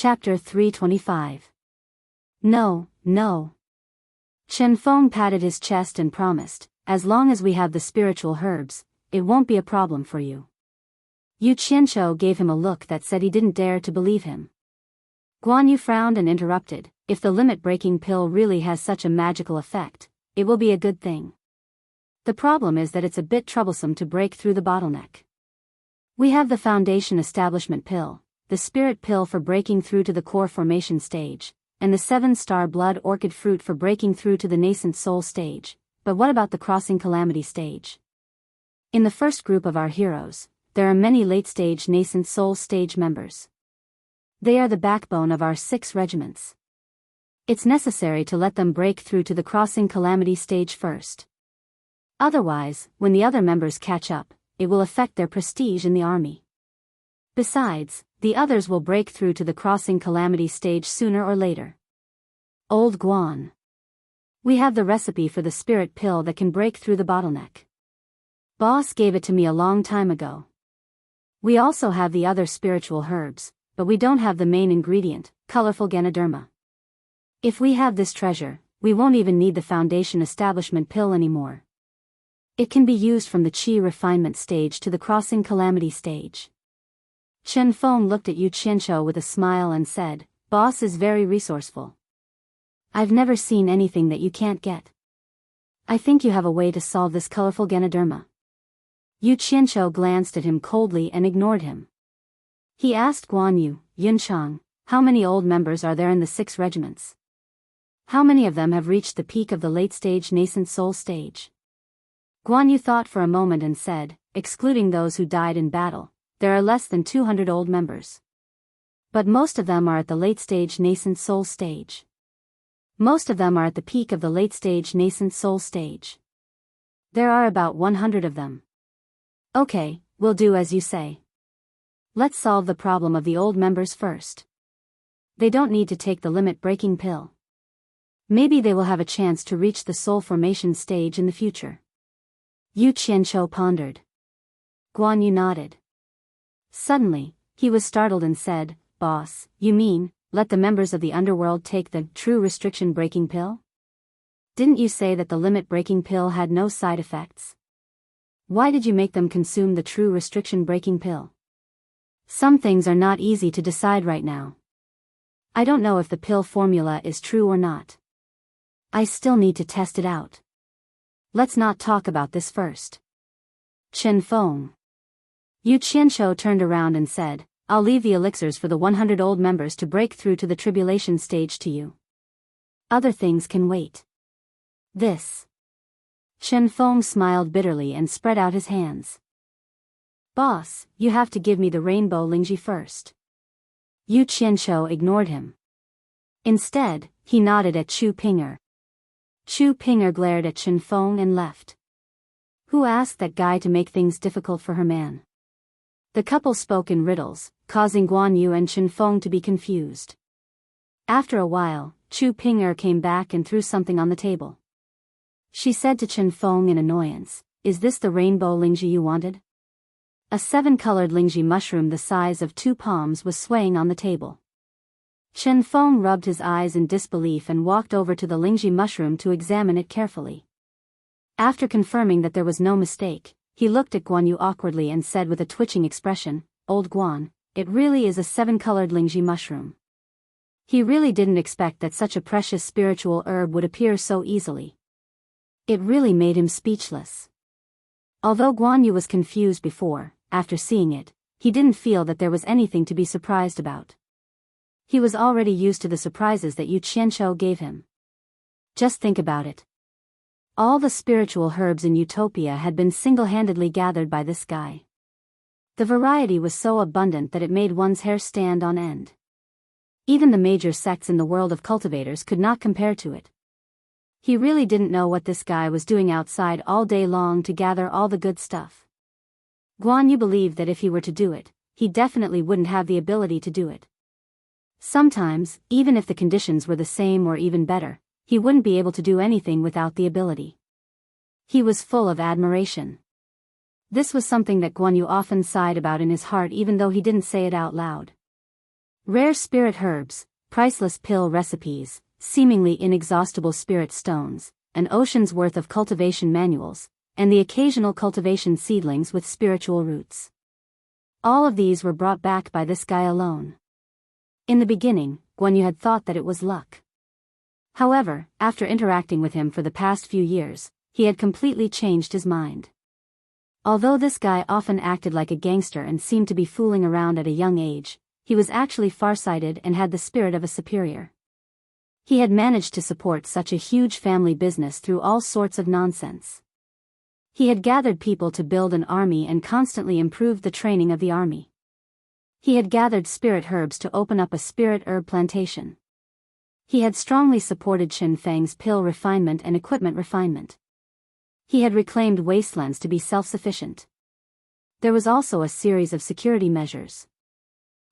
Chapter 325. No, no. Chen Feng patted his chest and promised, as long as we have the spiritual herbs, it won't be a problem for you. Yu Qianqiu gave him a look that said he didn't dare to believe him. Guan Yu frowned and interrupted, if the limit-breaking pill really has such a magical effect, it will be a good thing. The problem is that it's a bit troublesome to break through the bottleneck. We have the foundation establishment pill, the spirit pill for breaking through to the core formation stage, and the 7-star blood orchid fruit for breaking through to the nascent soul stage, but what about the crossing calamity stage? In the first group of our heroes, there are many late-stage nascent soul stage members. They are the backbone of our 6 regiments. It's necessary to let them break through to the crossing calamity stage first. Otherwise, when the other members catch up, it will affect their prestige in the army. Besides, the others will break through to the crossing calamity stage sooner or later. Old Guan. We have the recipe for the spirit pill that can break through the bottleneck. Boss gave it to me a long time ago. We also have the other spiritual herbs, but we don't have the main ingredient, colorful Ganoderma. If we have this treasure, we won't even need the foundation establishment pill anymore. It can be used from the qi refinement stage to the crossing calamity stage. Chen Feng looked at Yu Qianqiu with a smile and said, Boss is very resourceful. I've never seen anything that you can't get. I think you have a way to solve this colorful Ganoderma. Yu Qianqiu glanced at him coldly and ignored him. He asked Guan Yu, Yunchang, how many old members are there in the 6 regiments? How many of them have reached the peak of the late-stage nascent soul stage? Guan Yu thought for a moment and said, excluding those who died in battle, there are less than 200 old members. But most of them are at the late-stage nascent soul stage. Most of them are at the peak of the late-stage nascent soul stage. There are about 100 of them. Okay, we'll do as you say. Let's solve the problem of the old members first. They don't need to take the limit-breaking pill. Maybe they will have a chance to reach the soul formation stage in the future. Yu Qianqiu pondered. Guan Yu nodded. Suddenly, he was startled and said, Boss, you mean, let the members of the underworld take the true restriction-breaking pill? Didn't you say that the limit-breaking pill had no side effects? Why did you make them consume the true restriction-breaking pill? Some things are not easy to decide right now. I don't know if the pill formula is true or not. I still need to test it out. Let's not talk about this first. Chen Feng. Yu Qianqiu turned around and said, I'll leave the elixirs for the 100 old members to break through to the tribulation stage to you. Other things can wait. This. Chen Feng smiled bitterly and spread out his hands. Boss, you have to give me the rainbow lingji first. Yu Qianqiu ignored him. Instead, he nodded at Chu Pinger. Chu Pinger glared at Chen Feng and left. Who asked that guy to make things difficult for her man? The couple spoke in riddles, causing Guan Yu and Chen Feng to be confused. After a while, Chu Pinger came back and threw something on the table. She said to Chen Feng in annoyance, Is this the rainbow lingji you wanted? A 7-colored lingji mushroom the size of 2 palms was swaying on the table. Chen Feng rubbed his eyes in disbelief and walked over to the lingji mushroom to examine it carefully. After confirming that there was no mistake, he looked at Guan Yu awkwardly and said with a twitching expression, Old Guan, it really is a 7-colored lingji mushroom. He really didn't expect that such a precious spiritual herb would appear so easily. It really made him speechless. Although Guan Yu was confused before, after seeing it, he didn't feel that there was anything to be surprised about. He was already used to the surprises that Yu Qianqiu gave him. Just think about it. All the spiritual herbs in Utopia had been single-handedly gathered by this guy. The variety was so abundant that it made one's hair stand on end. Even the major sects in the world of cultivators could not compare to it. He really didn't know what this guy was doing outside all day long to gather all the good stuff. Guan Yu believed that if he were to do it, he definitely wouldn't have the ability to do it. Sometimes, even if the conditions were the same or even better, he wouldn't be able to do anything without the ability. He was full of admiration. This was something that Guan Yu often sighed about in his heart even though he didn't say it out loud. Rare spirit herbs, priceless pill recipes, seemingly inexhaustible spirit stones, an ocean's worth of cultivation manuals, and the occasional cultivation seedlings with spiritual roots. All of these were brought back by this guy alone. In the beginning, Guan Yu had thought that it was luck. However, after interacting with him for the past few years, he had completely changed his mind. Although this guy often acted like a gangster and seemed to be fooling around at a young age, he was actually farsighted and had the spirit of a superior. He had managed to support such a huge family business through all sorts of nonsense. He had gathered people to build an army and constantly improved the training of the army. He had gathered spirit herbs to open up a spirit herb plantation. He had strongly supported Qin Feng's pill refinement and equipment refinement. He had reclaimed wastelands to be self-sufficient. There was also a series of security measures.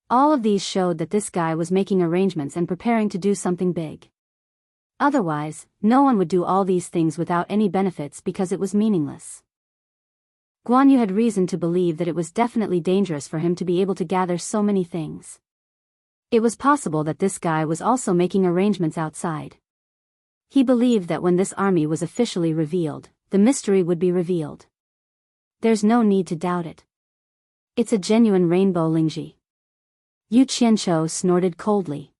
All of these showed that this guy was making arrangements and preparing to do something big. Otherwise, no one would do all these things without any benefits because it was meaningless. Guan Yu had reason to believe that it was definitely dangerous for him to be able to gather so many things. It was possible that this guy was also making arrangements outside. He believed that when this army was officially revealed, the mystery would be revealed. There's no need to doubt it. It's a genuine rainbow Lingji. Yu Qianqiu snorted coldly.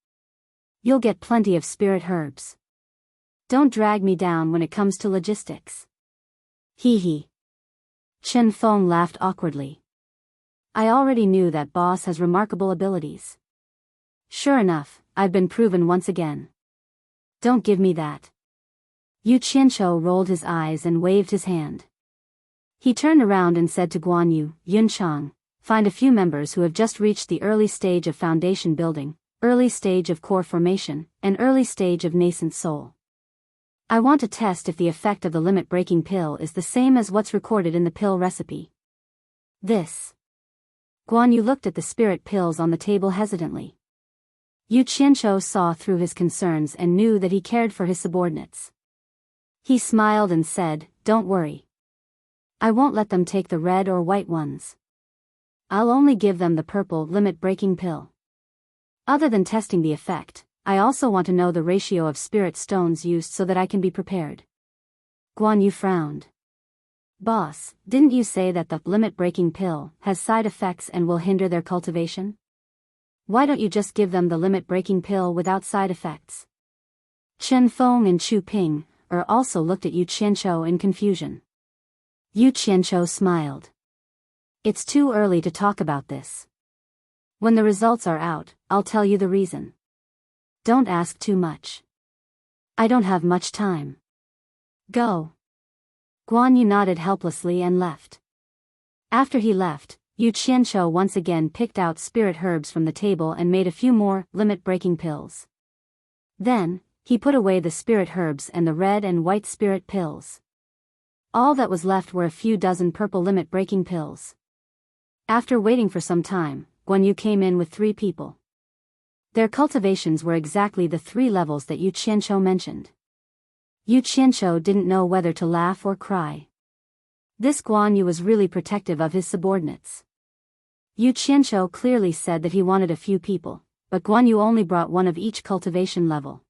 You'll get plenty of spirit herbs. Don't drag me down when it comes to logistics. Hee hee. Chen Feng laughed awkwardly. I already knew that boss has remarkable abilities. Sure enough, I've been proven once again. Don't give me that. Yu Qianqiu rolled his eyes and waved his hand. He turned around and said to Guan Yu, Yunchang, find a few members who have just reached the early stage of foundation building, early stage of core formation, and early stage of nascent soul. I want to test if the effect of the limit-breaking pill is the same as what's recorded in the pill recipe. This. Guan Yu looked at the spirit pills on the table hesitantly. Yu Qianqiu saw through his concerns and knew that he cared for his subordinates. He smiled and said, Don't worry. I won't let them take the red or white ones. I'll only give them the purple limit-breaking pill. Other than testing the effect, I also want to know the ratio of spirit stones used so that I can be prepared. Guan Yu frowned. Boss, didn't you say that the limit-breaking pill has side effects and will hinder their cultivation? Why don't you just give them the limit-breaking pill without side effects? Chen Feng and Chu Ping also looked at Yu Qianqiu in confusion. Yu Qianqiu smiled. It's too early to talk about this. When the results are out, I'll tell you the reason. Don't ask too much. I don't have much time. Go. Guan Yu nodded helplessly and left. After he left, Yu Qianqiu once again picked out spirit herbs from the table and made a few more limit-breaking pills. Then, he put away the spirit herbs and the red and white spirit pills. All that was left were a few dozen purple limit-breaking pills. After waiting for some time, Guan Yu came in with 3 people. Their cultivations were exactly the 3 levels that Yu Qianqiu mentioned. Yu Qianqiu didn't know whether to laugh or cry. This Guan Yu was really protective of his subordinates. Yu Qianqiu clearly said that he wanted a few people, but Guan Yu only brought 1 of each cultivation level.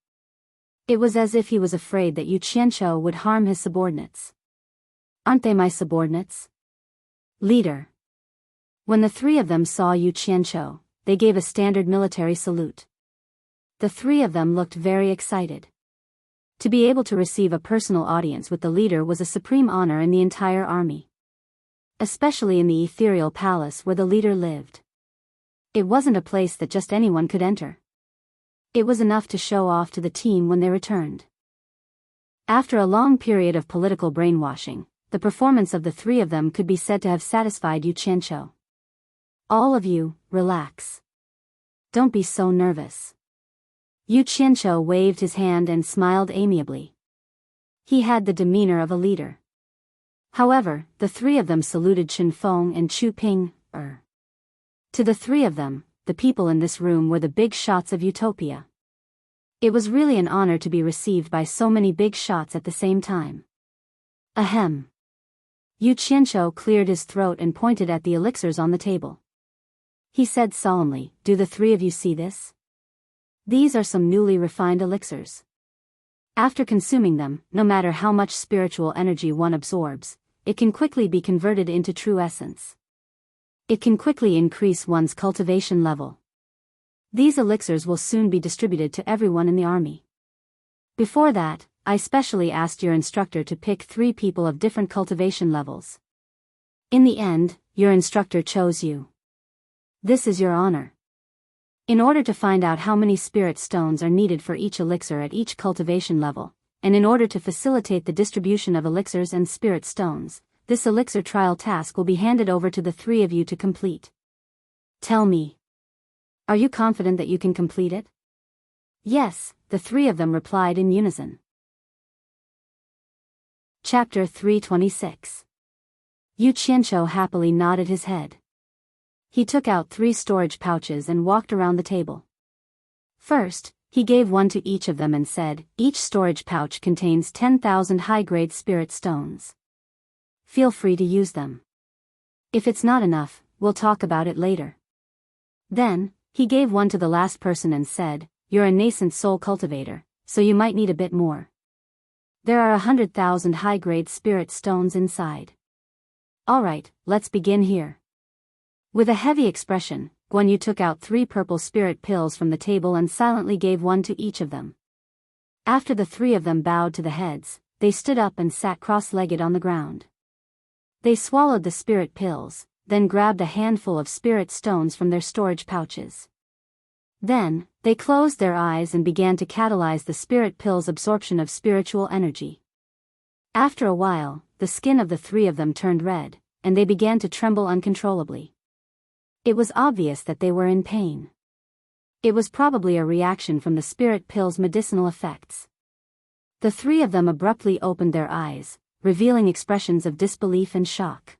It was as if he was afraid that Yu Qianqiu would harm his subordinates. Aren't they my subordinates? Leader. When the 3 of them saw Yu Qianqiu, they gave a standard military salute. The 3 of them looked very excited. To be able to receive a personal audience with the leader was a supreme honor in the entire army. Especially in the ethereal palace where the leader lived. It wasn't a place that just anyone could enter. It was enough to show off to the team when they returned. After a long period of political brainwashing, the performance of the 3 of them could be said to have satisfied Yu Qianqiu. All of you, relax. Don't be so nervous. Yu Qianqiu waved his hand and smiled amiably. He had the demeanor of a leader. However, the 3 of them saluted Chen Feng and Chu Ping. To the 3 of them, the people in this room were the big shots of utopia. It was really an honor to be received by so many big shots at the same time. Ahem. Yu Qianqiu cleared his throat and pointed at the elixirs on the table. He said solemnly, "Do the three of you see this? These are some newly refined elixirs. After consuming them, no matter how much spiritual energy one absorbs, it can quickly be converted into true essence. It can quickly increase one's cultivation level. These elixirs will soon be distributed to everyone in the army. Before that, I specially asked your instructor to pick 3 people of different cultivation levels. In the end, your instructor chose you. This is your honor. In order to find out how many spirit stones are needed for each elixir at each cultivation level, and in order to facilitate the distribution of elixirs and spirit stones, this elixir trial task will be handed over to the 3 of you to complete. Tell me. Are you confident that you can complete it?" "Yes," the 3 of them replied in unison. Chapter 326. Yu Qianqiu happily nodded his head. He took out 3 storage pouches and walked around the table. First, he gave one to each of them and said, "Each storage pouch contains 10,000 high-grade spirit stones. Feel free to use them. If it's not enough, we'll talk about it later." Then, he gave one to the last person and said, "You're a nascent soul cultivator, so you might need a bit more. There are 100,000 high-grade spirit stones inside. Alright, let's begin here." With a heavy expression, Guan Yu took out 3 purple spirit pills from the table and silently gave one to each of them. After the 3 of them bowed to the heads, they stood up and sat cross-legged on the ground. They swallowed the spirit pills, then grabbed a handful of spirit stones from their storage pouches. Then, they closed their eyes and began to catalyze the spirit pills' absorption of spiritual energy. After a while, the skin of the 3 of them turned red, and they began to tremble uncontrollably. It was obvious that they were in pain. It was probably a reaction from the spirit pills' medicinal effects. The 3 of them abruptly opened their eyes, revealing expressions of disbelief and shock.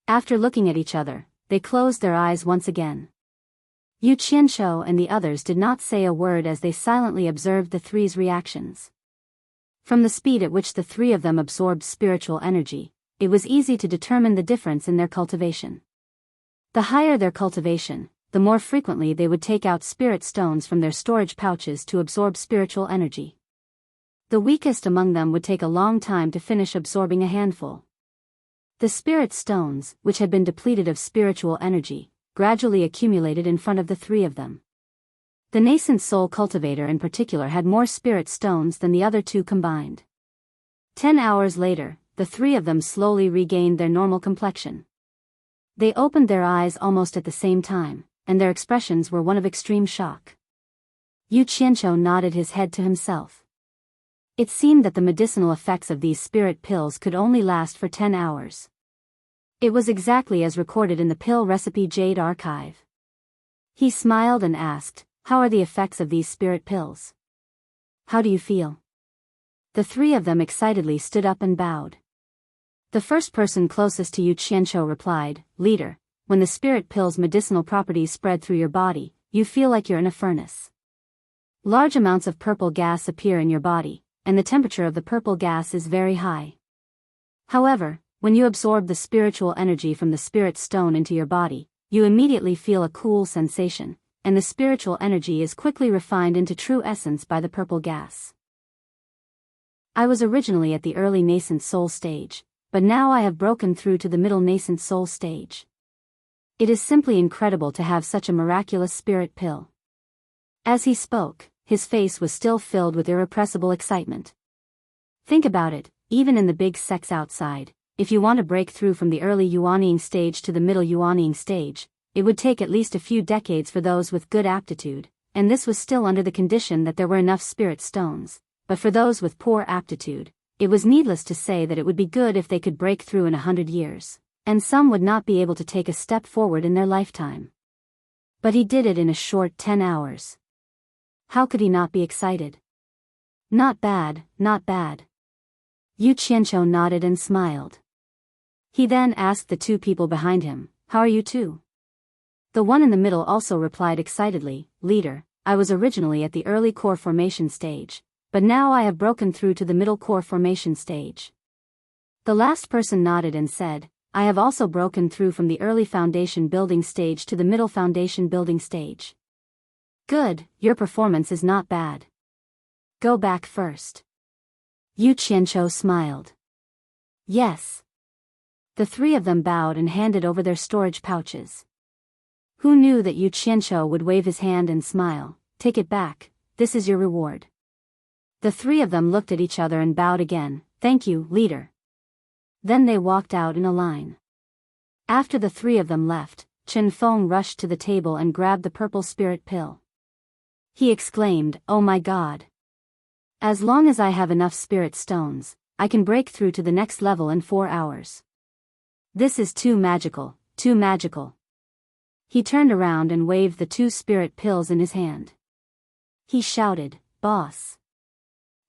After looking at each other, they closed their eyes once again. Yu Qianqiu and the others did not say a word as they silently observed the 3's reactions. From the speed at which the 3 of them absorbed spiritual energy, it was easy to determine the difference in their cultivation. The higher their cultivation, the more frequently they would take out spirit stones from their storage pouches to absorb spiritual energy. The weakest among them would take a long time to finish absorbing a handful. The spirit stones, which had been depleted of spiritual energy, gradually accumulated in front of the 3 of them. The nascent soul cultivator in particular had more spirit stones than the other 2 combined. 10 hours later, the 3 of them slowly regained their normal complexion. They opened their eyes almost at the same time, and their expressions were one of extreme shock. Yu Qianqiu nodded his head to himself. It seemed that the medicinal effects of these spirit pills could only last for 10 hours. It was exactly as recorded in the pill recipe Jade Archive. He smiled and asked, "How are the effects of these spirit pills? How do you feel?" The 3 of them excitedly stood up and bowed. The first person closest to Yu Qianqiu replied, "Leader, when the spirit pill's medicinal properties spread through your body, you feel like you're in a furnace. Large amounts of purple gas appear in your body, and the temperature of the purple gas is very high. However, when you absorb the spiritual energy from the spirit stone into your body, you immediately feel a cool sensation, and the spiritual energy is quickly refined into true essence by the purple gas. I was originally at the early nascent soul stage, but now I have broken through to the middle nascent soul stage. It is simply incredible to have such a miraculous spirit pill." As he spoke, his face was still filled with irrepressible excitement. Think about it, even in the big sects outside, if you want to break through from the early yuaniying stage to the middle yuaniying stage, it would take at least a few decades for those with good aptitude, and this was still under the condition that there were enough spirit stones, but for those with poor aptitude, it was needless to say that it would be good if they could break through in 100 years, and some would not be able to take a step forward in their lifetime. But he did it in a short 10 hours. How could he not be excited? Not bad, not bad. Yu Qianqiu nodded and smiled. He then asked the 2 people behind him, "How are you 2? The one in the middle also replied excitedly, "Leader, I was originally at the early core formation stage, but now I have broken through to the middle core formation stage." The last person nodded and said, I have also broken through from the early foundation building stage to the middle foundation building stage. Good, your performance is not bad. Go back first. Yu Qianqiu smiled. Yes. The three of them bowed and handed over their storage pouches. Who knew that Yu Qianqiu would wave his hand and smile? Take it back, this is your reward. The three of them looked at each other and bowed again. Thank you, leader. Then they walked out in a line. After the three of them left, Chen Feng rushed to the table and grabbed the purple spirit pill. He exclaimed, "Oh my God! As long as I have enough spirit stones, I can break through to the next level in 4 hours. This is too magical, too magical." He turned around and waved the 2 spirit pills in his hand. He shouted, "Boss!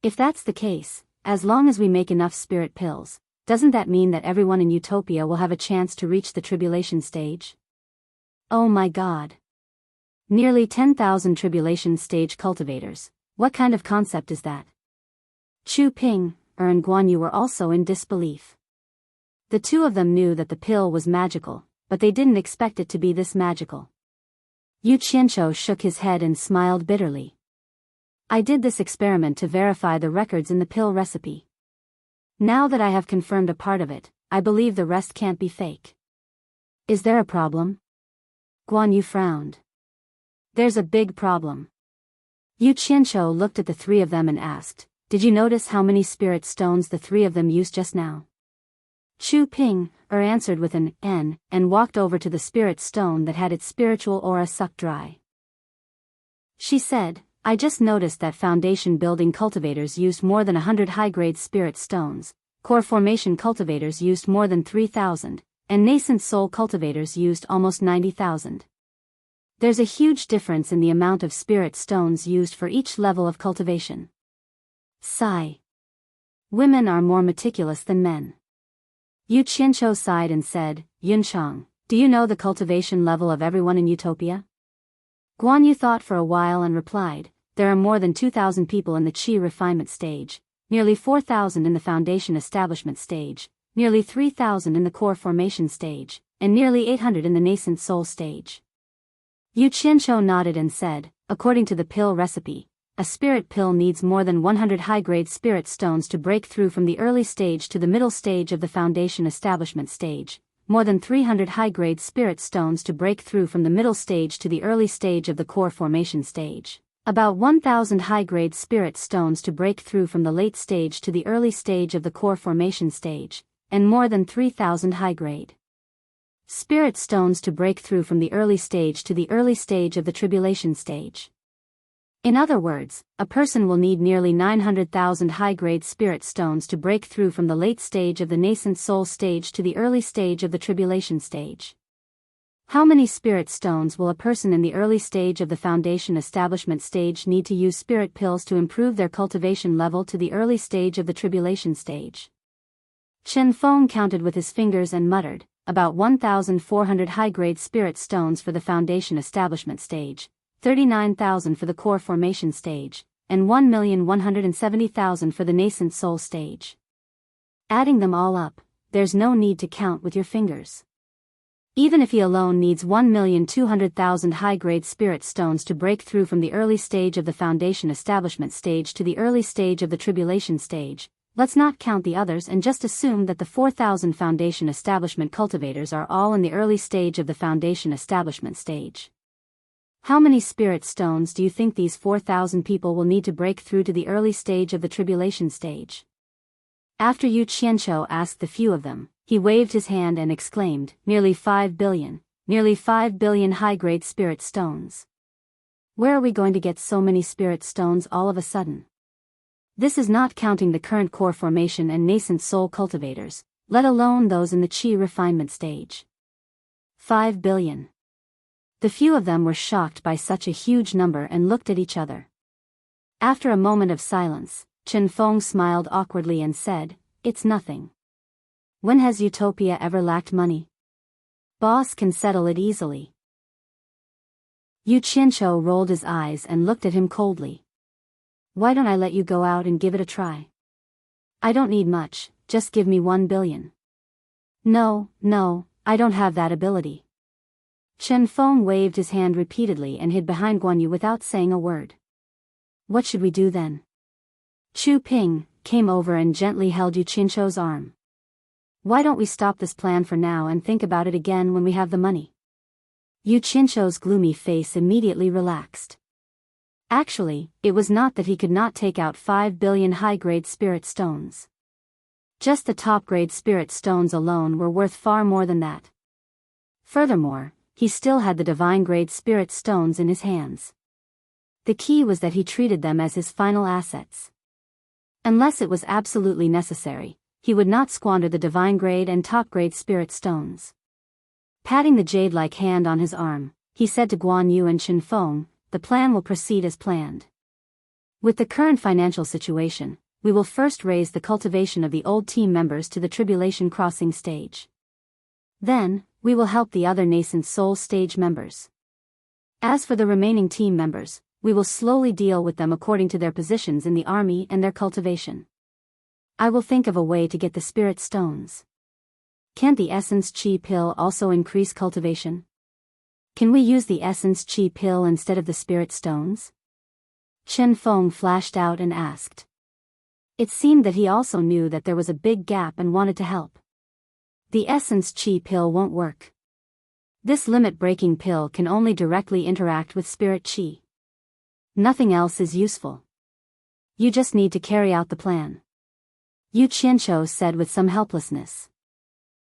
If that's the case, as long as we make enough spirit pills, doesn't that mean that everyone in Utopia will have a chance to reach the tribulation stage?" Oh my God! Nearly 10,000 tribulation stage cultivators. What kind of concept is that? Chu Ping and Guan Yu were also in disbelief. The two of them knew that the pill was magical, but they didn't expect it to be this magical. Yu Qianqiu shook his head and smiled bitterly. I did this experiment to verify the records in the pill recipe. Now that I have confirmed a part of it, I believe the rest can't be fake. Is there a problem? Guan Yu frowned. There's a big problem. Yu Qianqiu looked at the three of them and asked, "Did you notice how many spirit stones the three of them used just now?" Chu Ping answered with an N and walked over to the spirit stone that had its spiritual aura sucked dry. She said, "I just noticed that foundation building cultivators used more than 100 high-grade spirit stones, core formation cultivators used more than 3,000, and nascent soul cultivators used almost 90,000. There's a huge difference in the amount of spirit stones used for each level of cultivation." Sigh. Women are more meticulous than men. Yu Qianqiu sighed and said, "Yunchang, do you know the cultivation level of everyone in Utopia?" Guan Yu thought for a while and replied, "There are more than 2,000 people in the Qi refinement stage, nearly 4,000 in the foundation establishment stage, nearly 3,000 in the core formation stage, and nearly 800 in the nascent soul stage." Yu Qianqiu nodded and said, "According to the pill recipe, a spirit pill needs more than 100 high-grade spirit stones to break through from the early stage to the middle stage of the foundation establishment stage, more than 300 high-grade spirit stones to break through from the middle stage to the early stage of the core formation stage, about 1,000 high-grade spirit stones to break through from the late stage to the early stage of the core formation stage, and more than 3,000 high-grade spirit stones to break through from the early stage to the early stage of the tribulation stage. In other words, a person will need nearly 900,000 high-grade spirit stones to break through from the late stage of the nascent soul stage to the early stage of the tribulation stage. How many spirit stones will a person in the early stage of the foundation establishment stage need to use spirit pills to improve their cultivation level to the early stage of the tribulation stage? Chen Feng counted with his fingers and muttered, about 1,400 high-grade spirit stones for the foundation establishment stage, 39,000 for the core formation stage, and 1,170,000 for the nascent soul stage. Adding them all up, there's no need to count with your fingers. Even if he alone needs 1,200,000 high-grade spirit stones to break through from the early stage of the foundation establishment stage to the early stage of the tribulation stage, let's not count the others and just assume that the 4,000 foundation establishment cultivators are all in the early stage of the foundation establishment stage. How many spirit stones do you think these 4,000 people will need to break through to the early stage of the tribulation stage? After Yu Qianqiu asked the few of them, he waved his hand and exclaimed, nearly 5 billion high-grade spirit stones. Where are we going to get so many spirit stones all of a sudden? This is not counting the current core formation and nascent soul cultivators, let alone those in the Qi refinement stage. 5 billion. The few of them were shocked by such a huge number and looked at each other. After a moment of silence, Chen Feng smiled awkwardly and said, "It's nothing. When has Utopia ever lacked money? Boss can settle it easily." Yu Qianqiu rolled his eyes and looked at him coldly. "Why don't I let you go out and give it a try? I don't need much, just give me 1 billion. No, no, I don't have that ability. Chen Feng waved his hand repeatedly and hid behind Guan Yu without saying a word. What should we do then? Chu Ping came over and gently held Yu Qianqiu's arm. Why don't we stop this plan for now and think about it again when we have the money? Yu Qianqiu's gloomy face immediately relaxed. Actually, it was not that he could not take out 5 billion high-grade spirit stones. Just the top-grade spirit stones alone were worth far more than that. Furthermore, he still had the divine-grade spirit stones in his hands. The key was that he treated them as his final assets. Unless it was absolutely necessary, he would not squander the divine-grade and top-grade spirit stones. Patting the jade-like hand on his arm, he said to Guan Yu and Chen Feng, the plan will proceed as planned. With the current financial situation, we will first raise the cultivation of the old team members to the tribulation crossing stage. Then, we will help the other nascent soul stage members. As for the remaining team members, we will slowly deal with them according to their positions in the army and their cultivation. I will think of a way to get the spirit stones. Can't the essence chi pill also increase cultivation? Can we use the essence chi pill instead of the spirit stones? Chen Feng flashed out and asked. It seemed that he also knew that there was a big gap and wanted to help. The essence chi pill won't work. This limit-breaking pill can only directly interact with spirit chi. Nothing else is useful. You just need to carry out the plan. Yu Qianqiu said with some helplessness.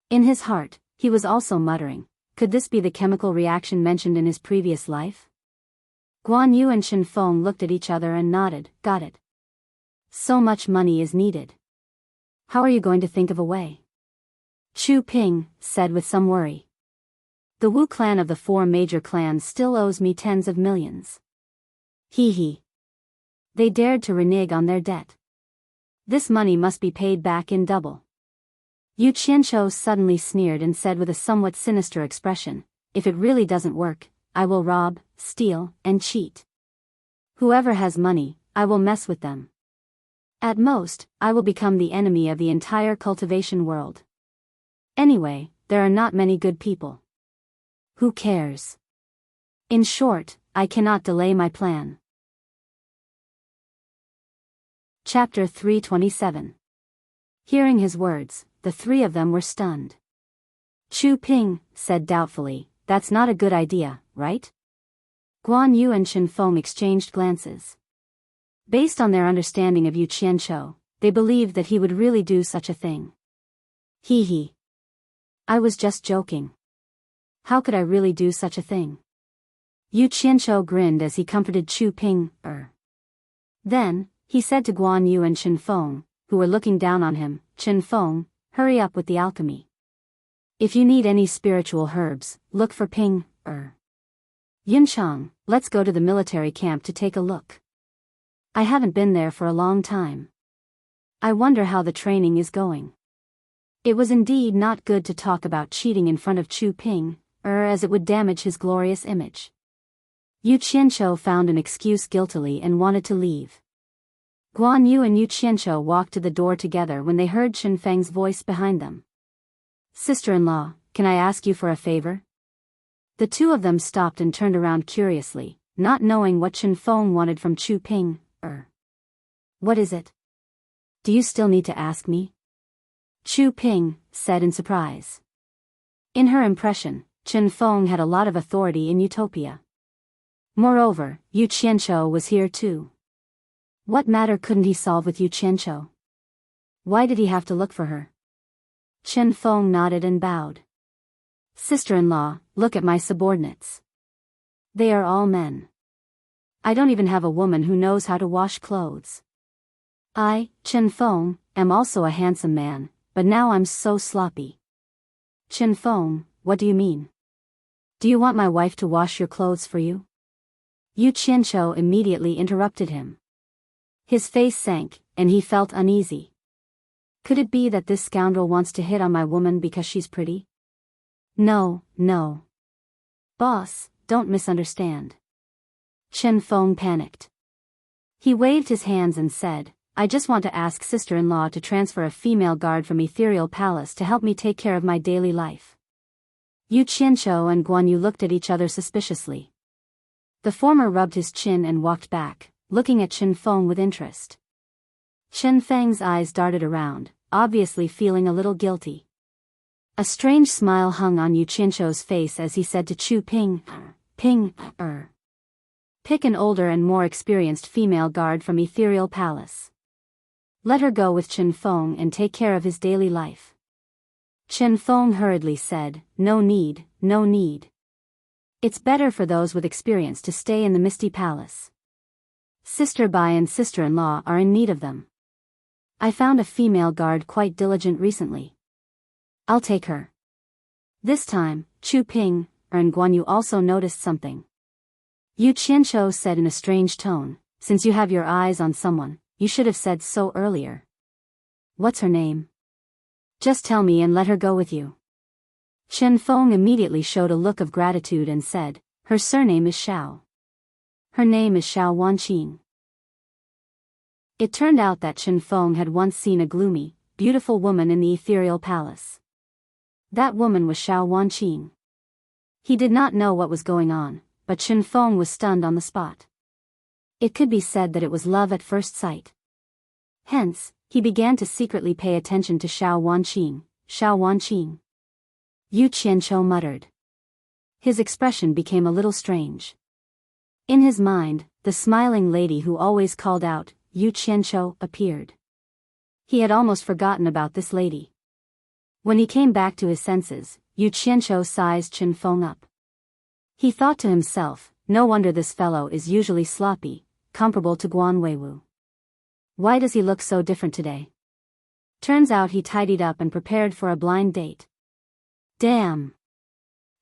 In his heart, he was also muttering, could this be the chemical reaction mentioned in his previous life? Guan Yu and Chen Feng looked at each other and nodded, got it. So much money is needed. How are you going to think of a way? Chu Ping said with some worry. The Wu clan of the 4 major clans still owes me tens of millions. He. They dared to renege on their debt. This money must be paid back in double. Yu Qianqiu suddenly sneered and said with a somewhat sinister expression, if it really doesn't work, I will rob, steal, and cheat. Whoever has money, I will mess with them. At most, I will become the enemy of the entire cultivation world. Anyway, there are not many good people. Who cares? In short, I cannot delay my plan. Chapter 327. Hearing his words, the 3 of them were stunned. Chu Ping said doubtfully, that's not a good idea, right? Guan Yu and Chen Feng exchanged glances. Based on their understanding of Yu Qianqiu, they believed that he would really do such a thing. He. I was just joking. How could I really do such a thing? Yu Qianqiu grinned as he comforted Chu Ping. Then, he said to Guan Yu and Chen Feng, who were looking down on him, Chen Feng, hurry up with the alchemy. If you need any spiritual herbs, look for Ping. Yunchang, let's go to the military camp to take a look. I haven't been there for a long time. I wonder how the training is going. It was indeed not good to talk about cheating in front of Chu Ping, as it would damage his glorious image. Yu Qianqiu found an excuse guiltily and wanted to leave. Guan Yu and Yu Qianqiu walked to the door together when they heard Chen Feng's voice behind them. Sister-in-law, can I ask you for a favor? The 2 of them stopped and turned around curiously, not knowing what Chen Feng wanted from Chu Ping. What is it? Do you still need to ask me? Chu Ping said in surprise. In her impression, Chen Feng had a lot of authority in Utopia. Moreover, Yu Qianqiu was here too. What matter couldn't he solve with Yu Qianqiu? Why did he have to look for her? Chen Feng nodded and bowed. Sister-in-law, look at my subordinates. They are all men. I don't even have a woman who knows how to wash clothes. I, Chen Feng, am also a handsome man, but now I'm so sloppy. Chen Feng, what do you mean? Do you want my wife to wash your clothes for you? Yu Qianqiu immediately interrupted him. His face sank, and he felt uneasy. Could it be that this scoundrel wants to hit on my woman because she's pretty? No. Boss, don't misunderstand. Chen Feng panicked. He waved his hands and said, I just want to ask sister-in-law to transfer a female guard from Ethereal Palace to help me take care of my daily life. Yu Qianqiu and Guan Yu looked at each other suspiciously. The former rubbed his chin and walked back, looking at Chen Feng with interest. Chen Feng's eyes darted around, obviously feeling a little guilty. A strange smile hung on Yu Qianqiu's face as he said to Chu Ping, Pick an older and more experienced female guard from Ethereal Palace. Let her go with Chen Feng and take care of his daily life. Chen Feng hurriedly said, No need, no need. It's better for those with experience to stay in the Misty Palace. Sister Bai and sister-in-law are in need of them. I found a female guard quite diligent recently. I'll take her. This time, Chu Ping and Guan Yu also noticed something. Yu Qianqiu said in a strange tone, Since you have your eyes on someone, you should have said so earlier. What's her name? Just tell me and let her go with you. Chen Feng immediately showed a look of gratitude and said, Her surname is Xiao. Her name is Xiao Wanqing. It turned out that Chen Feng had once seen a gloomy, beautiful woman in the Ethereal Palace. That woman was Xiao Wanqing. He did not know what was going on, but Chen Feng was stunned on the spot. It could be said that it was love at first sight. Hence, he began to secretly pay attention to Xiao Wanqing. Xiao Wanqing. Yu Qianqiu muttered. His expression became a little strange. In his mind, the smiling lady who always called out, Yu Qianqiu, appeared. He had almost forgotten about this lady. When he came back to his senses, Yu Qianqiu sized Chen Feng up. He thought to himself, no wonder this fellow is usually sloppy, comparable to Guan Weiwu. Why does he look so different today? Turns out he tidied up and prepared for a blind date. Damn.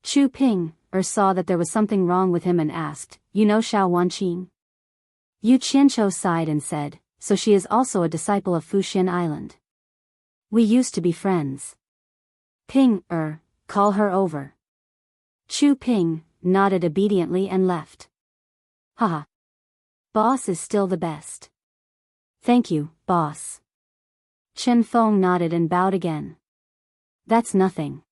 Chu Ping saw that there was something wrong with him and asked, You know Xiao Wanqing? Yu Qianqiu sighed and said, So she is also a disciple of Fuxian Island. We used to be friends. Ping, call her over. Chu Ping nodded obediently and left. Haha. Boss is still the best. Thank you, boss. Chen Feng nodded and bowed again. That's nothing.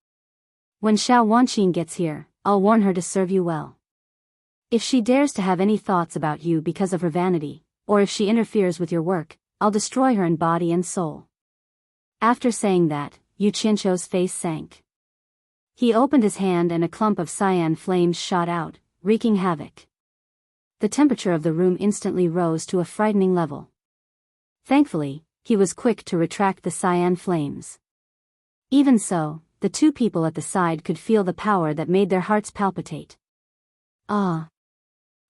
When Xiao Wanqing gets here, I'll warn her to serve you well. If she dares to have any thoughts about you because of her vanity, or if she interferes with your work, I'll destroy her in body and soul. After saying that, Yu Qianqiu's face sank. He opened his hand and a clump of cyan flames shot out, wreaking havoc. The temperature of the room instantly rose to a frightening level. Thankfully, he was quick to retract the cyan flames. Even so, the two people at the side could feel the power that made their hearts palpitate. Ah!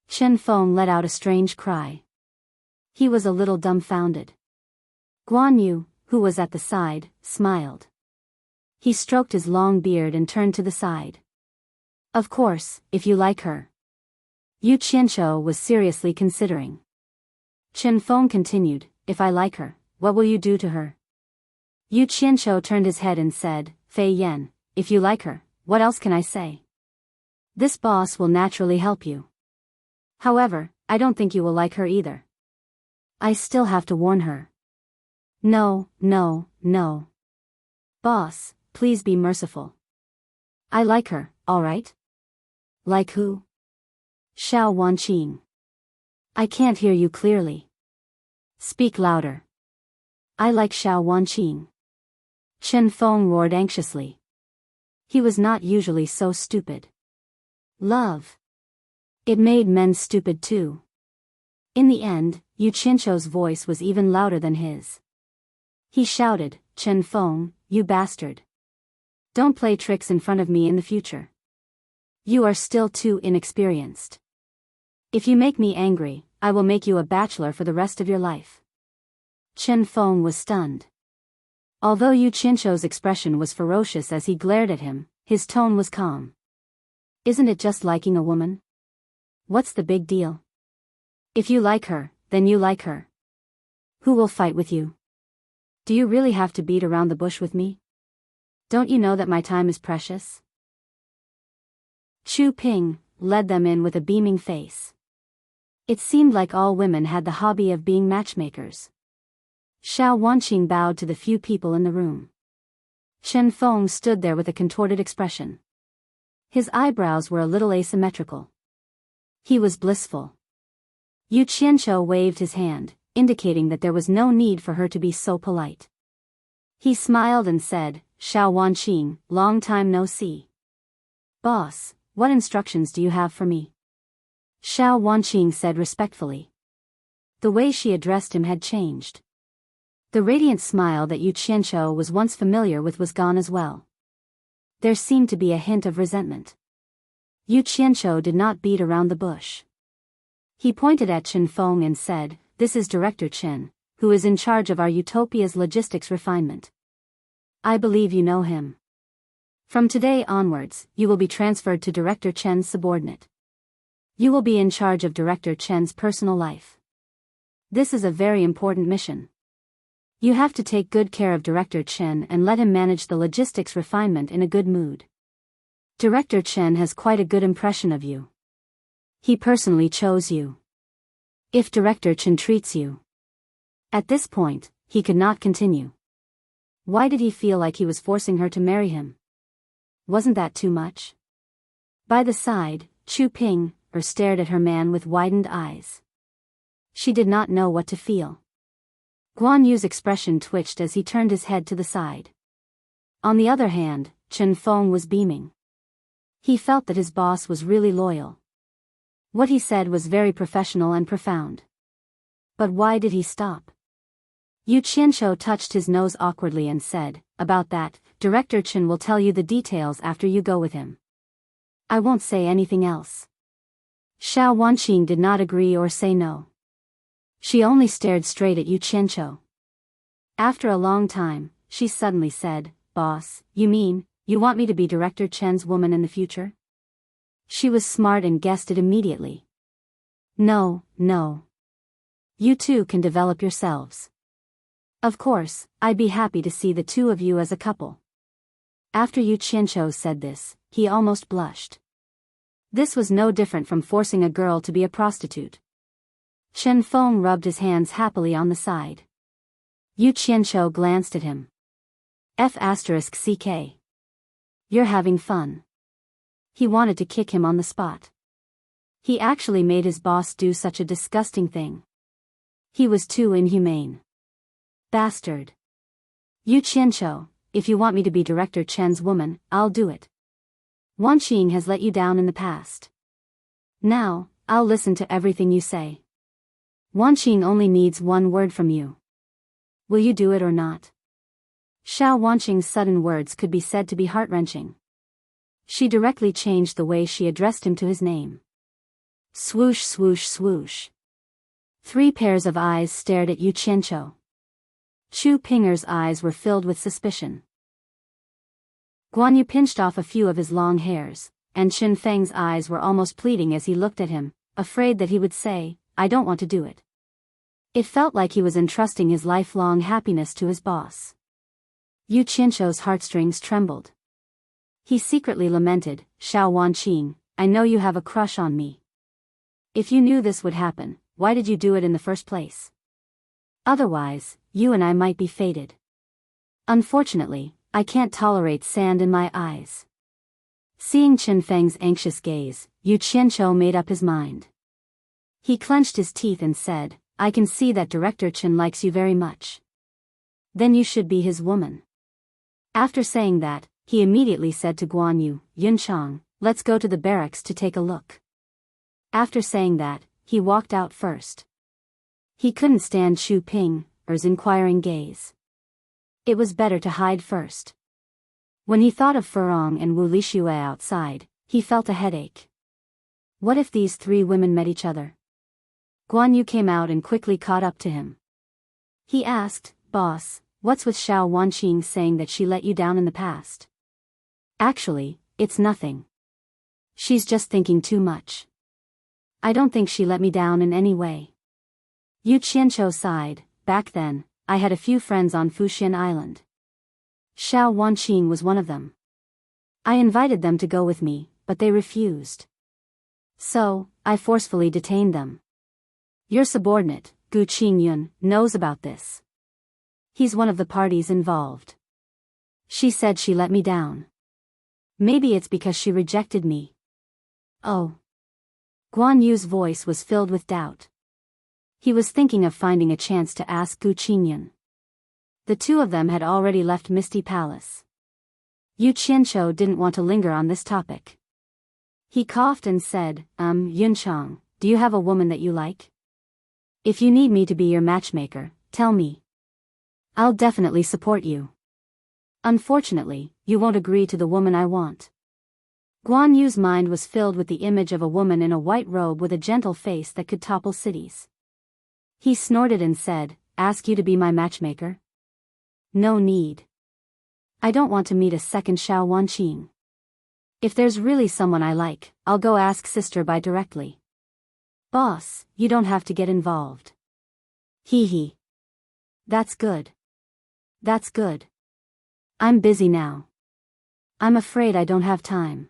Chen Feng let out a strange cry. He was a little dumbfounded. Guan Yu, who was at the side, smiled. He stroked his long beard and turned to the side. Of course, if you like her. Yu Qianqiu was seriously considering. Chen Feng continued, If I like her, what will you do to her? Yu Qianqiu turned his head and said, Fei Yan, if you like her, what else can I say? This boss will naturally help you. However, I don't think you will like her either. I still have to warn her. No. Boss, please be merciful. I like her, alright? Like who? Xiao Wanqing. I can't hear you clearly. Speak louder. I like Xiao Wanqing. Chen Feng roared anxiously. He was not usually so stupid. Love. It made men stupid too. In the end, Yu Qianqiu's voice was even louder than his. He shouted, Chen Feng, you bastard. Don't play tricks in front of me in the future. You are still too inexperienced. If you make me angry, I will make you a bachelor for the rest of your life. Chen Feng was stunned. Although Yu Qianqiu's expression was ferocious as he glared at him, his tone was calm. Isn't it just liking a woman? What's the big deal? If you like her, then you like her. Who will fight with you? Do you really have to beat around the bush with me? Don't you know that my time is precious? Chu Ping led them in with a beaming face. It seemed like all women had the hobby of being matchmakers. Xiao Wanqing bowed to the few people in the room. Chen Feng stood there with a contorted expression. His eyebrows were a little asymmetrical. He was blissful. Yu Qianqiu waved his hand, indicating that there was no need for her to be so polite. He smiled and said, Xiao Wanqing, long time no see. Boss, what instructions do you have for me? Xiao Wanqing said respectfully. The way she addressed him had changed. The radiant smile that Yu Qianqiu was once familiar with was gone as well. There seemed to be a hint of resentment. Yu Qianqiu did not beat around the bush. He pointed at Chen Feng and said, This is Director Chen, who is in charge of our Utopia's logistics refinement. I believe you know him. From today onwards, you will be transferred to Director Chen's subordinate. You will be in charge of Director Chen's personal life. This is a very important mission. You have to take good care of Director Chen and let him manage the logistics refinement in a good mood. Director Chen has quite a good impression of you. He personally chose you. If Director Chen treats you. At this point, he could not continue. Why did he feel like he was forcing her to marry him? Wasn't that too much? By the side, Chu Ping stared at her man with widened eyes. She did not know what to feel. Guan Yu's expression twitched as he turned his head to the side. On the other hand, Chen Feng was beaming. He felt that his boss was really loyal. What he said was very professional and profound. But why did he stop? Yu Qianqiu touched his nose awkwardly and said, About that, Director Chen will tell you the details after you go with him. I won't say anything else. Xiao Wanqing did not agree or say no. She only stared straight at Yu Qianqiu. After a long time, she suddenly said, Boss, you mean, you want me to be Director Chen's woman in the future? She was smart and guessed it immediately. No. You two can develop yourselves. Of course, I'd be happy to see the two of you as a couple. After Yu Qianqiu said this, he almost blushed. This was no different from forcing a girl to be a prostitute. Chen Feng rubbed his hands happily on the side. Yu Qianqiu glanced at him. F***ck. You're having fun. He wanted to kick him on the spot. He actually made his boss do such a disgusting thing. He was too inhumane. Bastard. Yu Qianqiu, if you want me to be Director Chen's woman, I'll do it. Wanqing has let you down in the past. Now, I'll listen to everything you say. Wanqing only needs one word from you. Will you do it or not? Xiao Wanqing's sudden words could be said to be heart-wrenching. She directly changed the way she addressed him to his name. Swoosh swoosh swoosh. 3 pairs of eyes stared at Yu Qianqiu. Chu Pinger's eyes were filled with suspicion. Guan Yu pinched off a few of his long hairs, and Chen Feng's eyes were almost pleading as he looked at him, afraid that he would say, I don't want to do it. It felt like he was entrusting his lifelong happiness to his boss. Yu Qianqiu's heartstrings trembled. He secretly lamented, Xiao Wanqing, I know you have a crush on me. If you knew this would happen, why did you do it in the first place? Otherwise, you and I might be fated. Unfortunately, I can't tolerate sand in my eyes. Seeing Chen Feng's anxious gaze, Yu Qianqiu made up his mind. He clenched his teeth and said, I can see that Director Chen likes you very much. Then you should be his woman. After saying that, he immediately said to Guan Yu, Yunchang, let's go to the barracks to take a look. After saying that, he walked out first. He couldn't stand Chu Ping's inquiring gaze. It was better to hide first. When he thought of Furong and Wu Lixue outside, he felt a headache. What if these 3 women met each other? Guan Yu came out and quickly caught up to him. He asked, Boss, what's with Xiao Wanqing saying that she let you down in the past? Actually, it's nothing. She's just thinking too much. I don't think she let me down in any way. Yu Qianqiu sighed. Back then, I had a few friends on Fuxian Island. Xiao Wanqing was one of them. I invited them to go with me, but they refused. So, I forcefully detained them. Your subordinate, Gu Qingyun, knows about this. He's one of the parties involved. She said she let me down. Maybe it's because she rejected me. Oh. Guan Yu's voice was filled with doubt. He was thinking of finding a chance to ask Gu Qinyan. The two of them had already left Misty Palace. Yu Qianqiu didn't want to linger on this topic. He coughed and said, Yunchang, do you have a woman that you like? If you need me to be your matchmaker, tell me. I'll definitely support you. Unfortunately, you won't agree to the woman I want. Guan Yu's mind was filled with the image of a woman in a white robe with a gentle face that could topple cities. He snorted and said, ask you to be my matchmaker? No need. I don't want to meet a second Xiao Wanqing. If there's really someone I like, I'll go ask Sister Bai directly. Boss, you don't have to get involved. Hee hee. That's good. That's good. I'm busy now. I'm afraid I don't have time.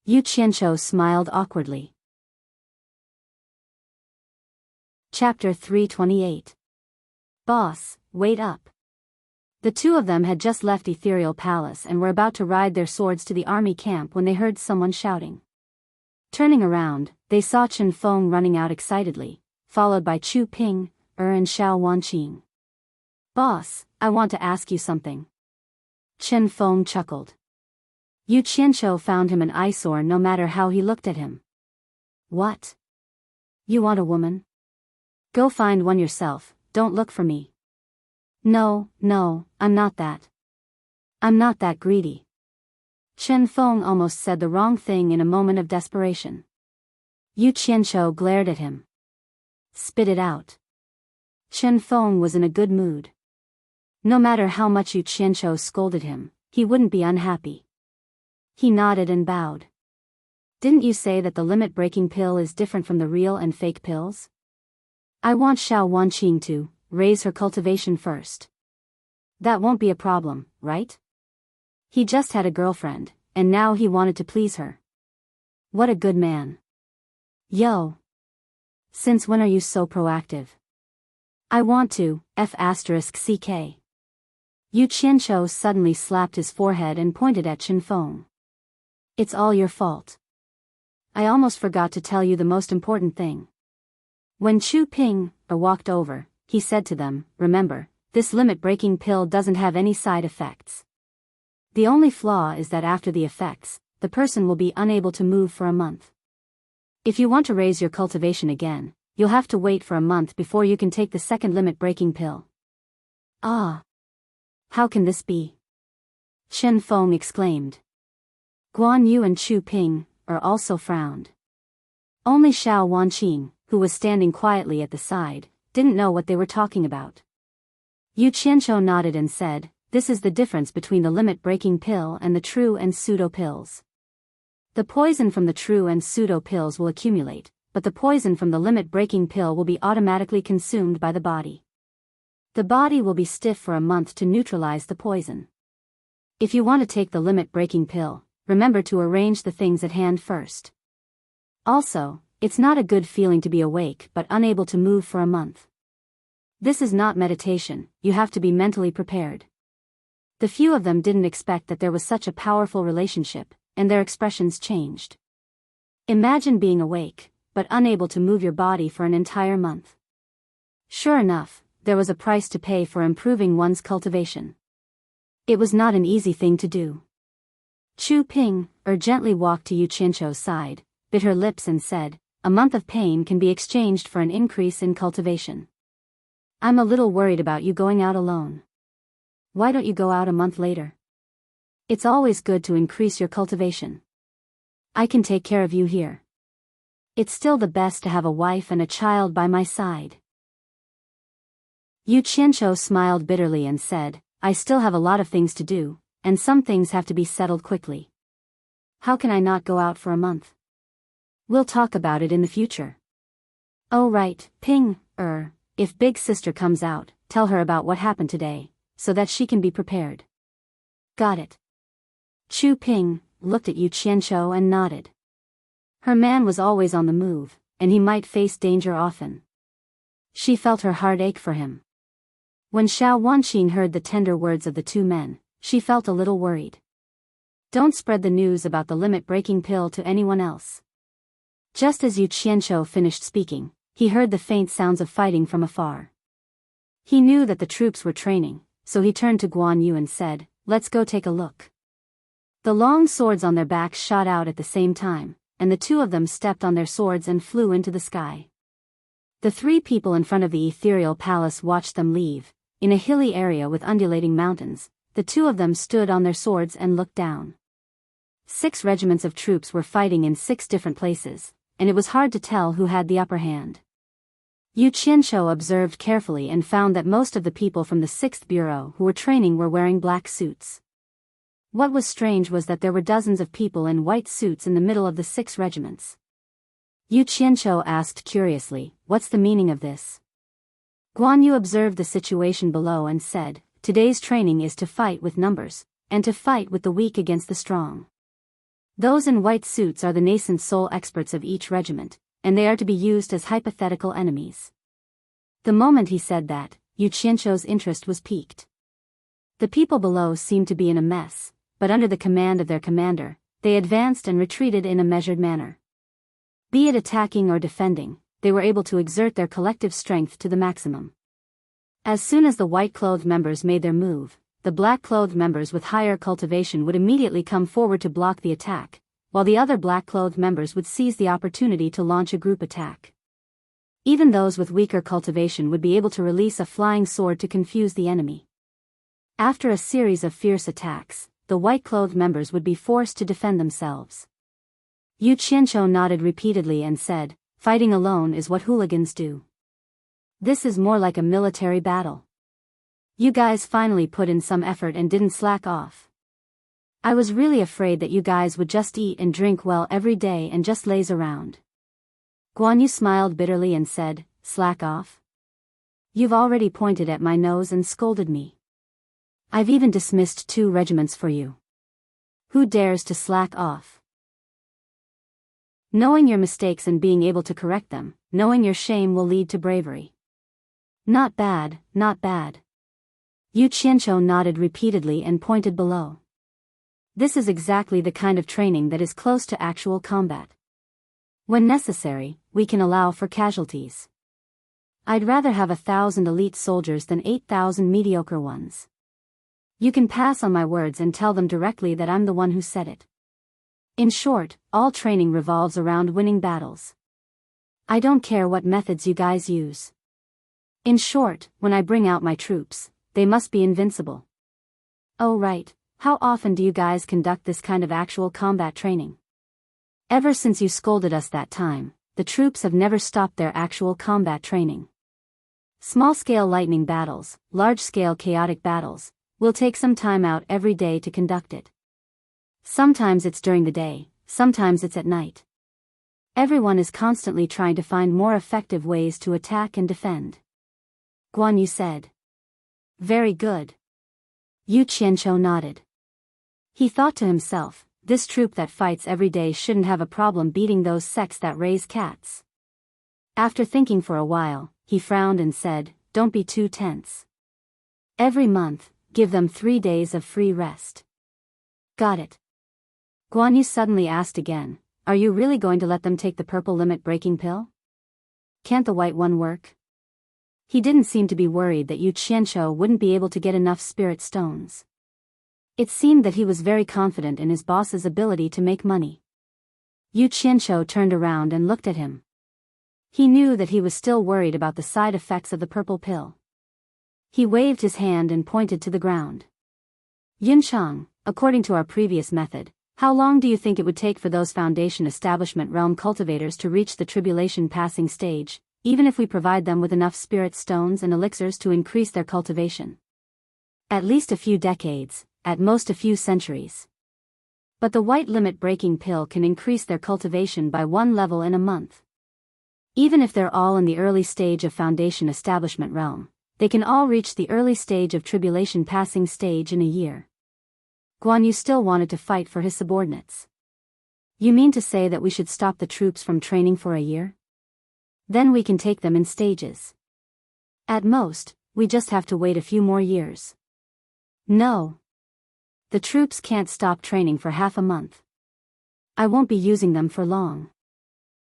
Yu Qianqiu smiled awkwardly. Chapter 328. Boss, wait up. The two of them had just left Ethereal Palace and were about to ride their swords to the army camp when they heard someone shouting. Turning around, they saw Chen Feng running out excitedly, followed by Chu Ping, and Xiao Wanqing. Boss, I want to ask you something. Chen Feng chuckled. Yu Qianqiu found him an eyesore no matter how he looked at him. What? You want a woman? Go find one yourself, don't look for me. No, I'm not that. I'm not that greedy. Chen Feng almost said the wrong thing in a moment of desperation. Yu Qianqiu glared at him. Spit it out. Chen Feng was in a good mood. No matter how much Yu Qianqiu scolded him, he wouldn't be unhappy. He nodded and bowed. Didn't you say that the limit-breaking pill is different from the real and fake pills? I want Xiao Wanqing to raise her cultivation first. That won't be a problem, right? He just had a girlfriend, and now he wanted to please her. What a good man. Yo. Since when are you so proactive? I want to, *CK. Yu Qianqiu suddenly slapped his forehead and pointed at Chen Feng. It's all your fault. I almost forgot to tell you the most important thing. When Chu Ping walked over, he said to them, remember, this limit-breaking pill doesn't have any side effects. The only flaw is that after the effects, the person will be unable to move for a month. If you want to raise your cultivation again, you'll have to wait for a month before you can take the second limit-breaking pill. Ah! How can this be? Chen Feng exclaimed. Guan Yu and Chu Ping also frowned. Only Xiao Wanqing, who was standing quietly at the side, didn't know what they were talking about. Yu Qianqiu nodded and said, this is the difference between the limit-breaking pill and the true and pseudo pills. The poison from the true and pseudo pills will accumulate, but the poison from the limit-breaking pill will be automatically consumed by the body. The body will be stiff for a month to neutralize the poison. If you want to take the limit-breaking pill, remember to arrange the things at hand first. Also, it's not a good feeling to be awake but unable to move for a month. This is not meditation, you have to be mentally prepared. The few of them didn't expect that there was such a powerful relationship, and their expressions changed. Imagine being awake, but unable to move your body for an entire month. Sure enough, there was a price to pay for improving one's cultivation. It was not an easy thing to do. Chu Ping gently walked to Yu Qianqiu's side, bit her lips and said, a month of pain can be exchanged for an increase in cultivation. I'm a little worried about you going out alone. Why don't you go out a month later? It's always good to increase your cultivation. I can take care of you here. It's still the best to have a wife and a child by my side. Yu Qianqiu smiled bitterly and said, I still have a lot of things to do, and some things have to be settled quickly. How can I not go out for a month? We'll talk about it in the future. Oh right, Ping, if big sister comes out, tell her about what happened today, so that she can be prepared. Got it. Chu Ping looked at Yu Qianqiu and nodded. Her man was always on the move, and he might face danger often. She felt her heart ache for him. When Xiao Wanqing heard the tender words of the two men, she felt a little worried. Don't spread the news about the limit-breaking pill to anyone else. Just as Yu Qianqiu finished speaking, he heard the faint sounds of fighting from afar. He knew that the troops were training, so he turned to Guan Yu and said, "Let's go take a look." The long swords on their backs shot out at the same time, and the two of them stepped on their swords and flew into the sky. The three people in front of the ethereal palace watched them leave. In a hilly area with undulating mountains, the two of them stood on their swords and looked down. 6 regiments of troops were fighting in 6 different places, and it was hard to tell who had the upper hand. Yu Qianqiu observed carefully and found that most of the people from the 6th Bureau who were training were wearing black suits. What was strange was that there were dozens of people in white suits in the middle of the 6 regiments. Yu Qianqiu asked curiously, "What's the meaning of this?" Guan Yu observed the situation below and said, "Today's training is to fight with numbers, and to fight with the weak against the strong. Those in white suits are the nascent soul experts of each regiment, and they are to be used as hypothetical enemies." The moment he said that, Yu Qianqiu's interest was piqued. The people below seemed to be in a mess, but under the command of their commander, they advanced and retreated in a measured manner. Be it attacking or defending, they were able to exert their collective strength to the maximum. As soon as the white-clothed members made their move, the black-clothed members with higher cultivation would immediately come forward to block the attack, while the other black-clothed members would seize the opportunity to launch a group attack. Even those with weaker cultivation would be able to release a flying sword to confuse the enemy. After a series of fierce attacks, the white-clothed members would be forced to defend themselves. Yu Qianqiu nodded repeatedly and said, "Fighting alone is what hooligans do. This is more like a military battle. You guys finally put in some effort and didn't slack off. I was really afraid that you guys would just eat and drink well every day and just laze around." Guan Yu smiled bitterly and said, "Slack off? You've already pointed at my nose and scolded me. I've even dismissed 2 regiments for you. Who dares to slack off? Knowing your mistakes and being able to correct them, knowing your shame will lead to bravery. Not bad, not bad." Yu Qianqiu nodded repeatedly and pointed below. This is exactly the kind of training that is close to actual combat. When necessary, we can allow for casualties. I'd rather have 1,000 elite soldiers than 8,000 mediocre ones. You can pass on my words and tell them directly that I'm the one who said it. In short, all training revolves around winning battles. I don't care what methods you guys use. In short, when I bring out my troops, they must be invincible. Oh right, how often do you guys conduct this kind of actual combat training? Ever since you scolded us that time, the troops have never stopped their actual combat training. Small-scale lightning battles, large-scale chaotic battles, will take some time out every day to conduct it. Sometimes it's during the day, sometimes it's at night. Everyone is constantly trying to find more effective ways to attack and defend. Guan Yu said. Very good. Yu Qianqiu nodded. He thought to himself, this troop that fights every day shouldn't have a problem beating those sects that raise cats. After thinking for a while, he frowned and said, don't be too tense. Every month, give them 3 days of free rest. Got it. Guan Yu suddenly asked again, are you really going to let them take the purple limit-breaking pill? Can't the white one work? He didn't seem to be worried that Yu Qianqiu wouldn't be able to get enough spirit stones. It seemed that he was very confident in his boss's ability to make money. Yu Qianqiu turned around and looked at him. He knew that he was still worried about the side effects of the purple pill. He waved his hand and pointed to the ground. Yunchang, according to our previous method, how long do you think it would take for those Foundation Establishment Realm cultivators to reach the tribulation passing stage, even if we provide them with enough spirit stones and elixirs to increase their cultivation? At least a few decades, at most a few centuries. But the white limit-breaking pill can increase their cultivation by 1 level in a month. Even if they're all in the early stage of Foundation Establishment Realm, they can all reach the early stage of tribulation passing stage in a year. Guan Yu still wanted to fight for his subordinates. You mean to say that we should stop the troops from training for a year? Then we can take them in stages. At most, We just have to wait a few more years. No. The troops can't stop training for half a month. I won't be using them for long.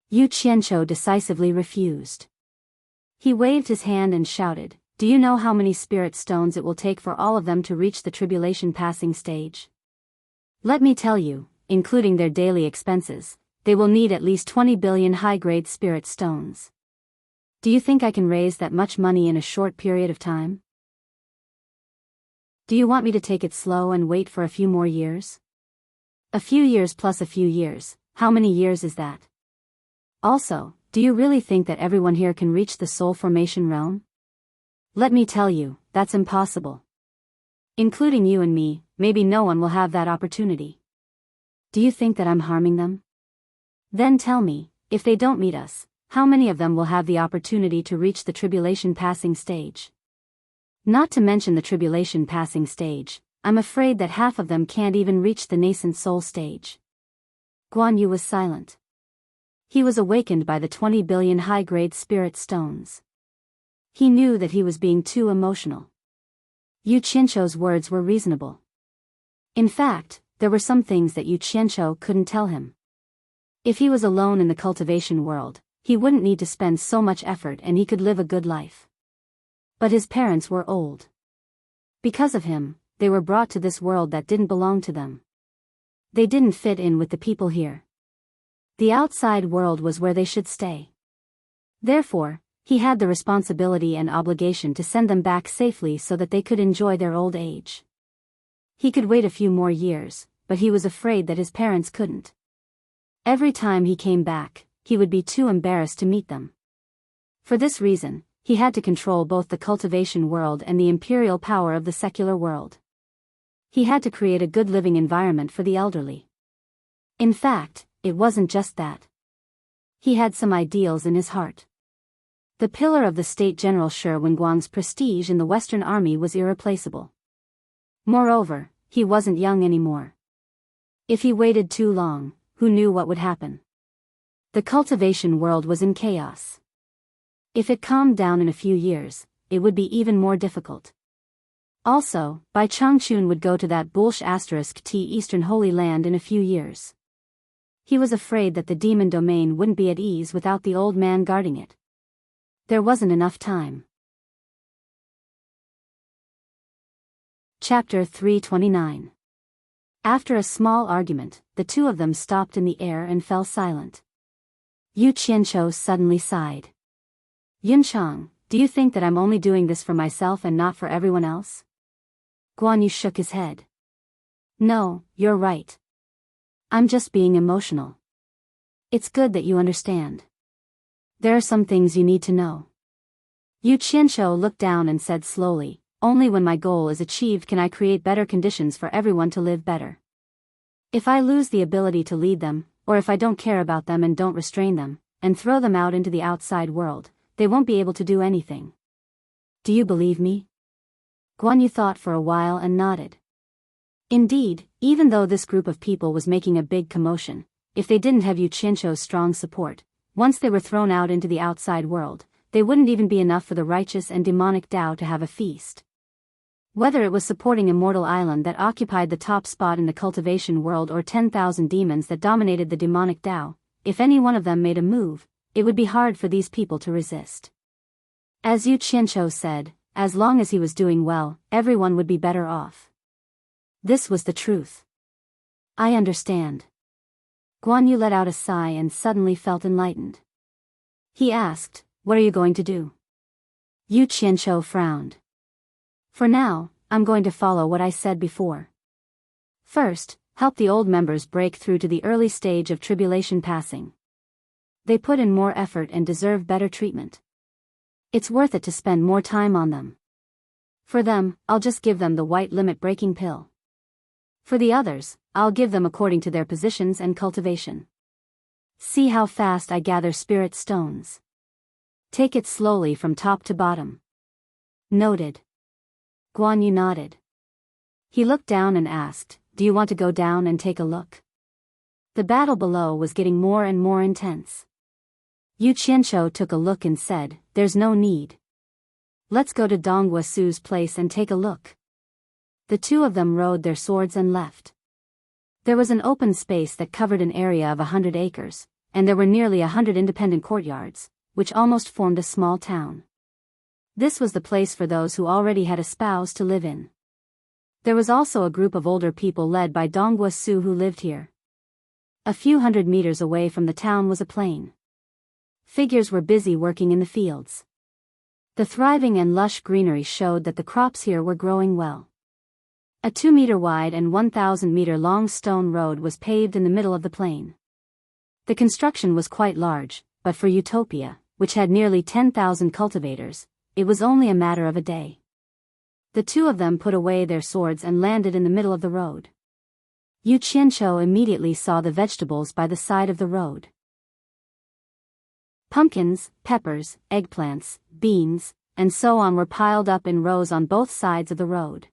Yu Qianqiu decisively refused. He waved his hand and shouted, "Do you know how many spirit stones it will take for all of them to reach the tribulation passing stage? Let me tell you, including their daily expenses, they will need at least 20 billion high-grade spirit stones. Do you think I can raise that much money in a short period of time? Do you want me to take it slow and wait for a few more years? A few years plus a few years, how many years is that? Also, do you really think that everyone here can reach the soul formation realm? Let me tell you, that's impossible. Including you and me, maybe no one will have that opportunity. Do you think that I'm harming them? Then tell me, if they don't meet us, how many of them will have the opportunity to reach the tribulation passing stage? Not to mention the tribulation passing stage, I'm afraid that half of them can't even reach the nascent soul stage." Guan Yu was silent. He was awakened by the 20 billion high-grade spirit stones. He knew that he was being too emotional. Yu Qianqiu's words were reasonable. In fact, there were some things that Yu Qianqiu couldn't tell him. If he was alone in the cultivation world, he wouldn't need to spend so much effort and he could live a good life. But his parents were old. Because of him, they were brought to this world that didn't belong to them. They didn't fit in with the people here. The outside world was where they should stay. Therefore, he had the responsibility and obligation to send them back safely so that they could enjoy their old age. He could wait a few more years, but he was afraid that his parents couldn't. Every time he came back, he would be too embarrassed to meet them. For this reason, he had to control both the cultivation world and the imperial power of the secular world. He had to create a good living environment for the elderly. In fact, it wasn't just that. He had some ideals in his heart. The pillar of the state General Shi Wenguang's prestige in the Western Army was irreplaceable. Moreover, he wasn't young anymore. If he waited too long, who knew what would happen? The cultivation world was in chaos. If it calmed down in a few years, it would be even more difficult. Also, Bai Changchun would go to that *T Eastern Holy Land in a few years. He was afraid that the demon domain wouldn't be at ease without the old man guarding it. There wasn't enough time. Chapter 329. After a small argument, the two of them stopped in the air and fell silent. Yu Qianqiu suddenly sighed. "Yunchang, do you think that I'm only doing this for myself and not for everyone else?" Guan Yu shook his head. "No, you're right. I'm just being emotional. It's good that you understand. There are some things you need to know." Yu Qianqiu looked down and said slowly, "Only when my goal is achieved can I create better conditions for everyone to live better. If I lose the ability to lead them, or if I don't care about them and don't restrain them, and throw them out into the outside world, they won't be able to do anything. Do you believe me?" Guan Yu thought for a while and nodded. Indeed, even though this group of people was making a big commotion, if they didn't have Yu Qianqiu's strong support, once they were thrown out into the outside world, they wouldn't even be enough for the righteous and demonic Tao to have a feast. Whether it was supporting Immortal Island that occupied the top spot in the cultivation world or 10,000 demons that dominated the demonic Tao, if any one of them made a move, it would be hard for these people to resist. As Yu Qianqiu said, as long as he was doing well, everyone would be better off. This was the truth. "I understand." Guan Yu let out a sigh and suddenly felt enlightened. He asked, "What are you going to do?" Yu Qianqiu frowned. "For now, I'm going to follow what I said before. First, help the old members break through to the early stage of tribulation passing. They put in more effort and deserve better treatment. It's worth it to spend more time on them. For them, I'll just give them the white limit breaking pill. For the others, I'll give them according to their positions and cultivation. See how fast I gather spirit stones. Take it slowly from top to bottom." Noted. Guan Yu nodded. He looked down and asked, "Do you want to go down and take a look?" The battle below was getting more and more intense. Yu Qianqiu took a look and said, "There's no need. Let's go to Dongwa Su's place and take a look. The two of them rode their swords and left. There was an open space that covered an area of 100 acres, and there were nearly 100 independent courtyards, which almost formed a small town. This was the place for those who already had a spouse to live in. There was also a group of older people led by Dongwa Su who lived here. A few hundred meters away from the town was a plain. Figures were busy working in the fields. The thriving and lush greenery showed that the crops here were growing well. A 2-meter wide and 1,000-meter long stone road was paved in the middle of the plain. The construction was quite large, but for Utopia, which had nearly 10,000 cultivators, it was only a matter of a day. The two of them put away their swords and landed in the middle of the road. Yu Qianqiu immediately saw the vegetables by the side of the road. Pumpkins, peppers, eggplants, beans, and so on were piled up in rows on both sides of the road.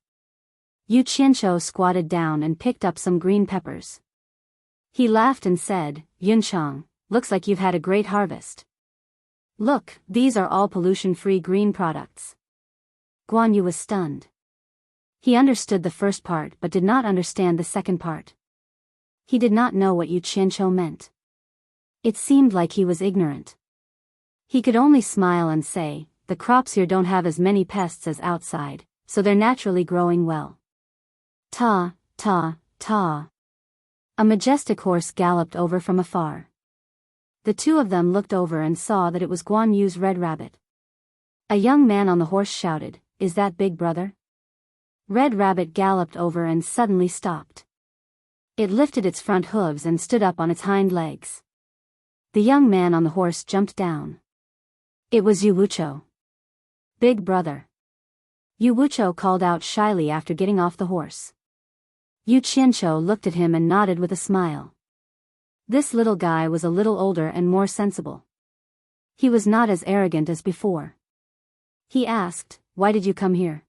Yu Qianqiu squatted down and picked up some green peppers. He laughed and said, "Yunchang, looks like you've had a great harvest. Look, these are all pollution-free green products." Guan Yu was stunned. He understood the first part but did not understand the second part. He did not know what Yu Qianqiu meant. It seemed like he was ignorant. He could only smile and say, "The crops here don't have as many pests as outside, so they're naturally growing well." Ta, ta, ta. A majestic horse galloped over from afar. The two of them looked over and saw that it was Guan Yu's red rabbit. A young man on the horse shouted, "Is that Big Brother?" Red Rabbit galloped over and suddenly stopped. It lifted its front hooves and stood up on its hind legs. The young man on the horse jumped down. It was Yu Wuchou. "Big Brother." Yu Wuchou called out shyly after getting off the horse. Yu Qianqiu looked at him and nodded with a smile. This little guy was a little older and more sensible. He was not as arrogant as before. He asked, "Why did you come here?"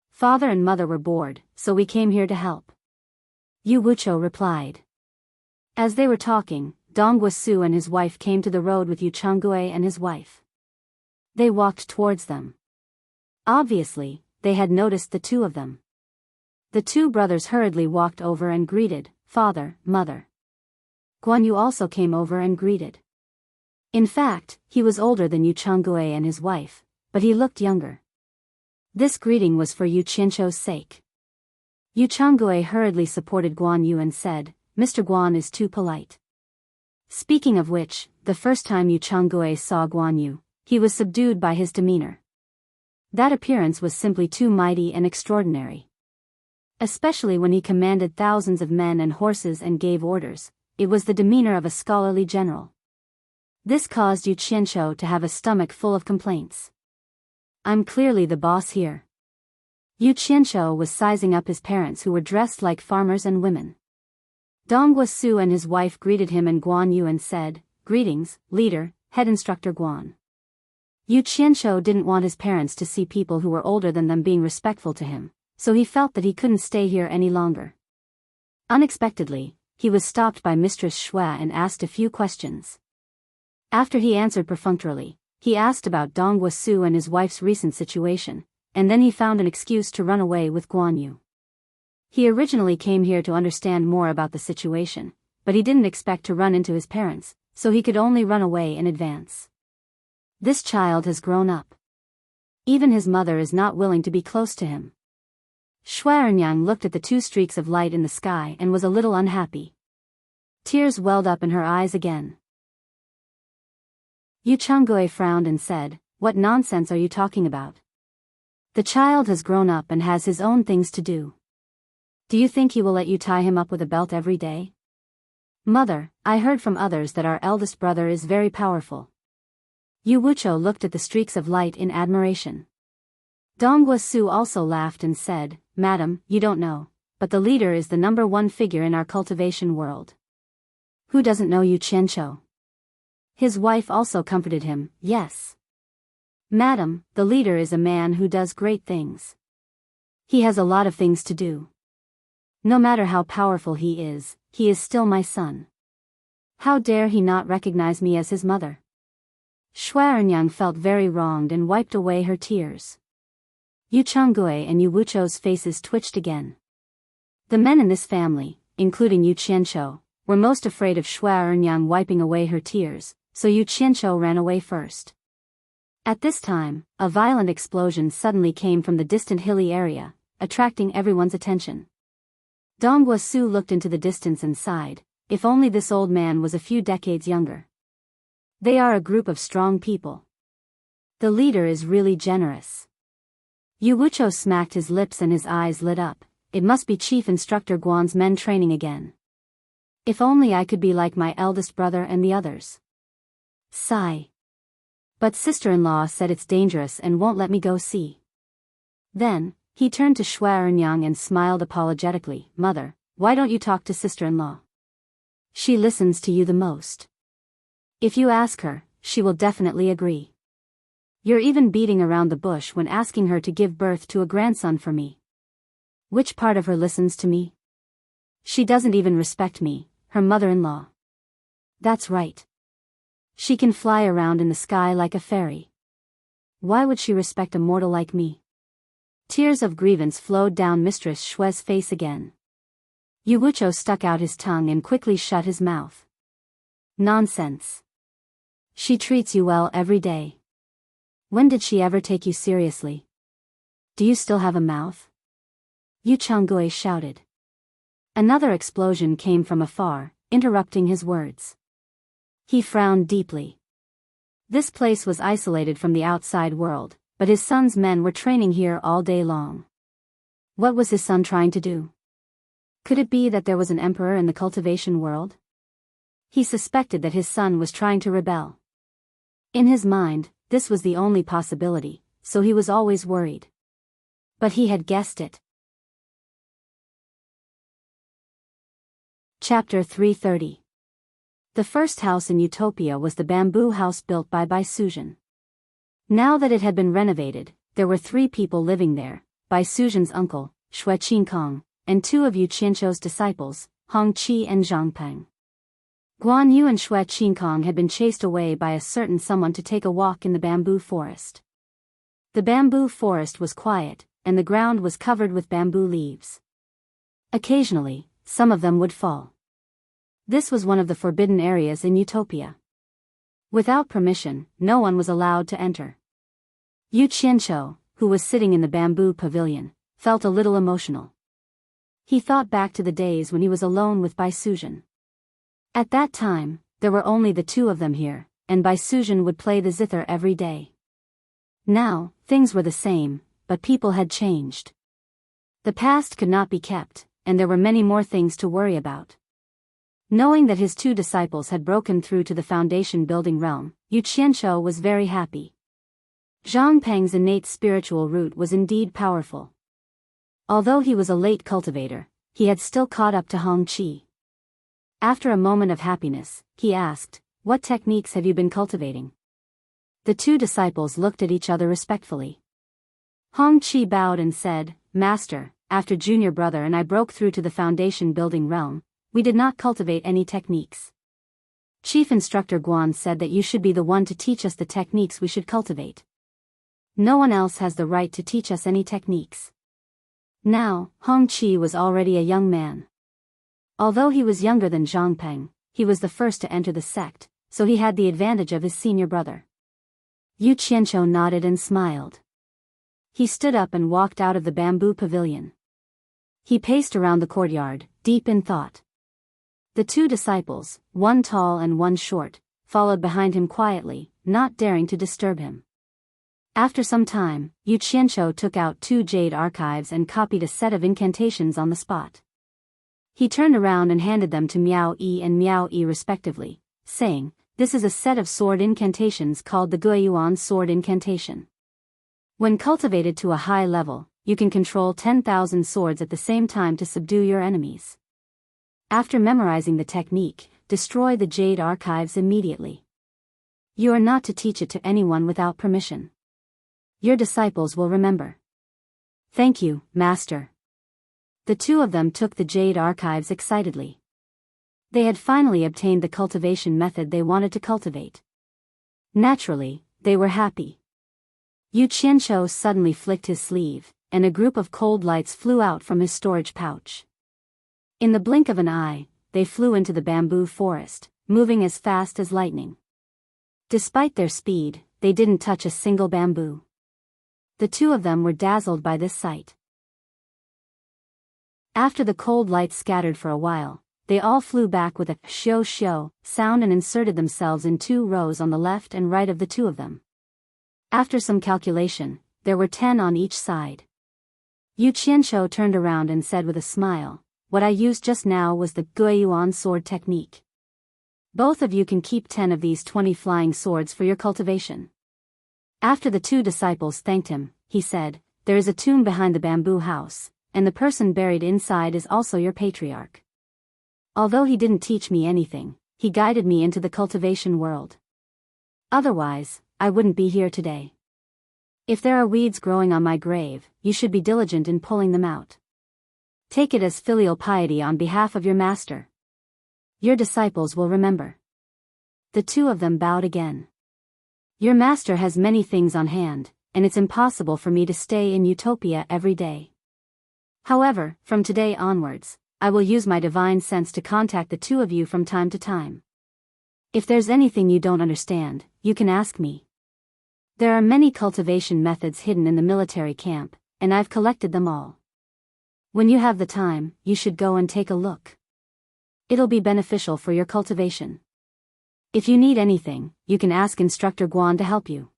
"Father and mother were bored, so we came here to help." Yu Wuchou replied. As they were talking, Dongwa Su and his wife came to the road with Yu Changgui and his wife. They walked towards them. Obviously, they had noticed the two of them. The two brothers hurriedly walked over and greeted, "Father, mother." Guan Yu also came over and greeted. In fact, he was older than Yu Changgui and his wife, but he looked younger. This greeting was for Yu Qianqiu's sake. Yu Changgui hurriedly supported Guan Yu and said, "Mr. Guan is too polite." Speaking of which, the first time Yu Changgui saw Guan Yu, he was subdued by his demeanor. That appearance was simply too mighty and extraordinary. Especially when he commanded thousands of men and horses and gave orders, it was the demeanor of a scholarly general. This caused Yu Qianqiu to have a stomach full of complaints. "I'm clearly the boss here." Yu Qianqiu was sizing up his parents who were dressed like farmers and women. Dongwa Su and his wife greeted him and Guan Yu and said, "Greetings, leader, head instructor Guan." Yu Qianqiu didn't want his parents to see people who were older than them being respectful to him, so he felt that he couldn't stay here any longer. Unexpectedly, he was stopped by Mistress Xue and asked a few questions. After he answered perfunctorily, he asked about Dongwa Su and his wife's recent situation, and then he found an excuse to run away with Guan Yu. He originally came here to understand more about the situation, but he didn't expect to run into his parents, so he could only run away in advance. This child has grown up. Even his mother is not willing to be close to him. Shuarenyang looked at the two streaks of light in the sky and was a little unhappy. Tears welled up in her eyes again. Yu Changgui frowned and said, "What nonsense are you talking about? The child has grown up and has his own things to do. Do you think he will let you tie him up with a belt every day?" "Mother, I heard from others that our eldest brother is very powerful." Yu Wuchou looked at the streaks of light in admiration. Dongwa Su also laughed and said, "Madam, you don't know, but the leader is the #1 figure in our cultivation world." "Who doesn't know Yu Qianqiu?" His wife also comforted him, "Yes. Madam, the leader is a man who does great things. He has a lot of things to do. No matter how powerful he is still my son. How dare he not recognize me as his mother?" Shui Ernyang felt very wronged and wiped away her tears. Yu Chonggui and Yu Wucho's faces twitched again. The men in this family, including Yu Qianqiu, were most afraid of Shui Ernyang wiping away her tears, so Yu Qianqiu ran away first. At this time, a violent explosion suddenly came from the distant hilly area, attracting everyone's attention. Dong Guosu looked into the distance and sighed, if only this old man was a few decades younger. They are a group of strong people. The leader is really generous. Yu Wucho smacked his lips and his eyes lit up. It must be Chief Instructor Guan's men training again. If only I could be like my eldest brother and the others. Sigh. But sister-in-law said it's dangerous and won't let me go see. Then, he turned to Shui Ernyang and smiled apologetically. Mother, why don't you talk to sister-in-law? She listens to you the most. If you ask her, she will definitely agree. You're even beating around the bush when asking her to give birth to a grandson for me. Which part of her listens to me? She doesn't even respect me, her mother-in-law. That's right. She can fly around in the sky like a fairy. Why would she respect a mortal like me? Tears of grievance flowed down Mistress Shui's face again. Yu Wucho stuck out his tongue and quickly shut his mouth. Nonsense. She treats you well every day. When did she ever take you seriously? Do you still have a mouth? Yu Chonggui shouted. Another explosion came from afar, interrupting his words. He frowned deeply. This place was isolated from the outside world, but his son's men were training here all day long. What was his son trying to do? Could it be that there was an emperor in the cultivation world? He suspected that his son was trying to rebel. In his mind, this was the only possibility, so he was always worried. But he had guessed it. Chapter 330. The first house in Utopia was the bamboo house built by Bai Suzhen. Now that it had been renovated, there were 3 people living there, Bai Suzhen's uncle, Shui Qinkong, and 2 of Yu Qianqiu's disciples, Hong Qi and Zhang Peng. Guan Yu and Shui Qinkong had been chased away by a certain someone to take a walk in the bamboo forest. The bamboo forest was quiet, and the ground was covered with bamboo leaves. Occasionally, some of them would fall. This was one of the forbidden areas in Utopia. Without permission, no one was allowed to enter. Yu Qianqiu, who was sitting in the bamboo pavilion, felt a little emotional. He thought back to the days when he was alone with Bai Suzhen. At that time, there were only the 2 of them here, and Bai Suzhen would play the zither every day. Now, things were the same, but people had changed. The past could not be kept, and there were many more things to worry about. Knowing that his 2 disciples had broken through to the foundation building realm, Yu Qianqiu was very happy. Zhang Peng's innate spiritual root was indeed powerful. Although he was a late cultivator, he had still caught up to Hong Qi. After a moment of happiness, he asked, "What techniques have you been cultivating?" The 2 disciples looked at each other respectfully. Hong Qi bowed and said, "Master, after junior brother and I broke through to the foundation building realm, we did not cultivate any techniques. Chief Instructor Guan said that you should be the one to teach us the techniques we should cultivate. No one else has the right to teach us any techniques." Now, Hong Qi was already a young man. Although he was younger than Zhang Peng, he was the first to enter the sect, so he had the advantage of his senior brother. Yu Qianqiu nodded and smiled. He stood up and walked out of the bamboo pavilion. He paced around the courtyard, deep in thought. The 2 disciples, one tall and one short, followed behind him quietly, not daring to disturb him. After some time, Yu Qianqiu took out 2 jade archives and copied a set of incantations on the spot. He turned around and handed them to Miao Yi and Miao Yi respectively, saying, "This is a set of sword incantations called the Guiyuan sword incantation. When cultivated to a high level, you can control 10,000 swords at the same time to subdue your enemies. After memorizing the technique, destroy the jade archives immediately. You are not to teach it to anyone without permission. Your disciples will remember." "Thank you, Master." The 2 of them took the jade archives excitedly. They had finally obtained the cultivation method they wanted to cultivate. Naturally, they were happy. Yu Qianqiu suddenly flicked his sleeve, and a group of cold lights flew out from his storage pouch. In the blink of an eye, they flew into the bamboo forest, moving as fast as lightning. Despite their speed, they didn't touch a single bamboo. The two of them were dazzled by this sight. After the cold lights scattered for a while, they all flew back with a shio shio sound and inserted themselves in 2 rows on the left and right of the two of them. After some calculation, there were 10 on each side. Yu Qianqiu turned around and said with a smile, "What I used just now was the Guiyuan sword technique. Both of you can keep 10 of these 20 flying swords for your cultivation." After the 2 disciples thanked him, he said, "There is a tomb behind the bamboo house, and the person buried inside is also your patriarch. Although he didn't teach me anything, he guided me into the cultivation world. Otherwise, I wouldn't be here today. If there are weeds growing on my grave, you should be diligent in pulling them out. Take it as filial piety on behalf of your master. Your disciples will remember." The two of them bowed again. "Your master has many things on hand, and it's impossible for me to stay in Utopia every day. However, from today onwards, I will use my divine sense to contact the two of you from time to time. If there's anything you don't understand, you can ask me. There are many cultivation methods hidden in the military camp, and I've collected them all. When you have the time, you should go and take a look. It'll be beneficial for your cultivation. If you need anything, you can ask Instructor Guan to help you."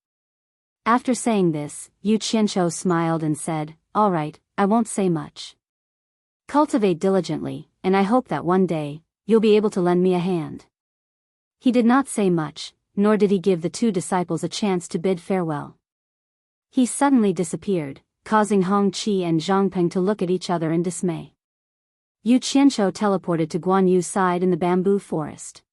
After saying this, Yu Qianqiu smiled and said, "All right, I won't say much. Cultivate diligently, and I hope that one day, you'll be able to lend me a hand." He did not say much, nor did he give the 2 disciples a chance to bid farewell. He suddenly disappeared, causing Hong Qi and Zhang Peng to look at each other in dismay. Yu Qianqiu teleported to Guan Yu's side in the bamboo forest.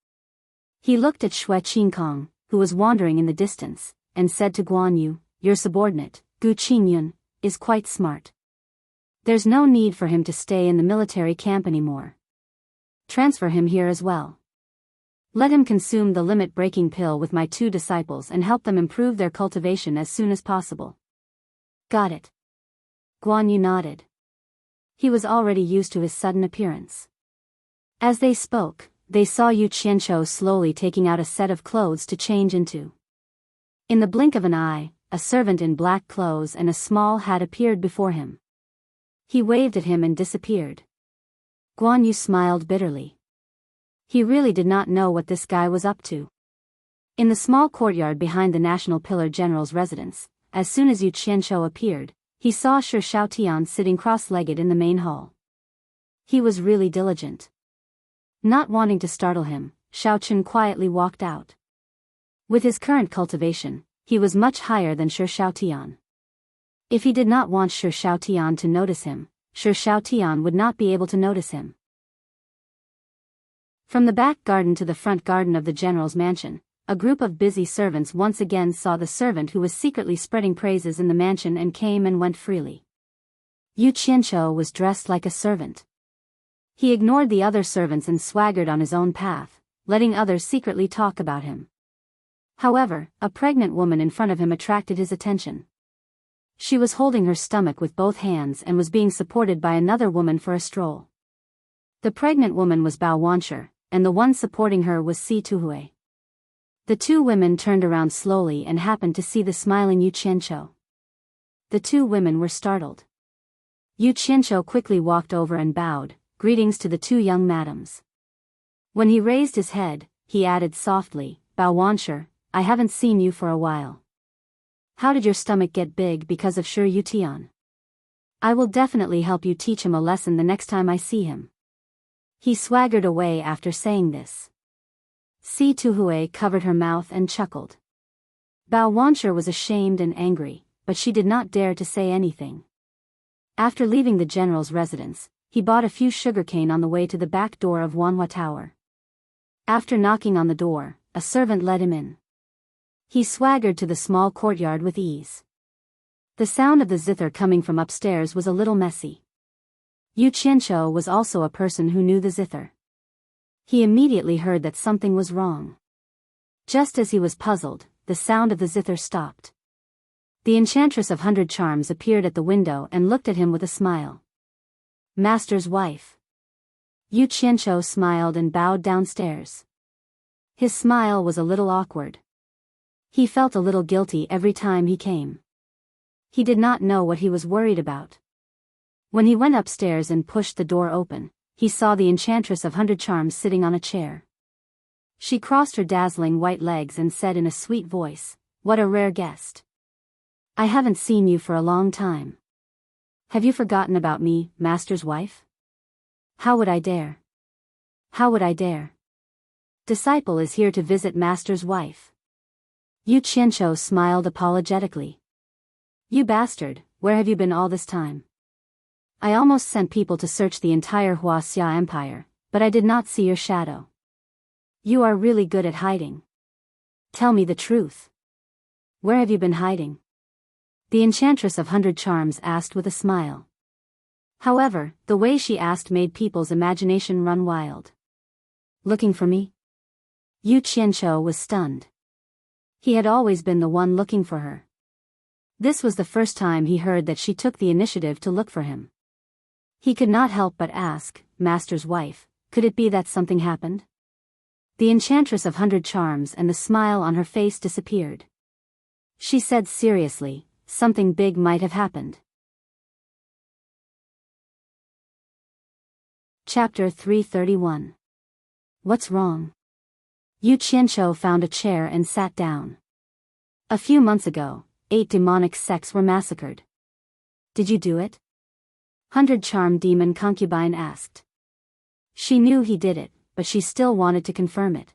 He looked at Shui Qingkong, who was wandering in the distance, and said to Guan Yu, "Your subordinate, Gu Qingyun, is quite smart. There's no need for him to stay in the military camp anymore. Transfer him here as well. Let him consume the limit-breaking pill with my 2 disciples and help them improve their cultivation as soon as possible." "Got it." Guan Yu nodded. He was already used to his sudden appearance. As they spoke, they saw Yu Qianqiu slowly taking out a set of clothes to change into. In the blink of an eye, a servant in black clothes and a small hat appeared before him. He waved at him and disappeared. Guan Yu smiled bitterly. He really did not know what this guy was up to. In the small courtyard behind the National Pillar General's residence, as soon as Yu Qianqiu appeared, he saw Shi Xiaotian sitting cross-legged in the main hall. He was really diligent. Not wanting to startle him, Xiaochun quietly walked out. With his current cultivation, he was much higher than Shi Xiaotian. If he did not want Shi Xiaotian to notice him, Shi Xiaotian would not be able to notice him. From the back garden to the front garden of the general's mansion, a group of busy servants once again saw the servant who was secretly spreading praises in the mansion and came and went freely. Yu Qianqiu was dressed like a servant. He ignored the other servants and swaggered on his own path, letting others secretly talk about him. However, a pregnant woman in front of him attracted his attention. She was holding her stomach with both hands and was being supported by another woman for a stroll. The pregnant woman was Bao Wanshi, and the one supporting her was Si Tuhui. The 2 women turned around slowly and happened to see the smiling Yu Qianqiu. The 2 women were startled. Yu Qianqiu quickly walked over and bowed, "Greetings to the 2 young madams." When he raised his head, he added softly, "Bao Wanshi, I haven't seen you for a while. How did your stomach get big because of Shi Yutian? I will definitely help you teach him a lesson the next time I see him." He swaggered away after saying this. Si Tuhui covered her mouth and chuckled. Bao Wanshi was ashamed and angry, but she did not dare to say anything. After leaving the general's residence, he bought a few sugarcane on the way to the back door of Wanhua Tower. After knocking on the door, a servant led him in. He swaggered to the small courtyard with ease. The sound of the zither coming from upstairs was a little messy. Yu Qianqiu was also a person who knew the zither. He immediately heard that something was wrong. Just as he was puzzled, the sound of the zither stopped. The enchantress of 100 charms appeared at the window and looked at him with a smile. Master's wife. Yu Qianqiu smiled and bowed downstairs. His smile was a little awkward. He felt a little guilty every time he came. He did not know what he was worried about. When he went upstairs and pushed the door open, he saw the enchantress of 100 charms sitting on a chair. She crossed her dazzling white legs and said in a sweet voice, "What a rare guest. I haven't seen you for a long time. Have you forgotten about me, master's wife? How would I dare? How would I dare? Disciple is here to visit master's wife." Yu Qianqiu smiled apologetically. "You bastard, where have you been all this time? I almost sent people to search the entire Huaxia Empire, but I did not see your shadow. You are really good at hiding. Tell me the truth. Where have you been hiding?" The enchantress of 100 charms asked with a smile. However, the way she asked made people's imagination run wild. "Looking for me?" Yu Qianqiu was stunned. He had always been the one looking for her. This was the first time he heard that she took the initiative to look for him. He could not help but ask, "Master's wife, could it be that something happened?" The enchantress of 100 charms and the smile on her face disappeared. She said seriously, "Something big might have happened." Chapter 331. What's wrong? Yu Qianqiu found a chair and sat down. A few months ago, 8 demonic sects were massacred. Did you do it? 100 charm demon concubine asked. She knew he did it, but she still wanted to confirm it.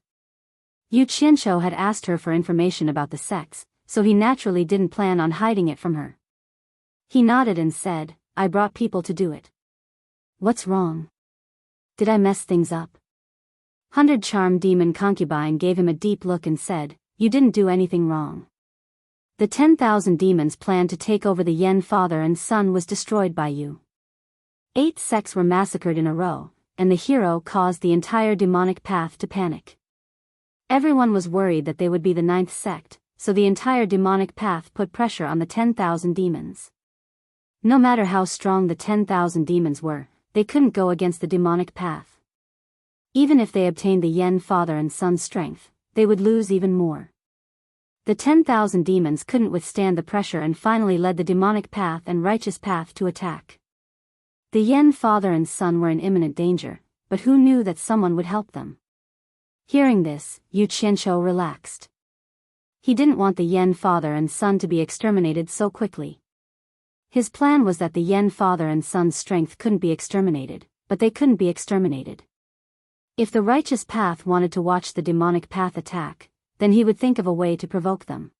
Yu Qianqiu had asked her for information about the sects, so he naturally didn't plan on hiding it from her. He nodded and said, "I brought people to do it." "What's wrong? Did I mess things up?" 100 charm demon concubine gave him a deep look and said, "You didn't do anything wrong. The 10,000 demons planned to take over the Yen father and son was destroyed by you. 8 sects were massacred in a row, and the hero caused the entire demonic path to panic. Everyone was worried that they would be the 9th sect, so the entire demonic path put pressure on the 10,000 demons. No matter how strong the 10,000 demons were, they couldn't go against the demonic path. Even if they obtained the Yen father and son's strength, they would lose even more. The 10,000 demons couldn't withstand the pressure and finally led the demonic path and righteous path to attack. The Yen father and son were in imminent danger, but who knew that someone would help them? Hearing this, Yu Qianqiu relaxed. He didn't want the Yen father and son to be exterminated so quickly. His plan was that the Yen father and son's strength couldn't be exterminated, but they couldn't be exterminated. If the righteous path wanted to watch the demonic path attack, then he would think of a way to provoke them.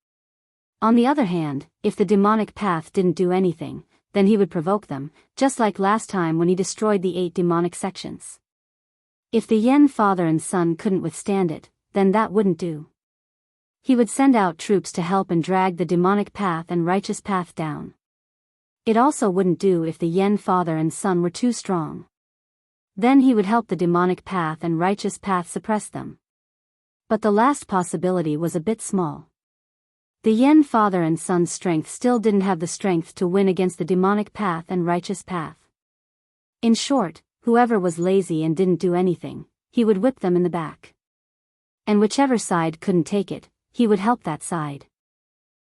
On the other hand, if the demonic path didn't do anything, then he would provoke them, just like last time when he destroyed the 8 demonic sections. If the Yen father and son couldn't withstand it, then that wouldn't do. He would send out troops to help and drag the demonic path and righteous path down. It also wouldn't do if the Yen father and son were too strong. Then he would help the demonic path and righteous path suppress them. But the last possibility was a bit small. The Yen father and son's strength still didn't have the strength to win against the demonic path and righteous path. In short, whoever was lazy and didn't do anything, he would whip them in the back. And whichever side couldn't take it, he would help that side.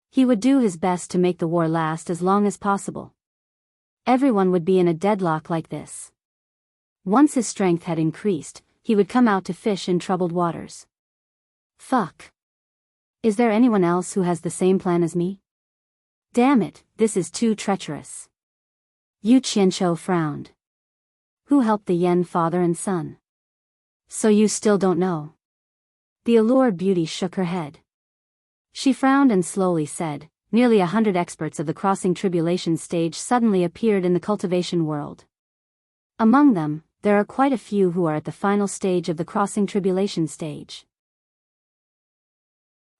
He would do his best to make the war last as long as possible. Everyone would be in a deadlock like this. Once his strength had increased, he would come out to fish in troubled waters. Fuck. Is there anyone else who has the same plan as me? Damn it, this is too treacherous. Yu Qianqiu frowned. Who helped the Yen father and son? So you still don't know? The allured beauty shook her head. She frowned and slowly said, nearly 100 experts of the crossing tribulation stage suddenly appeared in the cultivation world. Among them, there are quite a few who are at the final stage of the crossing tribulation stage.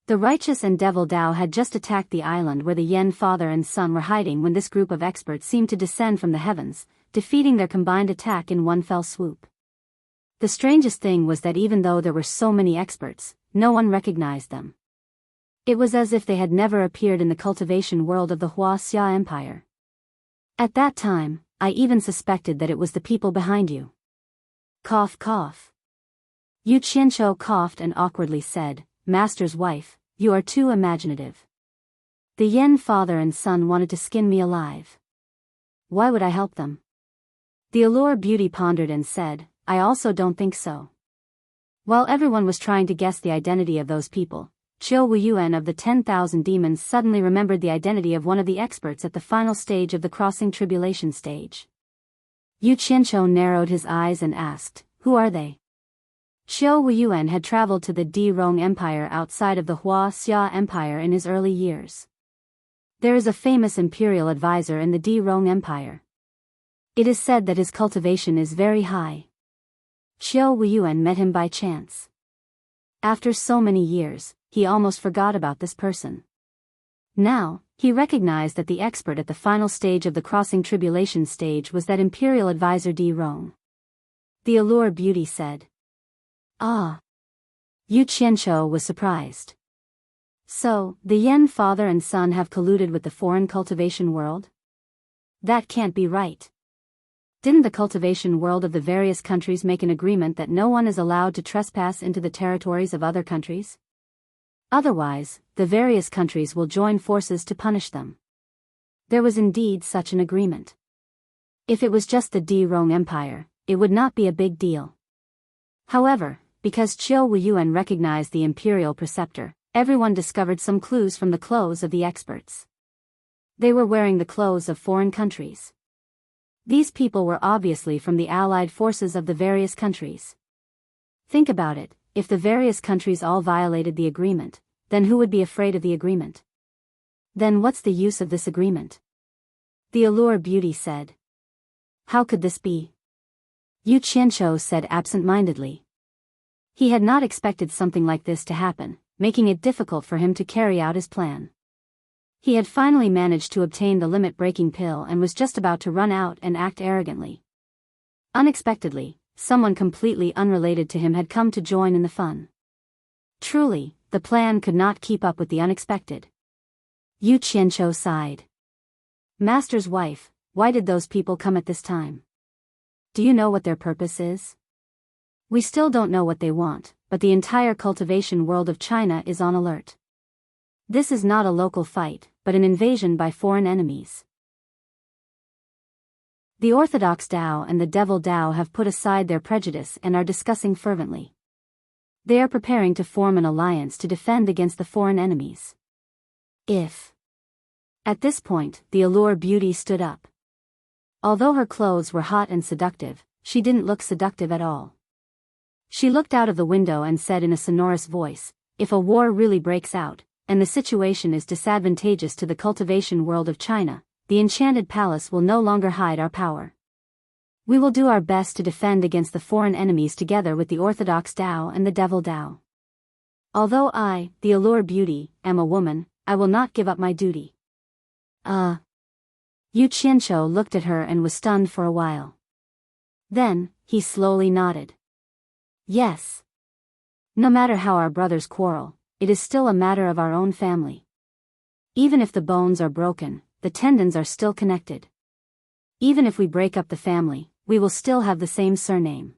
The righteous and devil Dao had just attacked the island where the Yen father and son were hiding when this group of experts seemed to descend from the heavens, defeating their combined attack in one fell swoop. The strangest thing was that even though there were so many experts, no one recognized them. It was as if they had never appeared in the cultivation world of the Xia Empire. At that time, I even suspected that it was the people behind you. Cough cough. Yu Qianqiu coughed and awkwardly said, Master's wife, you are too imaginative. The Yen father and son wanted to skin me alive. Why would I help them? The Allure Beauty pondered and said, I also don't think so. While everyone was trying to guess the identity of those people, Qiu Wuyuan of the 10,000 demons suddenly remembered the identity of one of the experts at the final stage of the crossing tribulation stage. Yu Qianqiu narrowed his eyes and asked, who are they? Qiu Wuyuan had traveled to the Di Rong Empire outside of the Xia Empire in his early years. There is a famous imperial advisor in the Di Rong Empire. It is said that his cultivation is very high. Qiu Wuyuan met him by chance. After so many years, he almost forgot about this person. Now, he recognized that the expert at the final stage of the crossing tribulation stage was that imperial advisor Di Rong. The Allure Beauty said. Ah. Yu Qianqiu was surprised. So, the Yen father and son have colluded with the foreign cultivation world? That can't be right. Didn't the cultivation world of the various countries make an agreement that no one is allowed to trespass into the territories of other countries? Otherwise, the various countries will join forces to punish them. There was indeed such an agreement. If it was just the Di Rong Empire, it would not be a big deal. However, because Qiu Wuyuan recognized the imperial preceptor, everyone discovered some clues from the clothes of the experts. They were wearing the clothes of foreign countries. These people were obviously from the allied forces of the various countries. Think about it, if the various countries all violated the agreement, then who would be afraid of the agreement? Then what's the use of this agreement? The Allure Beauty said. How could this be? Yu Qianqiu said absent-mindedly. He had not expected something like this to happen, making it difficult for him to carry out his plan. He had finally managed to obtain the limit-breaking pill and was just about to run out and act arrogantly. Unexpectedly, someone completely unrelated to him had come to join in the fun. Truly, the plan could not keep up with the unexpected. Yu Qianqiu sighed. Master's wife, why did those people come at this time? Do you know what their purpose is? We still don't know what they want, but the entire cultivation world of China is on alert. This is not a local fight, but an invasion by foreign enemies. The Orthodox Tao and the Devil Tao have put aside their prejudice and are discussing fervently. They are preparing to form an alliance to defend against the foreign enemies. At this point, the Allure Beauty stood up. Although her clothes were hot and seductive, she didn't look seductive at all. She looked out of the window and said in a sonorous voice, if a war really breaks out, and the situation is disadvantageous to the cultivation world of China, the enchanted palace will no longer hide our power. We will do our best to defend against the foreign enemies together with the Orthodox Tao and the Devil Tao. Although I, the Allure Beauty, am a woman, I will not give up my duty. Yu Qianqiu looked at her and was stunned for a while. Then, he slowly nodded. Yes. No matter how our brothers quarrel, it is still a matter of our own family. Even if the bones are broken, the tendons are still connected. Even if we break up the family, we will still have the same surname.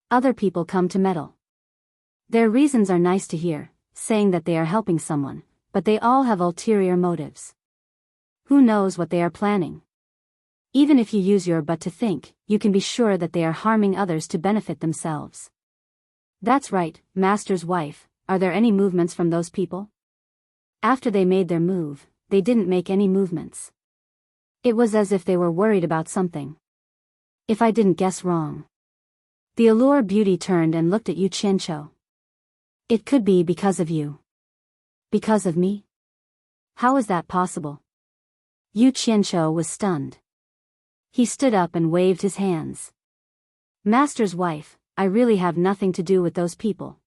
Other people come to meddle. Their reasons are nice to hear, saying that they are helping someone, but they all have ulterior motives. Who knows what they are planning? Even if you use your butt to think, you can be sure that they are harming others to benefit themselves. That's right, Master's wife, are there any movements from those people? After they made their move, they didn't make any movements. It was as if they were worried about something. If I didn't guess wrong. The Allure Beauty turned and looked at Yu Qianqiu. It could be because of you. Because of me? How is that possible? Yu Qianqiu was stunned. He stood up and waved his hands. Master's wife, I really have nothing to do with those people.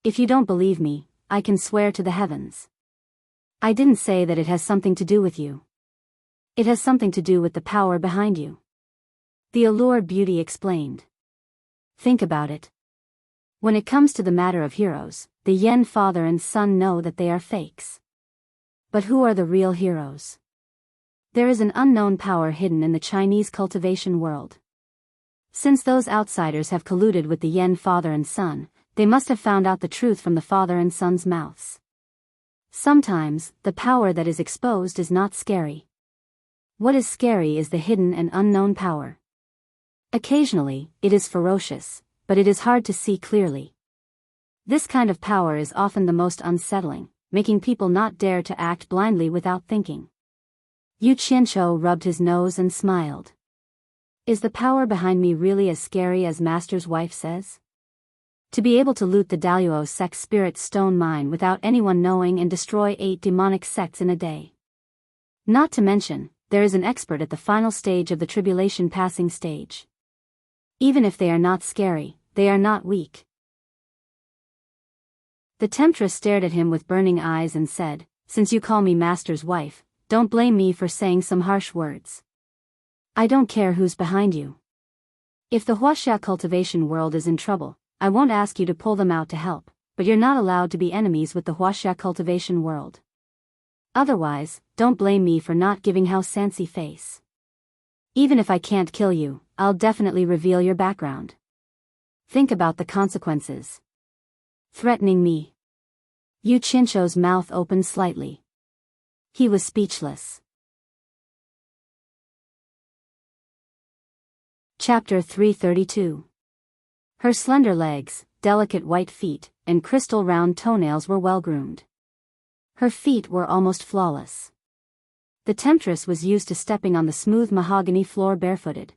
If you don't believe me, I can swear to the heavens. I didn't say that it has something to do with you. It has something to do with the power behind you. The Allure Beauty explained. Think about it. When it comes to the matter of heroes, the Yen father and son know that they are fakes. But who are the real heroes? There is an unknown power hidden in the Chinese cultivation world. Since those outsiders have colluded with the Yen father and son, they must have found out the truth from the father and son's mouths. Sometimes, the power that is exposed is not scary. What is scary is the hidden and unknown power. Occasionally, it is ferocious, but it is hard to see clearly. This kind of power is often the most unsettling, making people not dare to act blindly without thinking. Yu Qianqiu rubbed his nose and smiled. Is the power behind me really as scary as Master's wife says? To be able to loot the Daluo sex spirit stone mine without anyone knowing and destroy 8 demonic sects in a day. Not to mention, there is an expert at the final stage of the tribulation passing stage. Even if they are not scary, they are not weak. The temptress stared at him with burning eyes and said, "Since you call me Master's wife, don't blame me for saying some harsh words. I don't care who's behind you. If the Huaxia cultivation world is in trouble, I won't ask you to pull them out to help, but you're not allowed to be enemies with the Huaxia cultivation world. Otherwise, don't blame me for not giving Hao Sansi face. Even if I can't kill you, I'll definitely reveal your background. Think about the consequences." Threatening me? Yu Qianqiu's mouth opened slightly. He was speechless. Chapter 332. Her slender legs, delicate white feet, and crystal round toenails were well groomed. Her feet were almost flawless. The temptress was used to stepping on the smooth mahogany floor barefooted.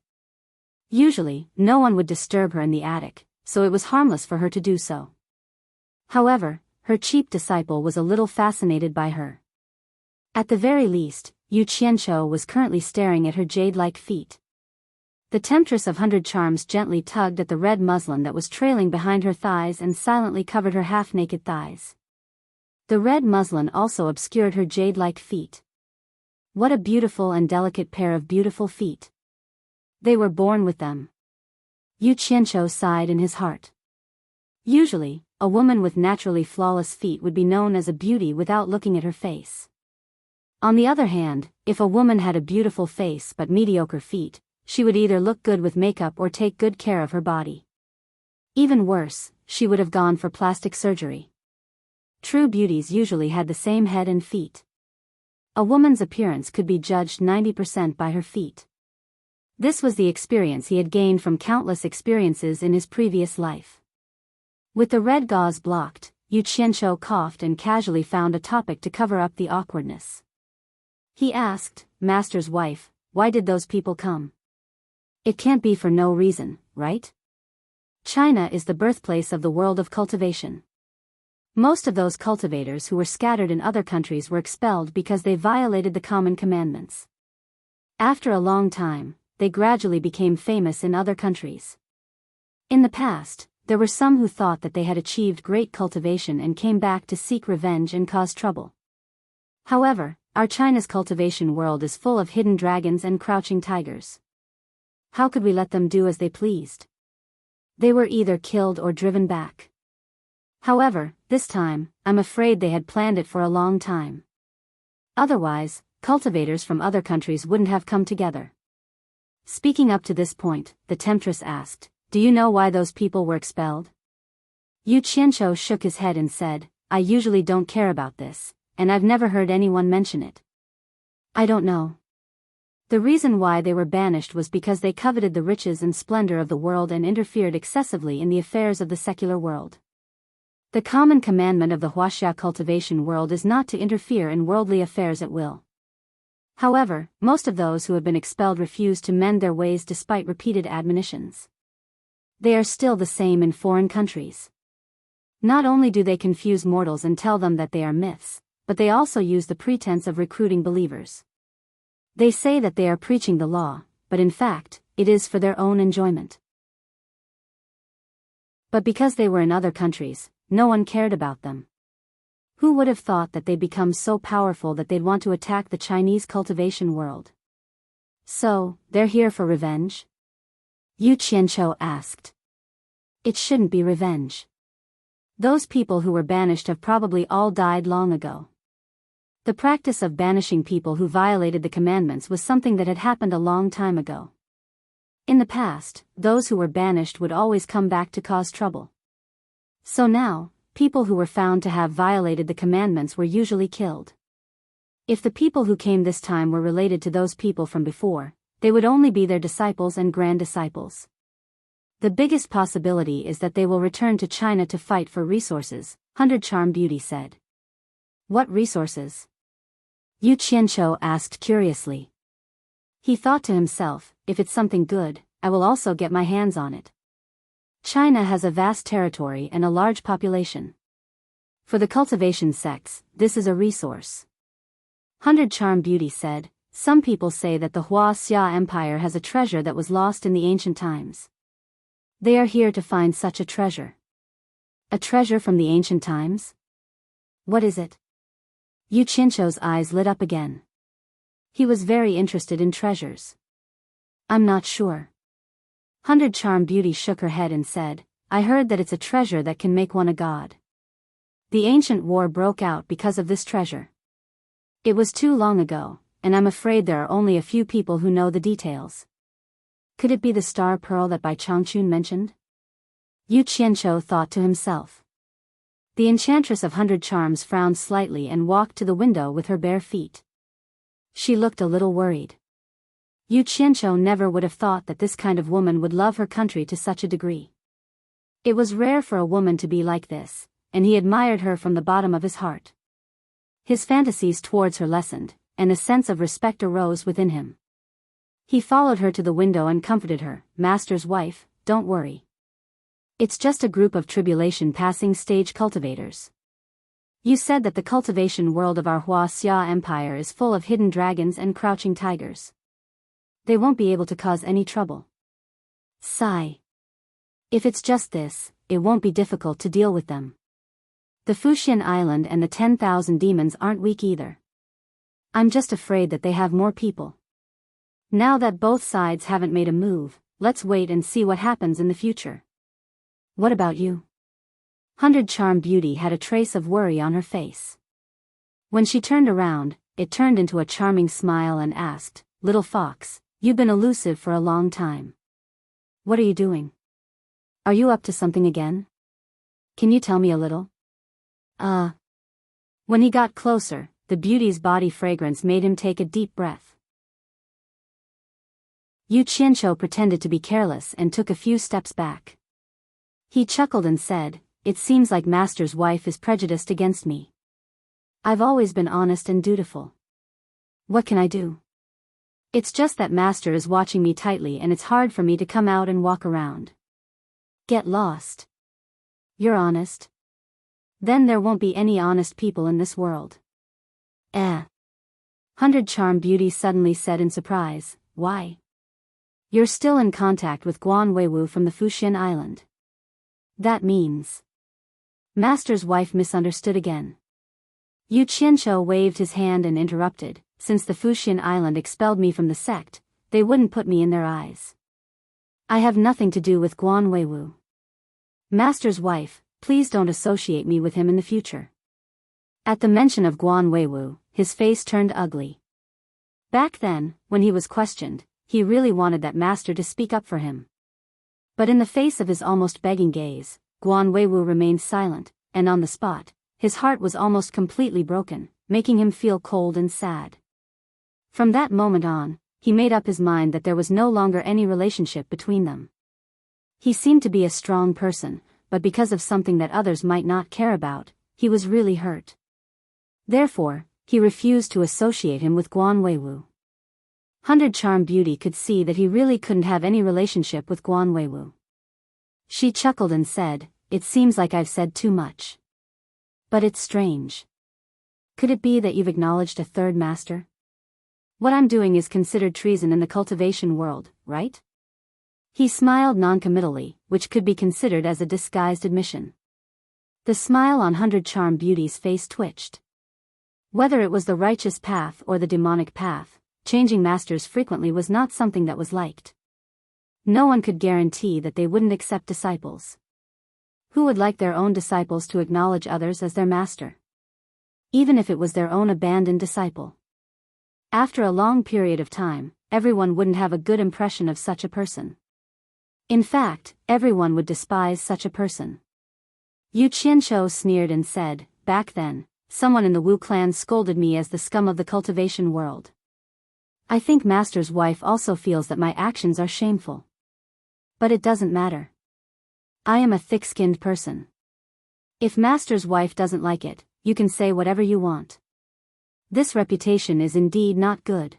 Usually, no one would disturb her in the attic, so it was harmless for her to do so. However, her cheap disciple was a little fascinated by her. At the very least, Yu Qianqiu was currently staring at her jade-like feet. The temptress of 100 charms gently tugged at the red muslin that was trailing behind her thighs and silently covered her half-naked thighs. The red muslin also obscured her jade-like feet. What a beautiful and delicate pair of beautiful feet. They were born with them. Yu Qianqiu sighed in his heart. Usually, a woman with naturally flawless feet would be known as a beauty without looking at her face. On the other hand, if a woman had a beautiful face but mediocre feet, she would either look good with makeup or take good care of her body. Even worse, she would have gone for plastic surgery. True beauties usually had the same head and feet. A woman's appearance could be judged 90% by her feet. This was the experience he had gained from countless experiences in his previous life. With the red gauze blocked, Yu Qianqiu coughed and casually found a topic to cover up the awkwardness. He asked, "Master's wife, why did those people come? It can't be for no reason, right? China is the birthplace of the world of cultivation. Most of those cultivators who were scattered in other countries were expelled because they violated the common commandments. After a long time, they gradually became famous in other countries. In the past, there were some who thought that they had achieved great cultivation and came back to seek revenge and cause trouble. However, our China's cultivation world is full of hidden dragons and crouching tigers. How could we let them do as they pleased? They were either killed or driven back. However, this time, I'm afraid they had planned it for a long time. Otherwise, cultivators from other countries wouldn't have come together." Speaking up to this point, the temptress asked, "Do you know why those people were expelled?" Yu Qianqiu shook his head and said, "I usually don't care about this, and I've never heard anyone mention it. I don't know. The reason why they were banished was because they coveted the riches and splendor of the world and interfered excessively in the affairs of the secular world. The common commandment of the Huaxia cultivation world is not to interfere in worldly affairs at will. However, most of those who have been expelled refuse to mend their ways despite repeated admonitions. They are still the same in foreign countries. Not only do they confuse mortals and tell them that they are myths, but they also use the pretense of recruiting believers. They say that they are preaching the law, but in fact, it is for their own enjoyment. But because they were in other countries, no one cared about them. Who would have thought that they'd become so powerful that they'd want to attack the Chinese cultivation world? So, they're here for revenge? Yu Qianqiu asked. It shouldn't be revenge. Those people who were banished have probably all died long ago. The practice of banishing people who violated the commandments was something that had happened a long time ago. In the past, those who were banished would always come back to cause trouble. So now, people who were found to have violated the commandments were usually killed. If the people who came this time were related to those people from before, they would only be their disciples and grand-disciples. The biggest possibility is that they will return to China to fight for resources, 100 Charm Beauty said. What resources? Yu Qianqiu asked curiously. He thought to himself, if it's something good, I will also get my hands on it. China has a vast territory and a large population. For the cultivation sects, this is a resource. 100 Charm Beauty said, some people say that the Xia Empire has a treasure that was lost in the ancient times. They are here to find such a treasure. A treasure from the ancient times? What is it? Yu Qianqiu's eyes lit up again. He was very interested in treasures. I'm not sure. 100 Charm Beauty shook her head and said, I heard that it's a treasure that can make one a god. The ancient war broke out because of this treasure. It was too long ago, and I'm afraid there are only a few people who know the details. Could it be the star pearl that Bai Changchun mentioned? Yu Qianqiu thought to himself. The enchantress of 100 Charms frowned slightly and walked to the window with her bare feet. She looked a little worried. Yu Qianqiu never would have thought that this kind of woman would love her country to such a degree. It was rare for a woman to be like this, and he admired her from the bottom of his heart. His fantasies towards her lessened, and a sense of respect arose within him. He followed her to the window and comforted her, Master's wife, don't worry. It's just a group of tribulation passing stage cultivators. You said that the cultivation world of our Xia Empire is full of hidden dragons and crouching tigers. They won't be able to cause any trouble. Sigh. If it's just this, it won't be difficult to deal with them. The Fuxian Island and the 10,000 demons aren't weak either. I'm just afraid that they have more people. Now that both sides haven't made a move, let's wait and see what happens in the future. What about you? 100 Charm Beauty had a trace of worry on her face. When she turned around, it turned into a charming smile and asked, Little Fox, you've been elusive for a long time. What are you doing? Are you up to something again? Can you tell me a little? When he got closer, the beauty's body fragrance made him take a deep breath. Yu Qianqiu pretended to be careless and took a few steps back. He chuckled and said, It seems like Master's wife is prejudiced against me. I've always been honest and dutiful. What can I do? It's just that Master is watching me tightly and it's hard for me to come out and walk around. Get lost. You're honest? Then there won't be any honest people in this world. 100 Charm Beauty suddenly said in surprise, Why? You're still in contact with Guan Weiwu from the Fuxian Island. That means... Master's wife misunderstood again. Yu Qianqiu waved his hand and interrupted, Since the Fuxian Island expelled me from the sect, they wouldn't put me in their eyes. I have nothing to do with Guan Weiwu. Master's wife, please don't associate me with him in the future. At the mention of Guan Weiwu, his face turned ugly. Back then, when he was questioned, he really wanted that master to speak up for him. But in the face of his almost begging gaze, Guan Weiwu remained silent, and on the spot, his heart was almost completely broken, making him feel cold and sad. From that moment on, he made up his mind that there was no longer any relationship between them. He seemed to be a strong person, but because of something that others might not care about, he was really hurt. Therefore, he refused to associate him with Guan Weiwu. 100 Charm Beauty could see that he really couldn't have any relationship with Guan Weiwu. She chuckled and said, It seems like I've said too much. But it's strange. Could it be that you've acknowledged a third master? What I'm doing is considered treason in the cultivation world, right? He smiled noncommittally, which could be considered as a disguised admission. The smile on 100 Charm Beauty's face twitched. Whether it was the righteous path or the demonic path, changing masters frequently was not something that was liked. No one could guarantee that they wouldn't accept disciples. Who would like their own disciples to acknowledge others as their master? Even if it was their own abandoned disciple. After a long period of time, everyone wouldn't have a good impression of such a person. In fact, everyone would despise such a person. Yu Qianqiu sneered and said, "Back then, someone in the Wu clan scolded me as the scum of the cultivation world. I think Master's wife also feels that my actions are shameful. But it doesn't matter. I am a thick-skinned person. If Master's wife doesn't like it, you can say whatever you want. This reputation is indeed not good.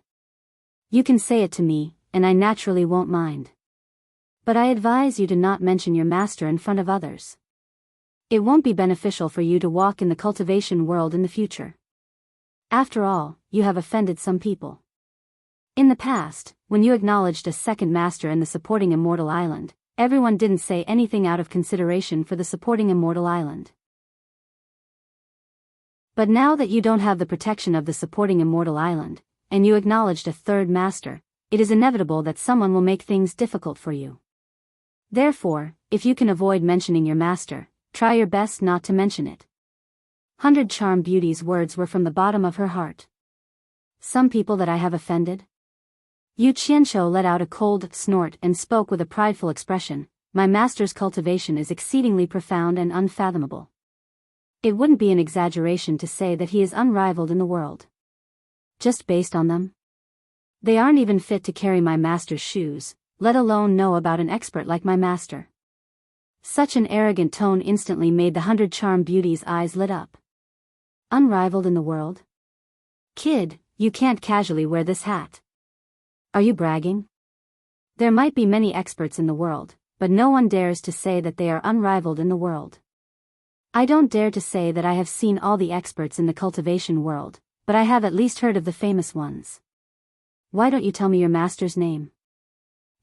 You can say it to me, and I naturally won't mind. But I advise you to not mention your master in front of others. It won't be beneficial for you to walk in the cultivation world in the future. After all, you have offended some people. In the past, when you acknowledged a second master in the supporting immortal island, everyone didn't say anything out of consideration for the supporting immortal island. But now that you don't have the protection of the supporting immortal island, and you acknowledged a third master, it is inevitable that someone will make things difficult for you. Therefore, if you can avoid mentioning your master, try your best not to mention it." 100 Charm Beauty's words were from the bottom of her heart. Some people that I have offended? Yu Qianqiu let out a cold snort and spoke with a prideful expression. "My master's cultivation is exceedingly profound and unfathomable. It wouldn't be an exaggeration to say that he is unrivaled in the world. Just based on them? They aren't even fit to carry my master's shoes, let alone know about an expert like my master." Such an arrogant tone instantly made the 100 Charm Beauty's eyes lit up. Unrivaled in the world? Kid, you can't casually wear this hat. Are you bragging? There might be many experts in the world, but no one dares to say that they are unrivaled in the world. I don't dare to say that I have seen all the experts in the cultivation world, but I have at least heard of the famous ones. Why don't you tell me your master's name?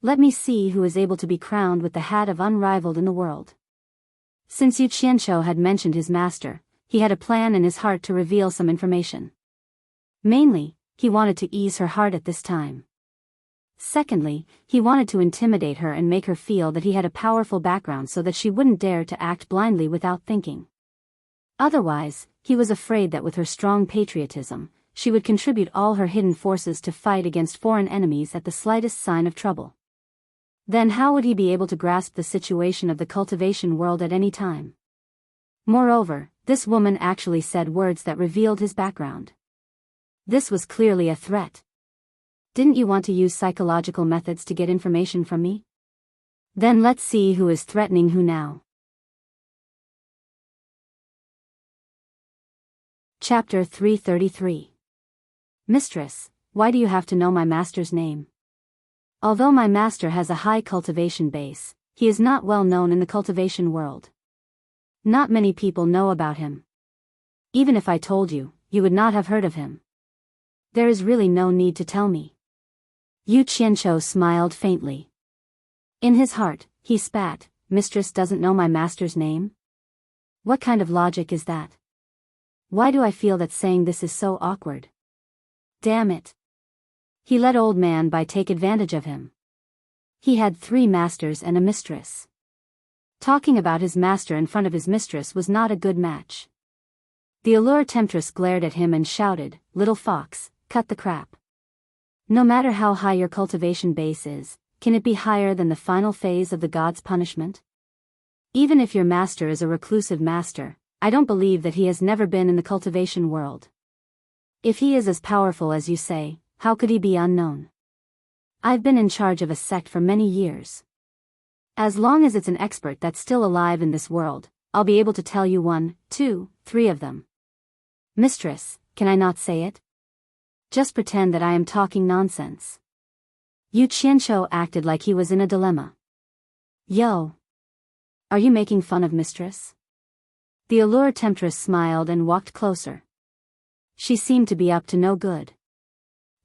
Let me see who is able to be crowned with the hat of unrivaled in the world." Since Yu Qianqiu had mentioned his master, he had a plan in his heart to reveal some information. Mainly, he wanted to ease her heart at this time. Secondly, he wanted to intimidate her and make her feel that he had a powerful background so that she wouldn't dare to act blindly without thinking. Otherwise, he was afraid that with her strong patriotism, she would contribute all her hidden forces to fight against foreign enemies at the slightest sign of trouble. Then how would he be able to grasp the situation of the cultivation world at any time? Moreover, this woman actually said words that revealed his background. This was clearly a threat. Didn't you want to use psychological methods to get information from me? Then let's see who is threatening who now. Chapter 333. Mistress, why do you have to know my master's name? Although my master has a high cultivation base, he is not well known in the cultivation world. Not many people know about him. Even if I told you, you would not have heard of him. There is really no need to tell me. Yu Qianqiu smiled faintly. In his heart, he spat, "Mistress doesn't know my master's name? What kind of logic is that? Why do I feel that saying this is so awkward? Damn it. He let old man Bai take advantage of him. He had 3 masters and a mistress. Talking about his master in front of his mistress was not a good match. The allure temptress glared at him and shouted, "Little fox, cut the crap. No matter how high your cultivation base is, can it be higher than the final phase of the god's punishment? Even if your master is a reclusive master, I don't believe that he has never been in the cultivation world. If he is as powerful as you say, how could he be unknown? I've been in charge of a sect for many years. As long as it's an expert that's still alive in this world, I'll be able to tell you 1, 2, 3 of them. Mistress, can I not say it? Just pretend that I am talking nonsense." Yu Qianqiu acted like he was in a dilemma. "Yo! Are you making fun of mistress?" The allure temptress smiled and walked closer. She seemed to be up to no good.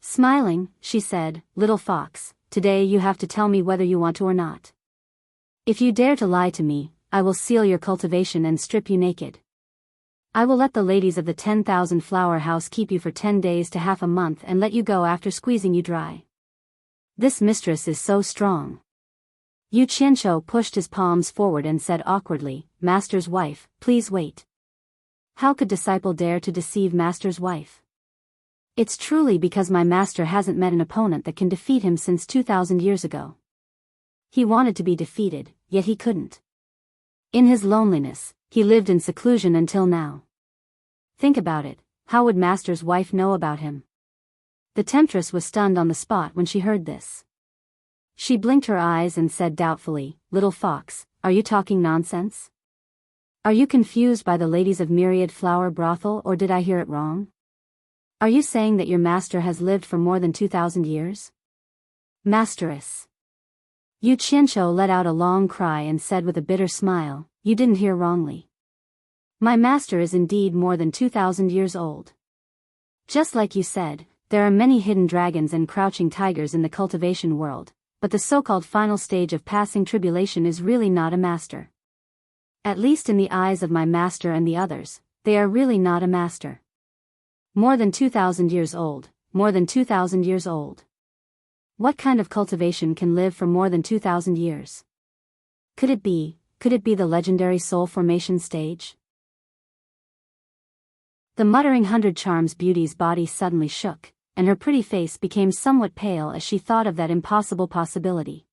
Smiling, she said, "Little fox, today you have to tell me whether you want to or not. If you dare to lie to me, I will seal your cultivation and strip you naked. I will let the ladies of the 10,000 flower house keep you for 10 days to half a month and let you go after squeezing you dry. This mistress is so strong." Yu Qianqiu pushed his palms forward and said awkwardly, Master's wife, please wait. How could disciple dare to deceive Master's wife? It's truly because my master hasn't met an opponent that can defeat him since 2,000 years ago. He wanted to be defeated, yet he couldn't. In his loneliness, he lived in seclusion until now. Think about it, how would Master's wife know about him? The temptress was stunned on the spot when she heard this. She blinked her eyes and said doubtfully, "Little fox, are you talking nonsense? Are you confused by the ladies of Myriad Flower Brothel, or did I hear it wrong? Are you saying that your master has lived for more than 2,000 years? Masteress." Yu Qianqiu let out a long cry and said with a bitter smile, "You didn't hear wrongly. My master is indeed more than 2,000 years old. Just like you said, there are many hidden dragons and crouching tigers in the cultivation world, but the so-called final stage of passing tribulation is really not a master. At least in the eyes of my master and the others, they are really not a master. More than 2,000 years old, more than 2,000 years old. What kind of cultivation can live for more than 2,000 years? Could it be the legendary soul formation stage?" The muttering 100 charms beauty's body suddenly shook, and her pretty face became somewhat pale as she thought of that impossible possibility.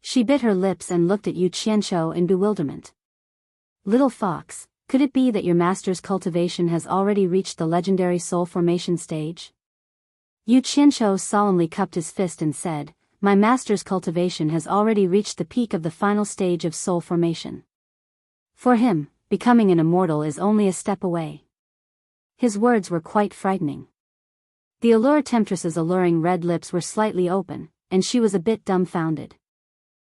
She bit her lips and looked at Yu Qianqiu in bewilderment. "Little fox, could it be that your master's cultivation has already reached the legendary soul formation stage?" Yu Qianqiu solemnly cupped his fist and said, "My master's cultivation has already reached the peak of the final stage of soul formation. For him, becoming an immortal is only a step away." His words were quite frightening. The allure temptress's alluring red lips were slightly open, and she was a bit dumbfounded.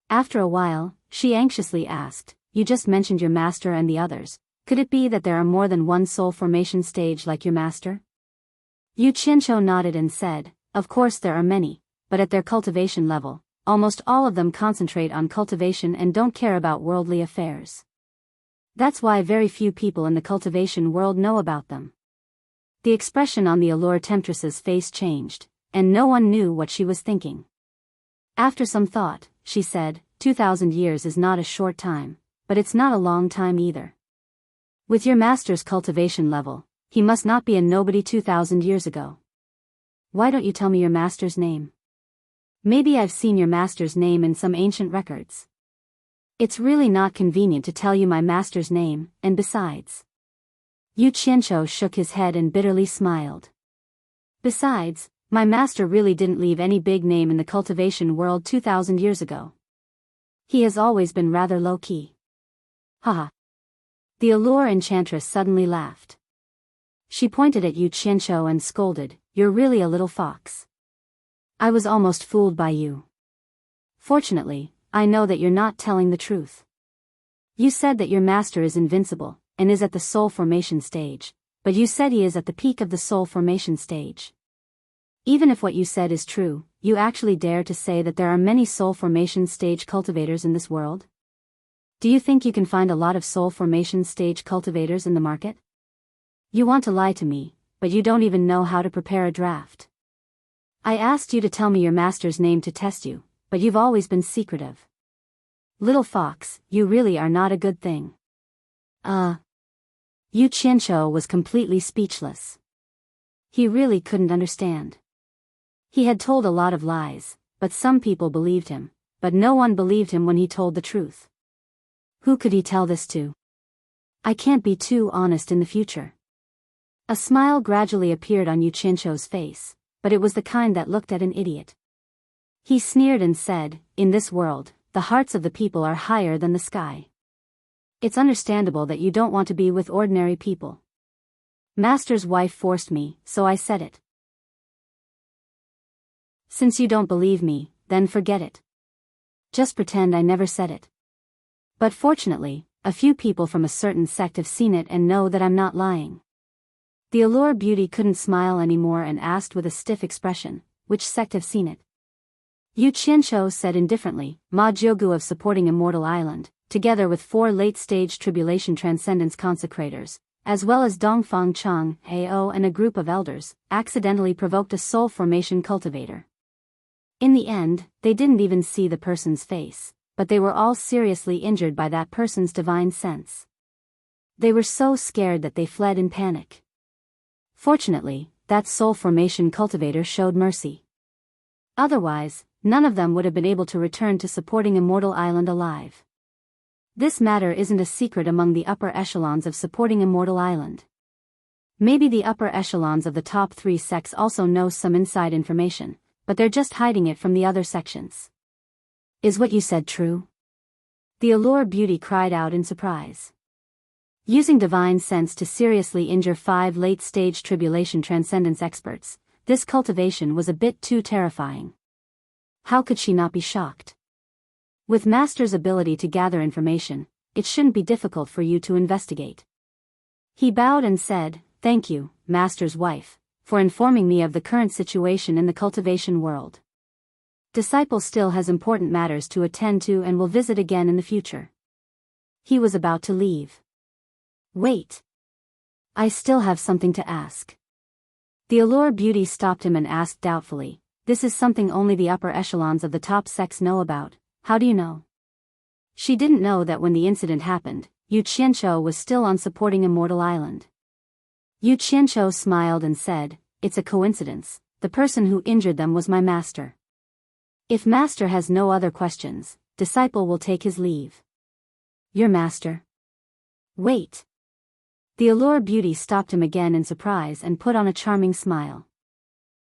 After a while, she anxiously asked, "You just mentioned your master and the others. Could it be that there are more than one soul formation stage like your master?" Yu Qianqiu nodded and said, "Of course there are many, but at their cultivation level, almost all of them concentrate on cultivation and don't care about worldly affairs. That's why very few people in the cultivation world know about them." The expression on the allure temptress's face changed, and no one knew what she was thinking. After some thought, she said, 2,000 years is not a short time, but it's not a long time either. With your master's cultivation level, he must not be a nobody 2,000 years ago. Why don't you tell me your master's name? Maybe I've seen your master's name in some ancient records. It's really not convenient to tell you my master's name, and besides. Yu Qianqiu shook his head and bitterly smiled. Besides, my master really didn't leave any big name in the cultivation world 2,000 years ago. He has always been rather low-key. Haha. The allure enchantress suddenly laughed. She pointed at Yu Qianqiu and scolded, "You're really a little fox. I was almost fooled by you. Fortunately, I know that you're not telling the truth. You said that your master is invincible, and is at the soul formation stage, but you said he is at the peak of the soul formation stage. Even if what you said is true, you actually dare to say that there are many soul formation stage cultivators in this world? Do you think you can find a lot of soul formation stage cultivators in the market? You want to lie to me, but you don't even know how to prepare a draft. I asked you to tell me your master's name to test you, but you've always been secretive. Little fox, you really are not a good thing." Yu Qianqiu was completely speechless. He really couldn't understand. He had told a lot of lies, but some people believed him, but no one believed him when he told the truth. Who could he tell this to? I can't be too honest in the future. A smile gradually appeared on Yu Qianqiu's face, but it was the kind that looked at an idiot. He sneered and said, "In this world, the hearts of the people are higher than the sky. It's understandable that you don't want to be with ordinary people. Master's wife forced me, so I said it. Since you don't believe me, then forget it. Just pretend I never said it. But fortunately, a few people from a certain sect have seen it and know that I'm not lying." The allure beauty couldn't smile anymore and asked with a stiff expression, "Which sect have seen it?" Yu Qianqiu said indifferently, "Ma Jiugu of Supporting Immortal Island, together with 4 late-stage tribulation transcendence consecrators, as well as Dongfang Chang, Ao and a group of elders, accidentally provoked a soul formation cultivator. In the end, they didn't even see the person's face, but they were all seriously injured by that person's divine sense. They were so scared that they fled in panic. Fortunately, that soul formation cultivator showed mercy. Otherwise, none of them would have been able to return to supporting Immortal Island alive. This matter isn't a secret among the upper echelons of supporting Immortal Island. Maybe the upper echelons of the top 3 sects also know some inside information, but they're just hiding it from the other sections. Is what you said true? The Allure Beauty cried out in surprise. Using divine sense to seriously injure 5 late-stage tribulation transcendence experts, this cultivation was a bit too terrifying. How could she not be shocked? With Master's ability to gather information, it shouldn't be difficult for you to investigate. He bowed and said, "Thank you, Master's wife, for informing me of the current situation in the cultivation world. Disciple still has important matters to attend to and will visit again in the future." He was about to leave. "Wait. I still have something to ask." The Allure Beauty stopped him and asked doubtfully, "This is something only the upper echelons of the top sects know about. How do you know?" She didn't know that when the incident happened, Yu Qianzhou was still on supporting Immortal Island. Yu Qianzhou smiled and said, "It's a coincidence, the person who injured them was my master. If Master has no other questions, Disciple will take his leave." "Your master?" "Wait." The Allure Beauty stopped him again in surprise and put on a charming smile.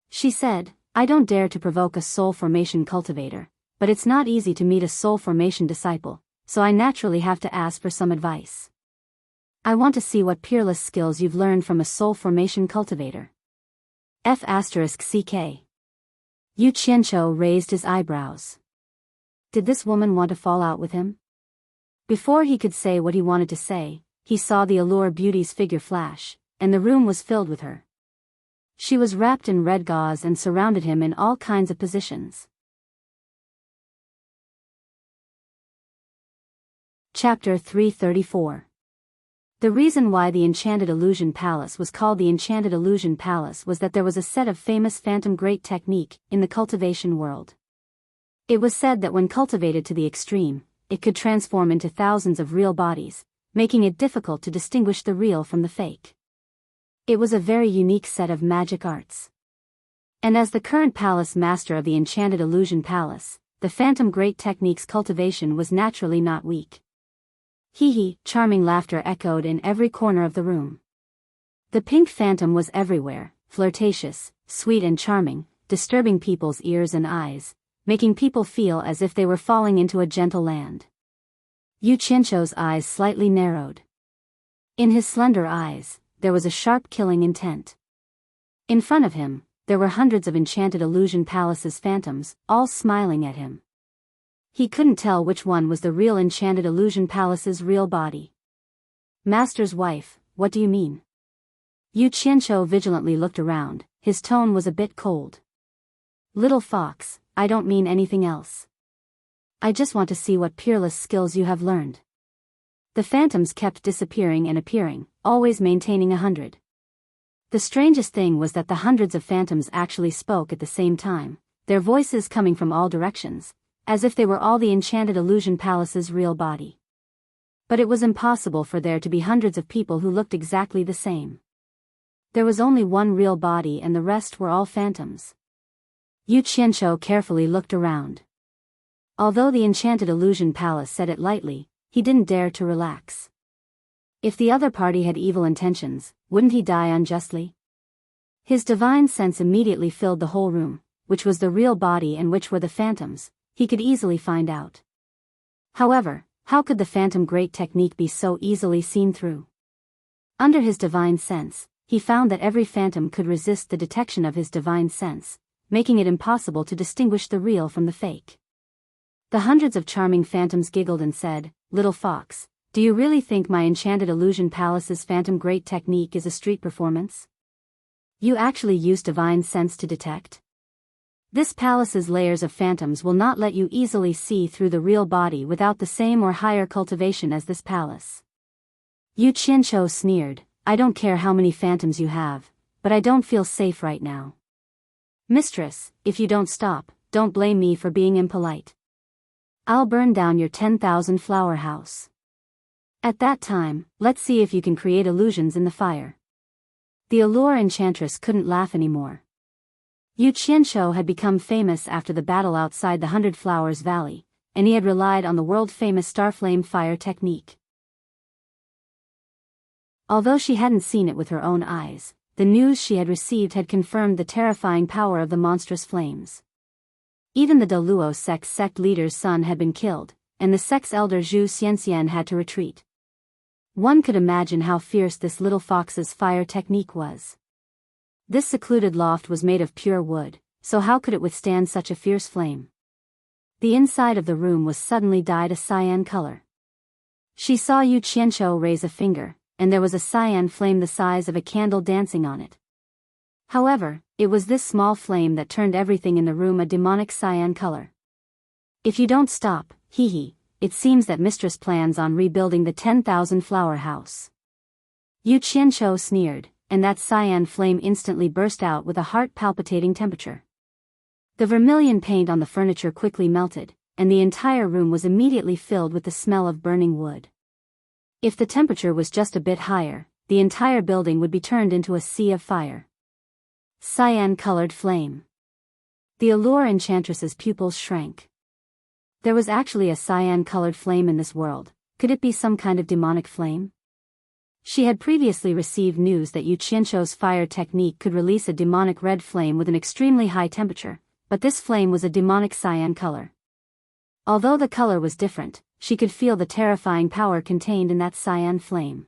She said, "I don't dare to provoke a soul formation cultivator, but it's not easy to meet a soul formation disciple, so I naturally have to ask for some advice. I want to see what peerless skills you've learned from a soul formation cultivator." F***CK. Yu Qianzhou raised his eyebrows. Did this woman want to fall out with him? Before he could say what he wanted to say, he saw the Allure Beauty's figure flash, and the room was filled with her. She was wrapped in red gauze and surrounded him in all kinds of positions. Chapter 334. The reason why the Enchanted Illusion Palace was called the Enchanted Illusion Palace was that there was a set of famous phantom great technique in the cultivation world. It was said that when cultivated to the extreme, it could transform into thousands of real bodies, making it difficult to distinguish the real from the fake. It was a very unique set of magic arts. And as the current palace master of the Enchanted Illusion Palace, the phantom great technique's cultivation was naturally not weak. Hee, charming laughter echoed in every corner of the room. The pink phantom was everywhere, flirtatious, sweet and charming, disturbing people's ears and eyes, making people feel as if they were falling into a gentle land. Yu Qianzhou's eyes slightly narrowed. In his slender eyes, there was a sharp killing intent. In front of him, there were hundreds of Enchanted Illusion Palace's phantoms, all smiling at him. He couldn't tell which one was the real Enchanted Illusion Palace's real body. "Master's wife, what do you mean?" Yu Qianzhou vigilantly looked around, his tone was a bit cold. "Little fox, I don't mean anything else. I just want to see what peerless skills you have learned." The phantoms kept disappearing and appearing, always maintaining 100. The strangest thing was that the hundreds of phantoms actually spoke at the same time, their voices coming from all directions, as if they were all the Enchanted Illusion Palace's real body. But it was impossible for there to be hundreds of people who looked exactly the same. There was only one real body and the rest were all phantoms. Yu Qianzhou carefully looked around. Although the Enchanted Illusion Palace said it lightly, he didn't dare to relax. If the other party had evil intentions, wouldn't he die unjustly? His divine sense immediately filled the whole room, which was the real body and which were the phantoms. He could easily find out. However, how could the phantom great technique be so easily seen through? Under his divine sense, he found that every phantom could resist the detection of his divine sense, making it impossible to distinguish the real from the fake. The hundreds of charming phantoms giggled and said, "Little fox, do you really think my Enchanted Illusion Palace's phantom great technique is a street performance? You actually use divine sense to detect? This palace's layers of phantoms will not let you easily see through the real body without the same or higher cultivation as this palace." Yu Qianzhou sneered, "I don't care how many phantoms you have, but I don't feel safe right now. Mistress, if you don't stop, don't blame me for being impolite." I'll burn down your 10,000 flower house. At that time, let's see if you can create illusions in the fire. The allure enchantress couldn't laugh anymore. Yu Qianshou had become famous after the battle outside the 100 Flowers Valley, and he had relied on the world-famous Starflame fire technique. Although she hadn't seen it with her own eyes, the news she had received had confirmed the terrifying power of the monstrous flames. Even the Deluo sect leader's son had been killed, and the sect's elder Zhu Xianxian had to retreat. One could imagine how fierce this little fox's fire technique was. This secluded loft was made of pure wood, so how could it withstand such a fierce flame? The inside of the room was suddenly dyed a cyan color. She saw Yu Qianshou raise a finger, and there was a cyan flame the size of a candle dancing on it. However, it was this small flame that turned everything in the room a demonic cyan color. If you don't stop, it seems that Mistress plans on rebuilding the 10,000 flower house. Yu Qianshou sneered, and that cyan flame instantly burst out with a heart-palpitating temperature. The vermilion paint on the furniture quickly melted, and the entire room was immediately filled with the smell of burning wood. If the temperature was just a bit higher, the entire building would be turned into a sea of fire. Cyan-colored flame. The allure enchantress's pupils shrank. There was actually a cyan-colored flame in this world. Could it be some kind of demonic flame? She had previously received news that Yu Qianshou's fire technique could release a demonic red flame with an extremely high temperature, but this flame was a demonic cyan color. Although the color was different, she could feel the terrifying power contained in that cyan flame.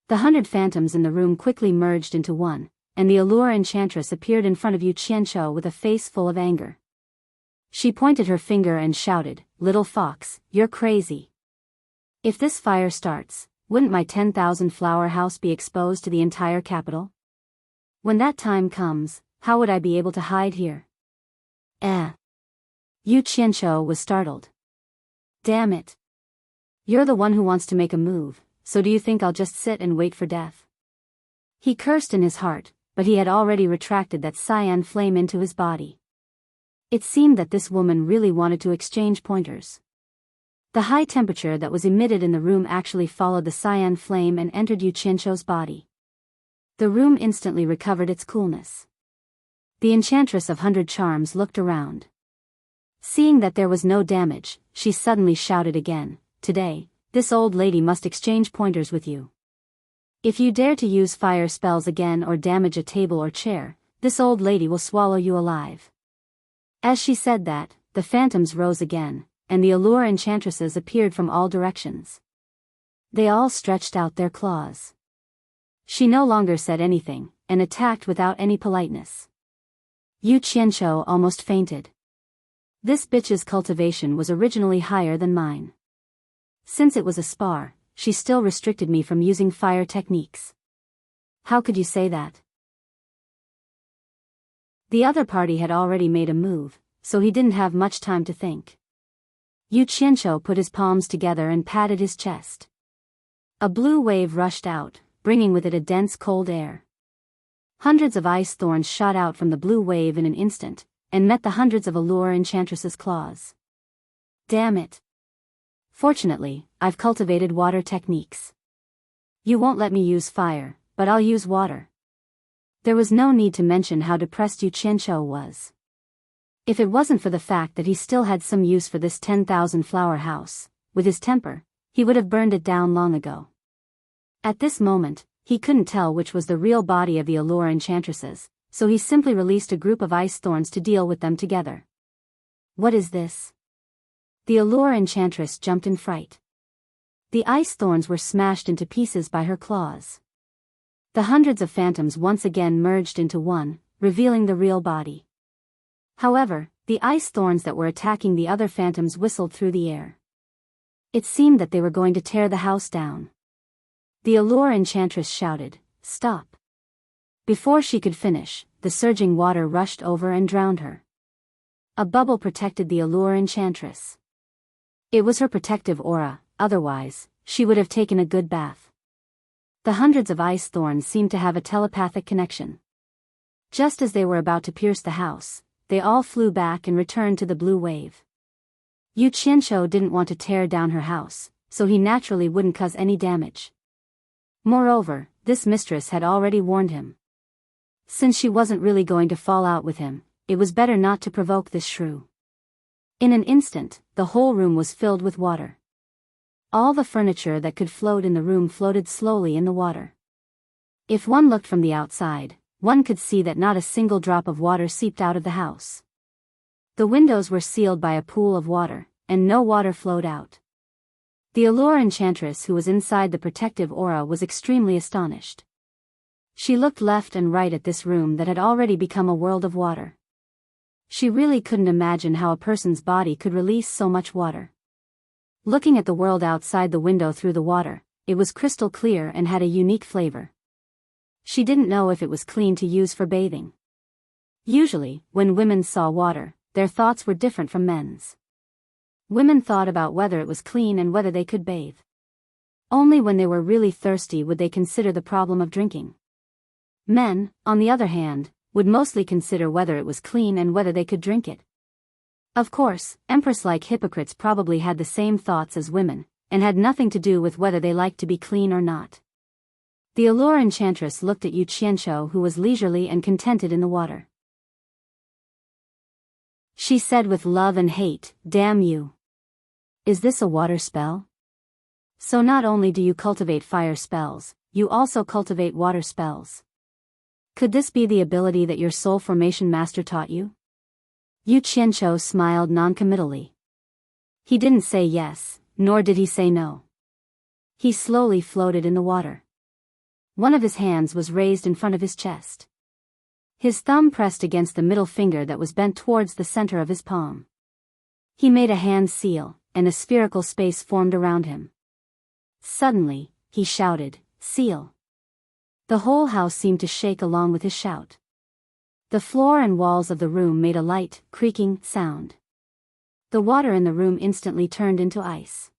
The 100 phantoms in the room quickly merged into one, and the allure enchantress appeared in front of Yu Qianshou with a face full of anger. She pointed her finger and shouted, "Little fox, you're crazy. If this fire starts, wouldn't my 10,000 flower house be exposed to the entire capital? When that time comes, how would I be able to hide here?" Yu Qianshou was startled. "Damn it. You're the one who wants to make a move, so do you think I'll just sit and wait for death?" He cursed in his heart, but he had already retracted that cyan flame into his body. It seemed that this woman really wanted to exchange pointers. The high temperature that was emitted in the room actually followed the cyan flame and entered Yu Qianshou's body. The room instantly recovered its coolness. The enchantress of 100 charms looked around. Seeing that there was no damage, she suddenly shouted again, "Today, this old lady must exchange pointers with you. If you dare to use fire spells again or damage a table or chair, this old lady will swallow you alive." As she said that, the phantoms rose again, and the allure enchantresses appeared from all directions. They all stretched out their claws. She no longer said anything, and attacked without any politeness. Yu Qianshou almost fainted. This bitch's cultivation was originally higher than mine. Since it was a spar, she still restricted me from using fire techniques. How could you say that? The other party had already made a move, so he didn't have much time to think. Yu Qianshou put his palms together and patted his chest. A blue wave rushed out, bringing with it a dense cold air. Hundreds of ice thorns shot out from the blue wave in an instant, and met the hundreds of allure enchantress's claws. Damn it. Fortunately, I've cultivated water techniques. You won't let me use fire, but I'll use water. There was no need to mention how depressed Yu Qianshou was. If it wasn't for the fact that he still had some use for this 10,000 flower house, with his temper, he would have burned it down long ago. At this moment, he couldn't tell which was the real body of the allure enchantresses, so he simply released a group of ice thorns to deal with them together. What is this? The allure enchantress jumped in fright. The ice thorns were smashed into pieces by her claws. The hundreds of phantoms once again merged into one, revealing the real body. However, the ice thorns that were attacking the other phantoms whistled through the air. It seemed that they were going to tear the house down. The allure enchantress shouted, "Stop!" Before she could finish, the surging water rushed over and drowned her. A bubble protected the allure enchantress. It was her protective aura, otherwise, she would have taken a good bath. The hundreds of ice thorns seemed to have a telepathic connection. Just as they were about to pierce the house, they all flew back and returned to the blue wave. Yu Qianqiu didn't want to tear down her house, so he naturally wouldn't cause any damage. Moreover, this mistress had already warned him. Since she wasn't really going to fall out with him, it was better not to provoke this shrew. In an instant, the whole room was filled with water. All the furniture that could float in the room floated slowly in the water. If one looked from the outside, one could see that not a single drop of water seeped out of the house. The windows were sealed by a pool of water, and no water flowed out. The allure enchantress who was inside the protective aura was extremely astonished. She looked left and right at this room that had already become a world of water. She really couldn't imagine how a person's body could release so much water. Looking at the world outside the window through the water, it was crystal clear and had a unique flavor. She didn't know if it was clean to use for bathing. Usually, when women saw water, their thoughts were different from men's. Women thought about whether it was clean and whether they could bathe. Only when they were really thirsty would they consider the problem of drinking. Men, on the other hand, would mostly consider whether it was clean and whether they could drink it. Of course, empress-like hypocrites probably had the same thoughts as women, and had nothing to do with whether they liked to be clean or not. The allure enchantress looked at Yu Qianqiu, who was leisurely and contented in the water. She said with love and hate, "Damn you. Is this a water spell? So not only do you cultivate fire spells, you also cultivate water spells. Could this be the ability that your soul formation master taught you?" Yu Qianqiu smiled noncommittally. He didn't say yes, nor did he say no. He slowly floated in the water. One of his hands was raised in front of his chest. His thumb pressed against the middle finger that was bent towards the center of his palm. He made a hand seal, and a spherical space formed around him. Suddenly, he shouted, "Seal!" The whole house seemed to shake along with his shout. The floor and walls of the room made a light, creaking sound. The water in the room instantly turned into ice.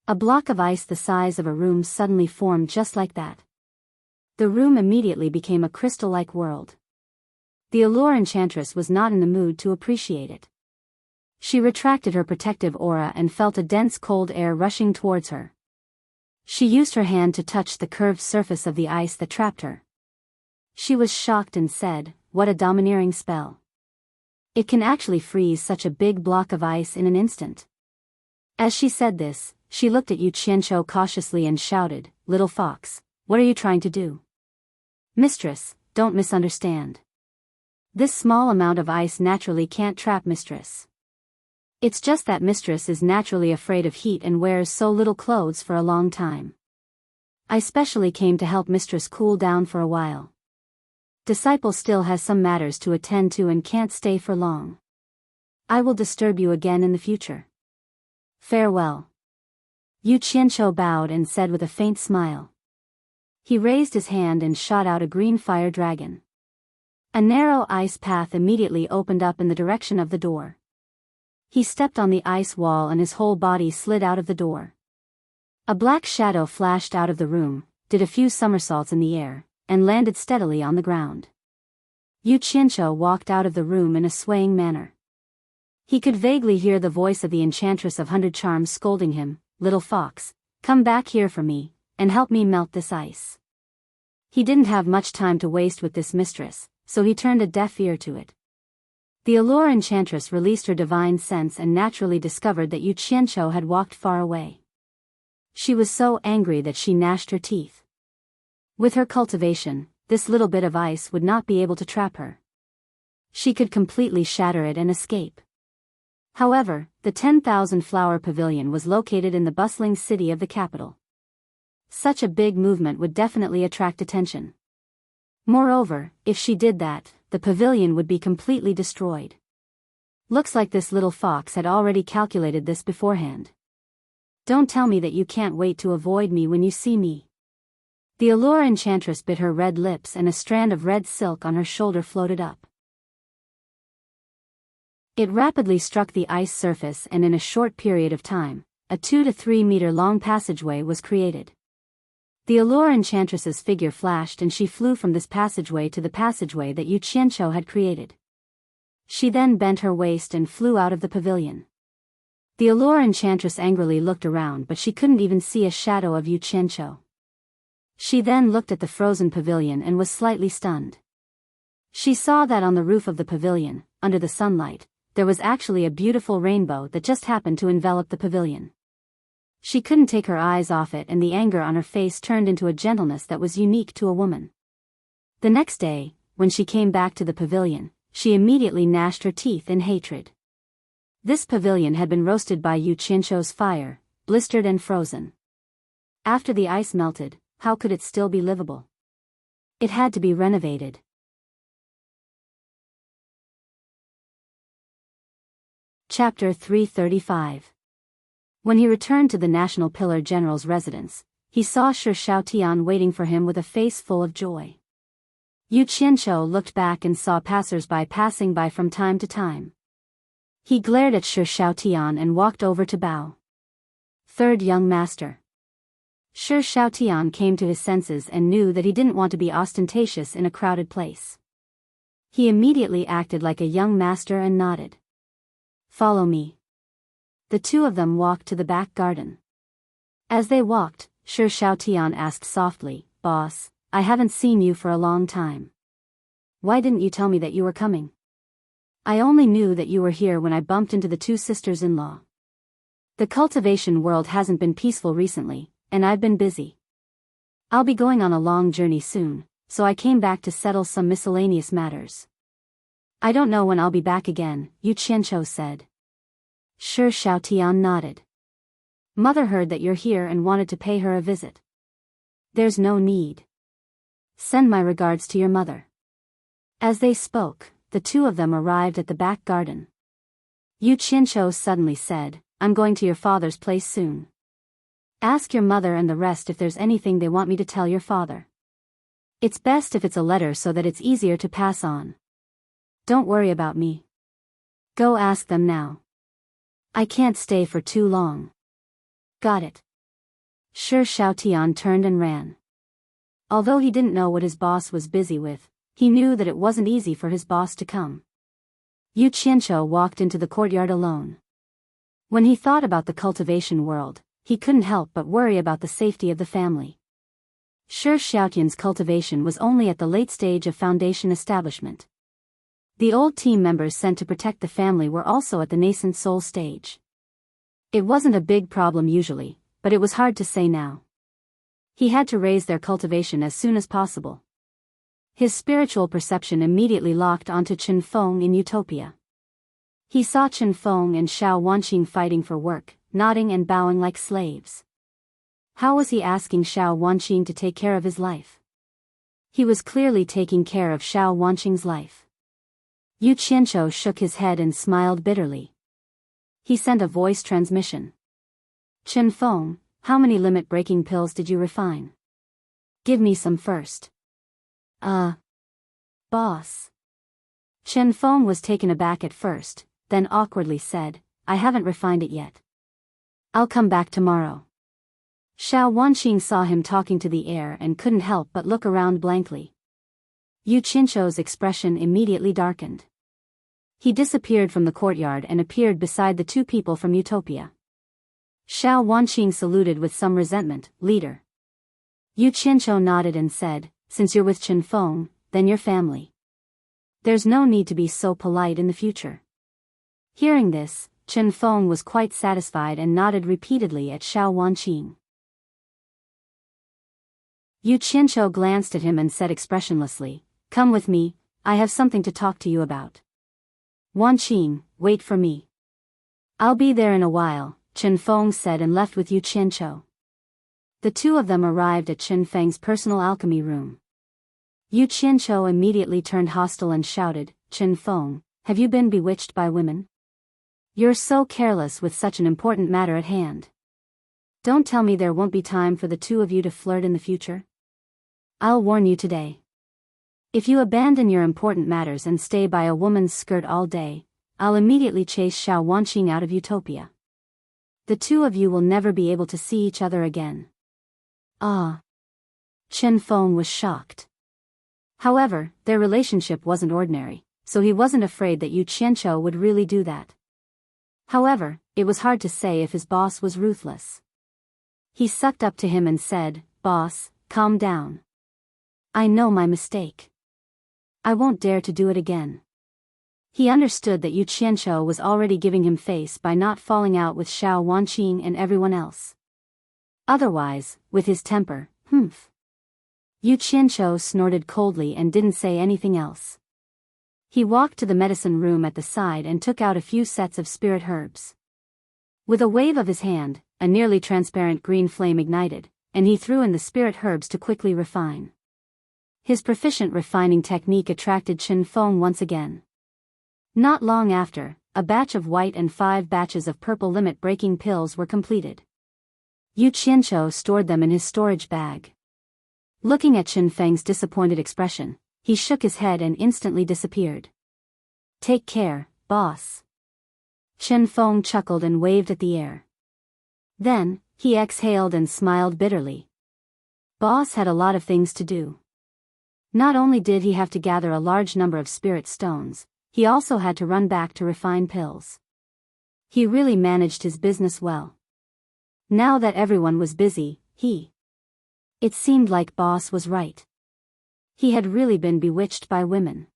A block of ice the size of a room suddenly formed just like that. The room immediately became a crystal-like world. The allure enchantress was not in the mood to appreciate it. She retracted her protective aura and felt a dense cold air rushing towards her. She used her hand to touch the curved surface of the ice that trapped her. She was shocked and said, "What a domineering spell. It can actually freeze such a big block of ice in an instant." As she said this, she looked at Yu Qianqiu cautiously and shouted, "Little fox, what are you trying to do?" "Mistress, don't misunderstand. This small amount of ice naturally can't trap mistress. It's just that mistress is naturally afraid of heat and wears so little clothes for a long time. I specially came to help mistress cool down for a while. Disciple still has some matters to attend to and can't stay for long. I will disturb you again in the future. Farewell." Yu Qianqiu bowed and said with a faint smile. He raised his hand and shot out a green fire dragon. A narrow ice path immediately opened up in the direction of the door. He stepped on the ice wall and his whole body slid out of the door. A black shadow flashed out of the room, did a few somersaults in the air, and landed steadily on the ground. Yu Qianqiu walked out of the room in a swaying manner. He could vaguely hear the voice of the Enchantress of 100 Charms scolding him, "Little fox, come back here for me, and help me melt this ice." He didn't have much time to waste with this mistress, so he turned a deaf ear to it. The allure enchantress released her divine sense and naturally discovered that Yu Qianqiu had walked far away. She was so angry that she gnashed her teeth. With her cultivation, this little bit of ice would not be able to trap her. She could completely shatter it and escape. However, the 10,000 flower pavilion was located in the bustling city of the capital. Such a big movement would definitely attract attention. Moreover, if she did that, the pavilion would be completely destroyed. Looks like this little fox had already calculated this beforehand. "Don't tell me that you can't wait to avoid me when you see me." The allure enchantress bit her red lips and a strand of red silk on her shoulder floated up. It rapidly struck the ice surface and in a short period of time, a 2 to 3 meter long passageway was created. The allure enchantress's figure flashed and she flew from this passageway to the passageway that Yu Qianqiu had created. She then bent her waist and flew out of the pavilion. The allure enchantress angrily looked around, but she couldn't even see a shadow of Yu Qianqiu. She then looked at the frozen pavilion and was slightly stunned. She saw that on the roof of the pavilion, under the sunlight, there was actually a beautiful rainbow that just happened to envelop the pavilion. She couldn't take her eyes off it, and the anger on her face turned into a gentleness that was unique to a woman. The next day, when she came back to the pavilion, she immediately gnashed her teeth in hatred. This pavilion had been roasted by Yu Qianqiu's fire, blistered and frozen. After the ice melted, how could it still be livable? It had to be renovated. Chapter 335. When he returned to the National Pillar General's residence, he saw Shi Xiaotian waiting for him with a face full of joy. Yu Qianqiu looked back and saw passers-by passing by from time to time. He glared at Shi Xiaotian and walked over to bow. Third young master. Shi Xiaotian came to his senses and knew that he didn't want to be ostentatious in a crowded place. He immediately acted like a young master and nodded. Follow me. The two of them walked to the back garden. As they walked, Shi Xiaotian asked softly, Boss, I haven't seen you for a long time. Why didn't you tell me that you were coming? I only knew that you were here when I bumped into the two sisters-in-law. The cultivation world hasn't been peaceful recently, and I've been busy. I'll be going on a long journey soon, so I came back to settle some miscellaneous matters. I don't know when I'll be back again, Yu Qianqiu said. Shi Xiaotian nodded. Mother heard that you're here and wanted to pay her a visit. There's no need. Send my regards to your mother. As they spoke, the two of them arrived at the back garden. Yu Qianqiu suddenly said, I'm going to your father's place soon. Ask your mother and the rest if there's anything they want me to tell your father. It's best if it's a letter so that it's easier to pass on. Don't worry about me. Go ask them now. I can't stay for too long. Got it. Shi Xiaotian turned and ran. Although he didn't know what his boss was busy with, he knew that it wasn't easy for his boss to come. Yu Qianqiu walked into the courtyard alone. When he thought about the cultivation world, he couldn't help but worry about the safety of the family. Shi Xiaotian's cultivation was only at the late stage of foundation establishment. The old team members sent to protect the family were also at the nascent soul stage. It wasn't a big problem usually, but it was hard to say now. He had to raise their cultivation as soon as possible. His spiritual perception immediately locked onto Chen Feng in Utopia. He saw Chen Feng and Xiao Wanqing fighting for work, nodding and bowing like slaves. How was he asking Xiao Wanqing to take care of his life? He was clearly taking care of Xiao Wanqing's life. Yu Qianqiu shook his head and smiled bitterly. He sent a voice transmission. Chen Feng, how many limit-breaking pills did you refine? Give me some first. Boss. Chen Feng was taken aback at first, then awkwardly said, I haven't refined it yet. I'll come back tomorrow. Xiao Wanqing saw him talking to the air and couldn't help but look around blankly. Yu Qianqiu's expression immediately darkened. He disappeared from the courtyard and appeared beside the two people from Utopia. Xiao Wanqing saluted with some resentment, Leader. Yu Qianqiu nodded and said, Since you're with Chen Feng, then you're family. There's no need to be so polite in the future. Hearing this, Chen Feng was quite satisfied and nodded repeatedly at Xiao Wanqing. Yu Qianqiu glanced at him and said expressionlessly, Come with me, I have something to talk to you about. Wanqing, wait for me. I'll be there in a while, Chen Feng said and left with Yu Qianqiu. The two of them arrived at Chen Feng's personal alchemy room. Yu Qianqiu immediately turned hostile and shouted, Chen Feng, have you been bewitched by women? You're so careless with such an important matter at hand. Don't tell me there won't be time for the two of you to flirt in the future. I'll warn you today. If you abandon your important matters and stay by a woman's skirt all day, I'll immediately chase Xiao Wanqing out of Utopia. The two of you will never be able to see each other again. Chen Feng was shocked. However, their relationship wasn't ordinary, so he wasn't afraid that Yu Qianqiu would really do that. However, it was hard to say if his boss was ruthless. He sucked up to him and said, "Boss, calm down. I know my mistake. I won't dare to do it again." He understood that Yu Qianqiu was already giving him face by not falling out with Xiao Wanqing and everyone else. Otherwise, with his temper, Yu Qianqiu snorted coldly and didn't say anything else. He walked to the medicine room at the side and took out a few sets of spirit herbs. With a wave of his hand, a nearly transparent green flame ignited, and he threw in the spirit herbs to quickly refine. His proficient refining technique attracted Chen Feng once again. Not long after, a batch of white and 5 batches of purple limit-breaking pills were completed. Yu Qianqiu stored them in his storage bag. Looking at Chen Feng's disappointed expression, he shook his head and instantly disappeared. "Take care, boss." Chen Feng chuckled and waved at the air. Then, he exhaled and smiled bitterly. Boss had a lot of things to do. Not only did he have to gather a large number of spirit stones, he also had to run back to refine pills. He really managed his business well. Now that everyone was busy, it seemed like boss was right. He had really been bewitched by women.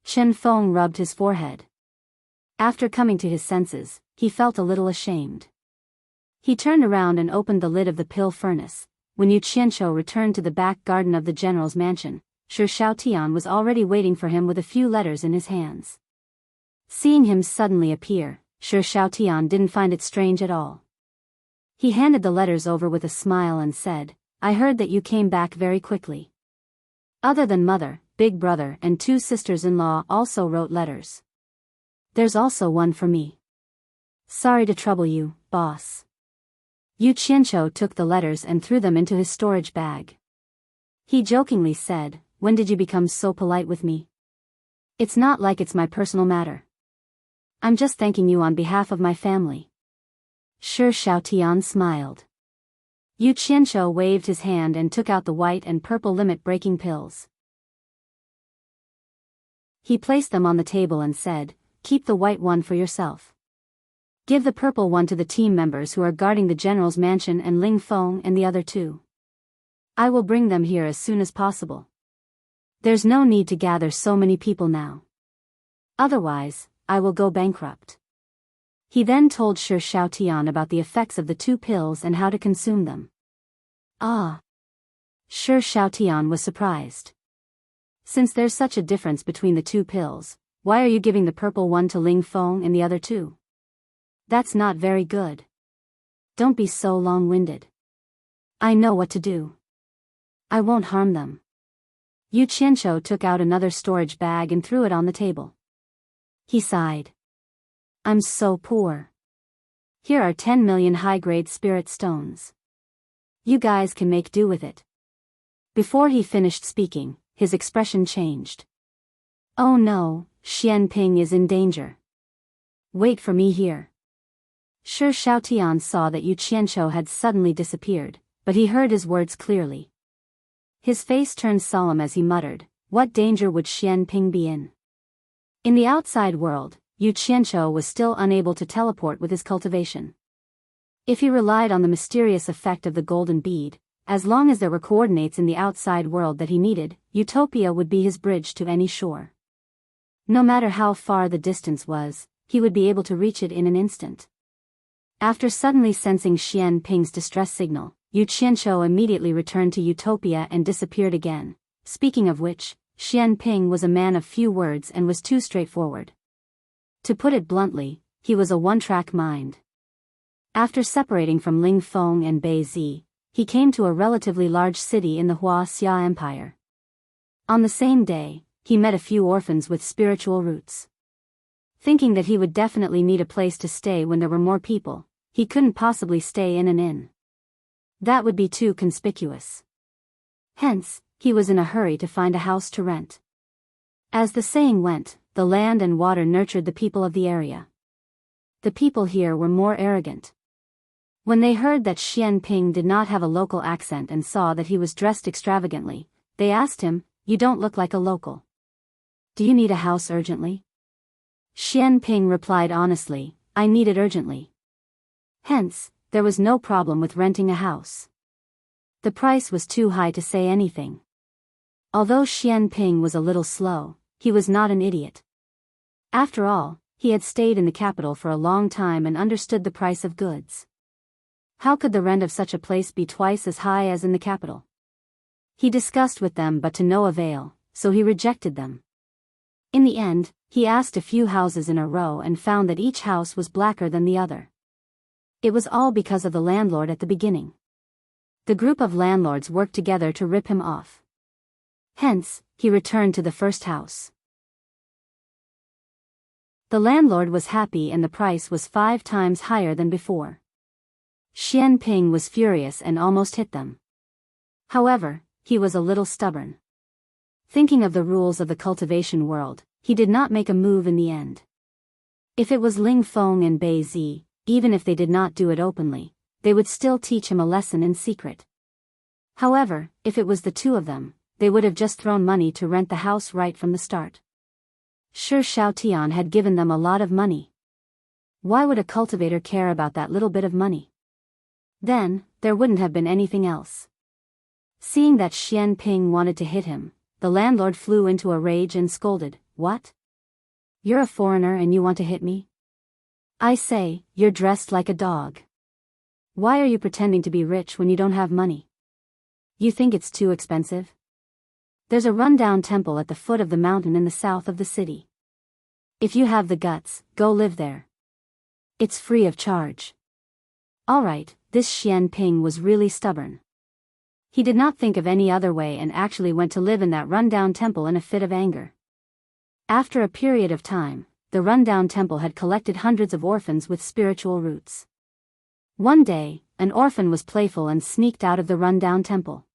Chen Feng rubbed his forehead. After coming to his senses, he felt a little ashamed. He turned around and opened the lid of the pill furnace. When Yu Qianqiu returned to the back garden of the general's mansion, Shi Shaotian was already waiting for him with a few letters in his hands. Seeing him suddenly appear, Shi Shaotian didn't find it strange at all. He handed the letters over with a smile and said, "I heard that you came back very quickly." Other than mother, big brother and 2 sisters-in-law also wrote letters. "There's also one for me. Sorry to trouble you, boss." Yu Qianqiu took the letters and threw them into his storage bag. He jokingly said, "When did you become so polite with me? It's not like it's my personal matter. I'm just thanking you on behalf of my family." Shi Shaotian smiled. Yu Qianqiu waved his hand and took out the white and purple limit-breaking pills. He placed them on the table and said, "Keep the white one for yourself. Give the purple one to the team members who are guarding the general's mansion and Ling Feng and the other 2. I will bring them here as soon as possible. There's no need to gather so many people now. Otherwise, I will go bankrupt." He then told Shi Shaotian about the effects of the 2 pills and how to consume them. "Ah." Shi Shaotian was surprised. "Since there's such a difference between the 2 pills, why are you giving the purple one to Ling Feng and the other 2? That's not very good. Don't be so long-winded. I know what to do. I won't harm them." Yu Qianqiu took out another storage bag and threw it on the table. He sighed. "I'm so poor. Here are 10 million high-grade spirit stones. You guys can make do with it." Before he finished speaking, his expression changed. "Oh no, Xianping is in danger. Wait for me here." Shi Shaotian saw that Yu Qianqiu had suddenly disappeared, but he heard his words clearly. His face turned solemn as he muttered, "What danger would Xianping be in?" In the outside world, Yu Qianqiu was still unable to teleport with his cultivation. If he relied on the mysterious effect of the golden bead, as long as there were coordinates in the outside world that he needed, Utopia would be his bridge to any shore. No matter how far the distance was, he would be able to reach it in an instant. After suddenly sensing Xianping's distress signal, Yu Qianqiu immediately returned to Utopia and disappeared again. Speaking of which, Xianping was a man of few words and was too straightforward. To put it bluntly, he was a one-track mind. After separating from Ling Feng and Bei Zi, he came to a relatively large city in the Xia Empire. On the same day, he met a few orphans with spiritual roots. Thinking that he would definitely need a place to stay when there were more people, he couldn't possibly stay in an inn. That would be too conspicuous. Hence, he was in a hurry to find a house to rent. As the saying went, the land and water nurtured the people of the area. The people here were more arrogant. When they heard that Xianping did not have a local accent and saw that he was dressed extravagantly, they asked him, "You don't look like a local. Do you need a house urgently?" Xianping replied honestly, I need it urgently. Hence, there was no problem with renting a house. The price was too high to say anything. Although Xian Ping was a little slow, he was not an idiot. After all, he had stayed in the capital for a long time and understood the price of goods. How could the rent of such a place be twice as high as in the capital? He discussed with them but to no avail, so he rejected them. In the end, he asked a few houses in a row and found that each house was blacker than the other. It was all because of the landlord at the beginning. The group of landlords worked together to rip him off. Hence, he returned to the first house. The landlord was happy and the price was 5 times higher than before. Xian Ping was furious and almost hit them. However, he was a little stubborn. Thinking of the rules of the cultivation world, he did not make a move in the end. If it was Ling Feng and Bei Zi, even if they did not do it openly, they would still teach him a lesson in secret. However, if it was the two of them, they would have just thrown money to rent the house right from the start. Sure, Xiaotian had given them a lot of money. Why would a cultivator care about that little bit of money? Then, there wouldn't have been anything else. Seeing that Xian Ping wanted to hit him, the landlord flew into a rage and scolded, "What? You're a foreigner and you want to hit me? I say, you're dressed like a dog. Why are you pretending to be rich when you don't have money? You think it's too expensive? There's a rundown temple at the foot of the mountain in the south of the city. If you have the guts, go live there. It's free of charge." Alright, this Xian Ping was really stubborn. He did not think of any other way and actually went to live in that rundown temple in a fit of anger. After a period of time, the rundown temple had collected hundreds of orphans with spiritual roots. One day, an orphan was playful and sneaked out of the rundown temple.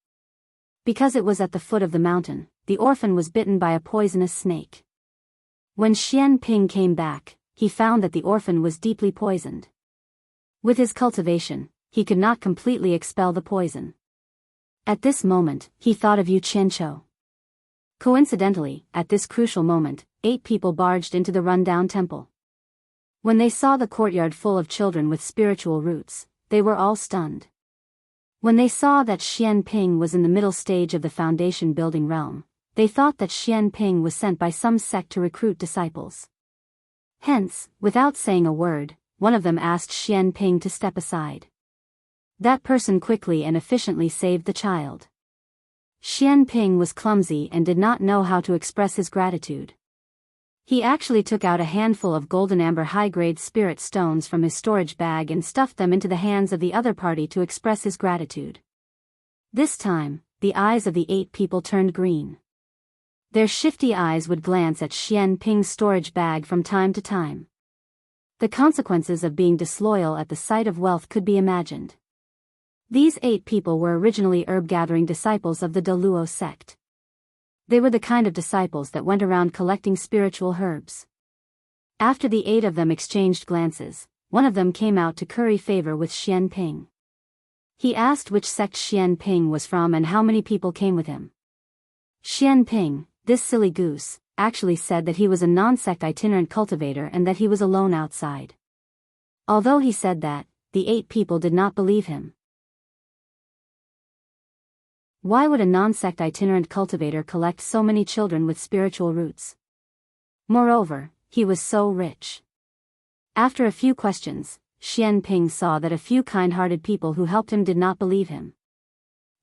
Because it was at the foot of the mountain, the orphan was bitten by a poisonous snake. When Xian Ping came back, he found that the orphan was deeply poisoned. With his cultivation, he could not completely expel the poison. At this moment, he thought of Yu Qianqiu. Coincidentally, at this crucial moment, 8 people barged into the rundown temple. When they saw the courtyard full of children with spiritual roots, they were all stunned. When they saw that Xian Ping was in the middle stage of the foundation building realm, they thought that Xian Ping was sent by some sect to recruit disciples. Hence, without saying a word, one of them asked Xian Ping to step aside. That person quickly and efficiently saved the child. Xian Ping was clumsy and did not know how to express his gratitude. He actually took out a handful of golden amber high-grade spirit stones from his storage bag and stuffed them into the hands of the other party to express his gratitude. This time, the eyes of the 8 people turned green. Their shifty eyes would glance at Xian Ping's storage bag from time to time. The consequences of being disloyal at the sight of wealth could be imagined. These 8 people were originally herb-gathering disciples of the Deluo sect. They were the kind of disciples that went around collecting spiritual herbs. After the 8 of them exchanged glances, one of them came out to curry favor with Xian Ping. He asked which sect Xian Ping was from and how many people came with him. Xian Ping, this silly goose, actually said that he was a non-sect itinerant cultivator and that he was alone outside. Although he said that, the 8 people did not believe him. Why would a non-sect itinerant cultivator collect so many children with spiritual roots? Moreover, he was so rich. After a few questions, Xian Ping saw that a few kind-hearted people who helped him did not believe him.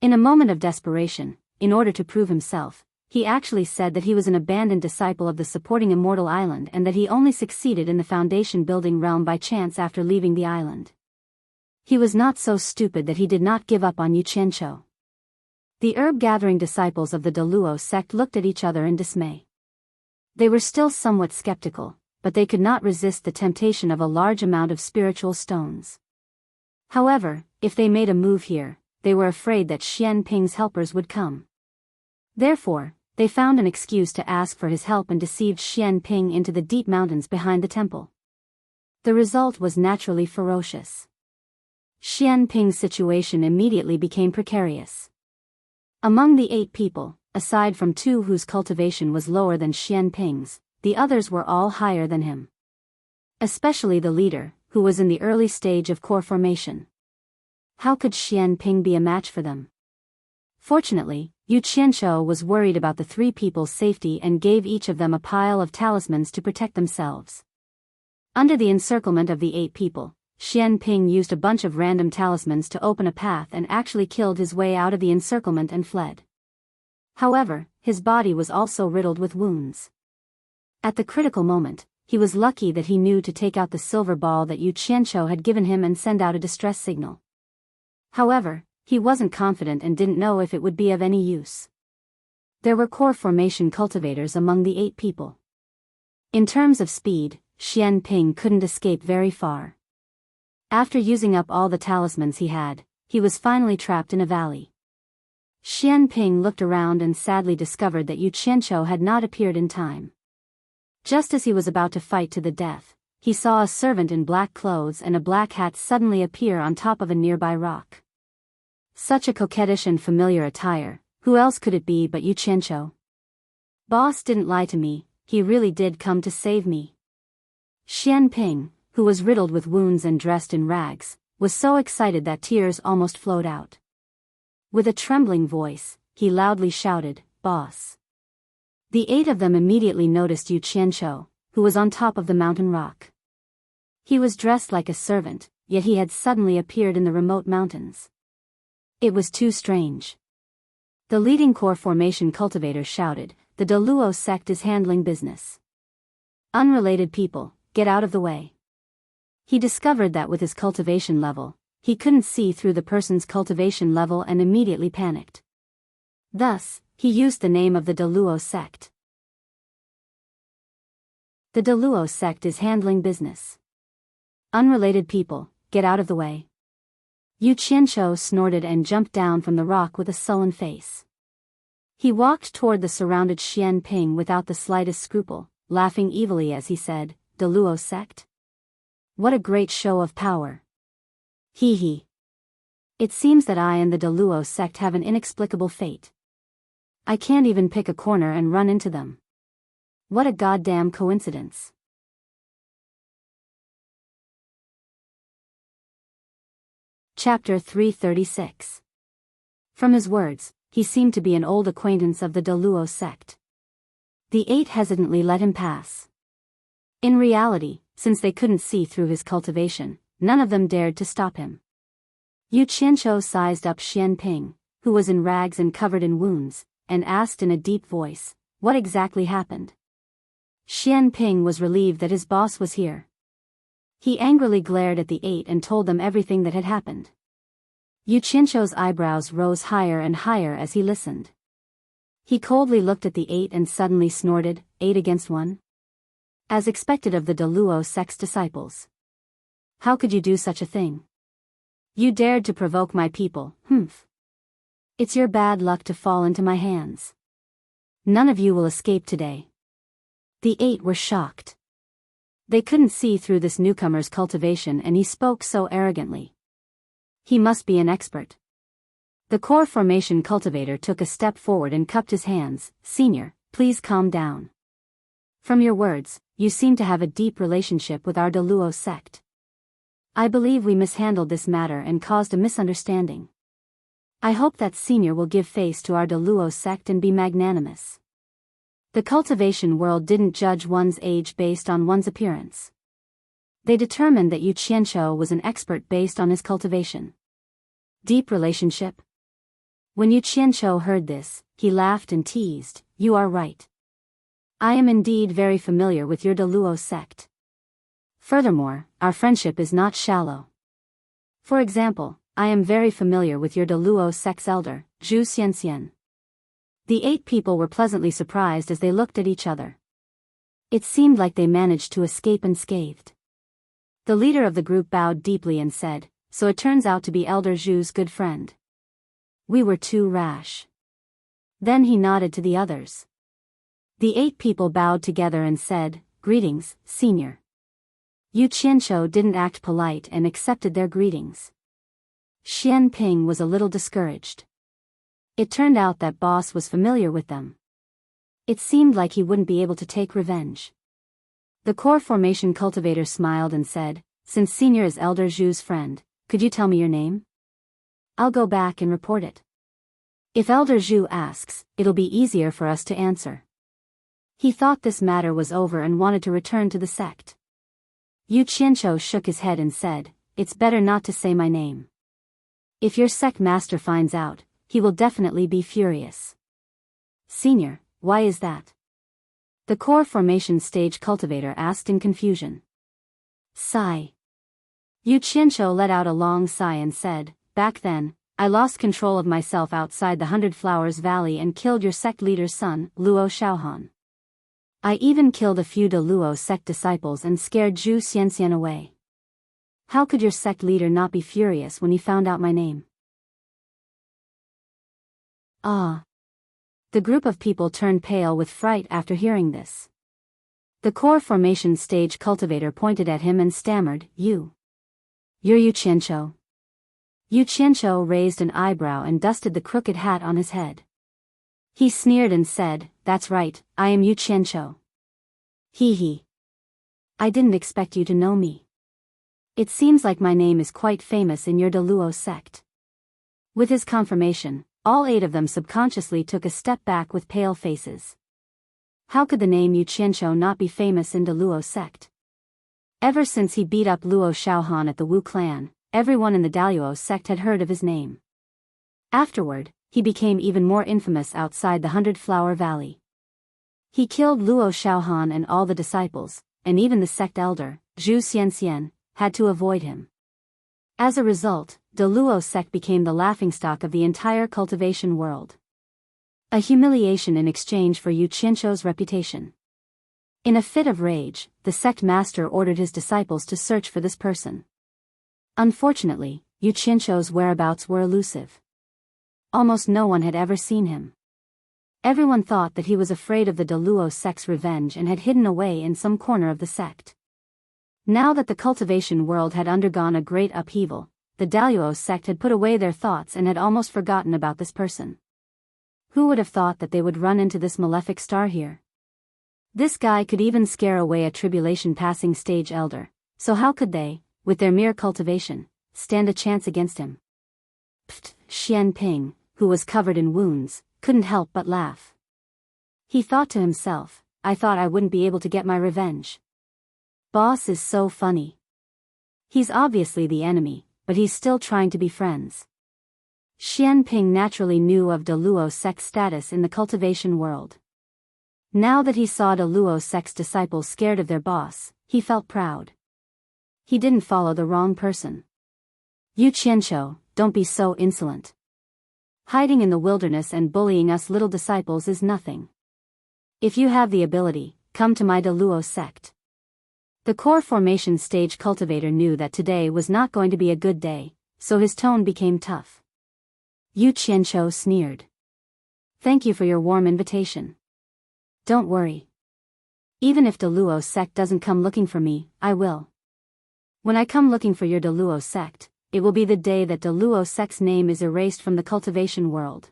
In a moment of desperation, in order to prove himself, he actually said that he was an abandoned disciple of the supporting immortal island and that he only succeeded in the foundation building realm by chance after leaving the island. He was not so stupid that he did not give up on Yu Qianqiu. The herb-gathering disciples of the Deluo sect looked at each other in dismay. They were still somewhat skeptical, but they could not resist the temptation of a large amount of spiritual stones. However, if they made a move here, they were afraid that Xian Ping's helpers would come. Therefore, they found an excuse to ask for his help and deceived Xian Ping into the deep mountains behind the temple. The result was naturally ferocious. Xian Ping's situation immediately became precarious. Among the 8 people, aside from 2 whose cultivation was lower than Xian Ping's, the others were all higher than him. Especially the leader, who was in the early stage of core formation. How could Xian Ping be a match for them? Fortunately, Yu Qianzhou was worried about the three people's safety and gave each of them a pile of talismans to protect themselves. Under the encirclement of the 8 people, Xian Ping used a bunch of random talismans to open a path and actually killed his way out of the encirclement and fled. However, his body was also riddled with wounds. At the critical moment, he was lucky that he knew to take out the silver ball that Yu Qianzhou had given him and send out a distress signal. However, he wasn't confident and didn't know if it would be of any use. There were core formation cultivators among the 8 people. In terms of speed, Xian Ping couldn't escape very far. After using up all the talismans he had, he was finally trapped in a valley. Xian Ping looked around and sadly discovered that Yu Qianzhou had not appeared in time. Just as he was about to fight to the death, he saw a servant in black clothes and a black hat suddenly appear on top of a nearby rock. Such a coquettish and familiar attire, who else could it be but Yu Qianzhou? Boss didn't lie to me, he really did come to save me. Xian Ping, who was riddled with wounds and dressed in rags, was so excited that tears almost flowed out. With a trembling voice, he loudly shouted, "Boss!" The 8 of them immediately noticed Yu Qianzhou, who was on top of the mountain rock. He was dressed like a servant, yet he had suddenly appeared in the remote mountains. It was too strange. The leading core formation cultivator shouted, "The Deluo sect is handling business. Unrelated people, get out of the way." He discovered that with his cultivation level, he couldn't see through the person's cultivation level and immediately panicked. Thus, he used the name of the Deluo sect. The Deluo sect is handling business. Unrelated people, get out of the way. Yu Qianzhou snorted and jumped down from the rock with a sullen face. He walked toward the surrounded Xian Ping without the slightest scruple, laughing evilly as he said, "Deluo sect? What a great show of power. Hee hee. It seems that I and the Deluo sect have an inexplicable fate. I can't even pick a corner and run into them. What a goddamn coincidence." Chapter 336. From his words, he seemed to be an old acquaintance of the Deluo sect. The 8 hesitantly let him pass. In reality, since they couldn't see through his cultivation, none of them dared to stop him. Yu Qianzhou sized up Xian Ping, who was in rags and covered in wounds, and asked in a deep voice, "What exactly happened?" Xian Ping was relieved that his boss was here. He angrily glared at the 8 and told them everything that had happened. Yu Qianzhou's eyebrows rose higher and higher as he listened. He coldly looked at the 8 and suddenly snorted, 8 against 1? As expected of the Deluo sect's disciples. How could you do such a thing? You dared to provoke my people, humph. It's your bad luck to fall into my hands. None of you will escape today. The 8 were shocked. They couldn't see through this newcomer's cultivation and he spoke so arrogantly. He must be an expert. The core formation cultivator took a step forward and cupped his hands. "Senior, please calm down. From your words, you seem to have a deep relationship with our Deluo sect. I believe we mishandled this matter and caused a misunderstanding. I hope that Senior will give face to our Deluo sect and be magnanimous." The cultivation world didn't judge one's age based on one's appearance. They determined that Yu Qianzhou was an expert based on his cultivation. Deep relationship? When Yu Qianzhou heard this, he laughed and teased, "You are right. I am indeed very familiar with your Deluo sect. Furthermore, our friendship is not shallow. For example, I am very familiar with your Deluo sect's elder, Zhu Xianxian." The 8 people were pleasantly surprised as they looked at each other. It seemed like they managed to escape unscathed. The leader of the group bowed deeply and said, "So it turns out to be Elder Zhu's good friend. We were too rash." Then he nodded to the others. The 8 people bowed together and said, "Greetings, Senior." Yu Qianzhou didn't act polite and accepted their greetings. Xian Ping was a little discouraged. It turned out that boss was familiar with them. It seemed like he wouldn't be able to take revenge. The core formation cultivator smiled and said, "Since Senior is Elder Zhu's friend, could you tell me your name? I'll go back and report it. If Elder Zhu asks, it'll be easier for us to answer." He thought this matter was over and wanted to return to the sect. Yu Qianqiu shook his head and said, "It's better not to say my name. If your sect master finds out, he will definitely be furious." "Senior, why is that?" The core formation stage cultivator asked in confusion. Sigh. Yu Qianqiu let out a long sigh and said, "Back then, I lost control of myself outside the 100 Flowers Valley and killed your sect leader's son, Luo Xiaohan. I even killed a few De Luo sect disciples and scared Zhu Xianxian away. How could your sect leader not be furious when he found out my name?" Ah. The group of people turned pale with fright after hearing this. The core formation stage cultivator pointed at him and stammered, You're Yu Qianqiu." Yu Qianqiu raised an eyebrow and dusted the crooked hat on his head. He sneered and said, "That's right, I am Yu Qianqiu. Hee. I didn't expect you to know me. It seems like my name is quite famous in your De Luo sect." With his confirmation, all 8 of them subconsciously took a step back with pale faces. How could the name Yu Qianqiu not be famous in De Luo sect? Ever since he beat up Luo Xiaohan at the Wu clan, everyone in the Daluo sect had heard of his name. Afterward, he became even more infamous outside the 100 Flower Valley. He killed Luo Xiaohan and all the disciples, and even the sect elder, Zhu Xianxian, had to avoid him. As a result, De Luo sect became the laughingstock of the entire cultivation world. A humiliation in exchange for Yu Qianqiu's reputation. In a fit of rage, the sect master ordered his disciples to search for this person. Unfortunately, Yu Qianqiu's whereabouts were elusive. Almost no one had ever seen him. Everyone thought that he was afraid of the De Luo sect's revenge and had hidden away in some corner of the sect. Now that the cultivation world had undergone a great upheaval, the Daluo sect had put away their thoughts and had almost forgotten about this person. Who would have thought that they would run into this malefic star here? This guy could even scare away a tribulation-passing stage elder, so how could they, with their mere cultivation, stand a chance against him? Pfft, Xian Ping, who was covered in wounds, couldn't help but laugh. He thought to himself, "I thought I wouldn't be able to get my revenge. Boss is so funny. He's obviously the enemy, but he's still trying to be friends." Xian Ping naturally knew of De Luo sect's status in the cultivation world. Now that he saw De Luo sect's disciples scared of their boss, he felt proud. He didn't follow the wrong person. "Yu Qianqiu, don't be so insolent. Hiding in the wilderness and bullying us little disciples is nothing. If you have the ability, come to my De Luo sect." The core formation stage cultivator knew that today was not going to be a good day, so his tone became tough. Yu Qianqiu sneered. "Thank you for your warm invitation. Don't worry. Even if De Luo sect doesn't come looking for me, I will. When I come looking for your De Luo sect, it will be the day that De Luo sect's name is erased from the cultivation world."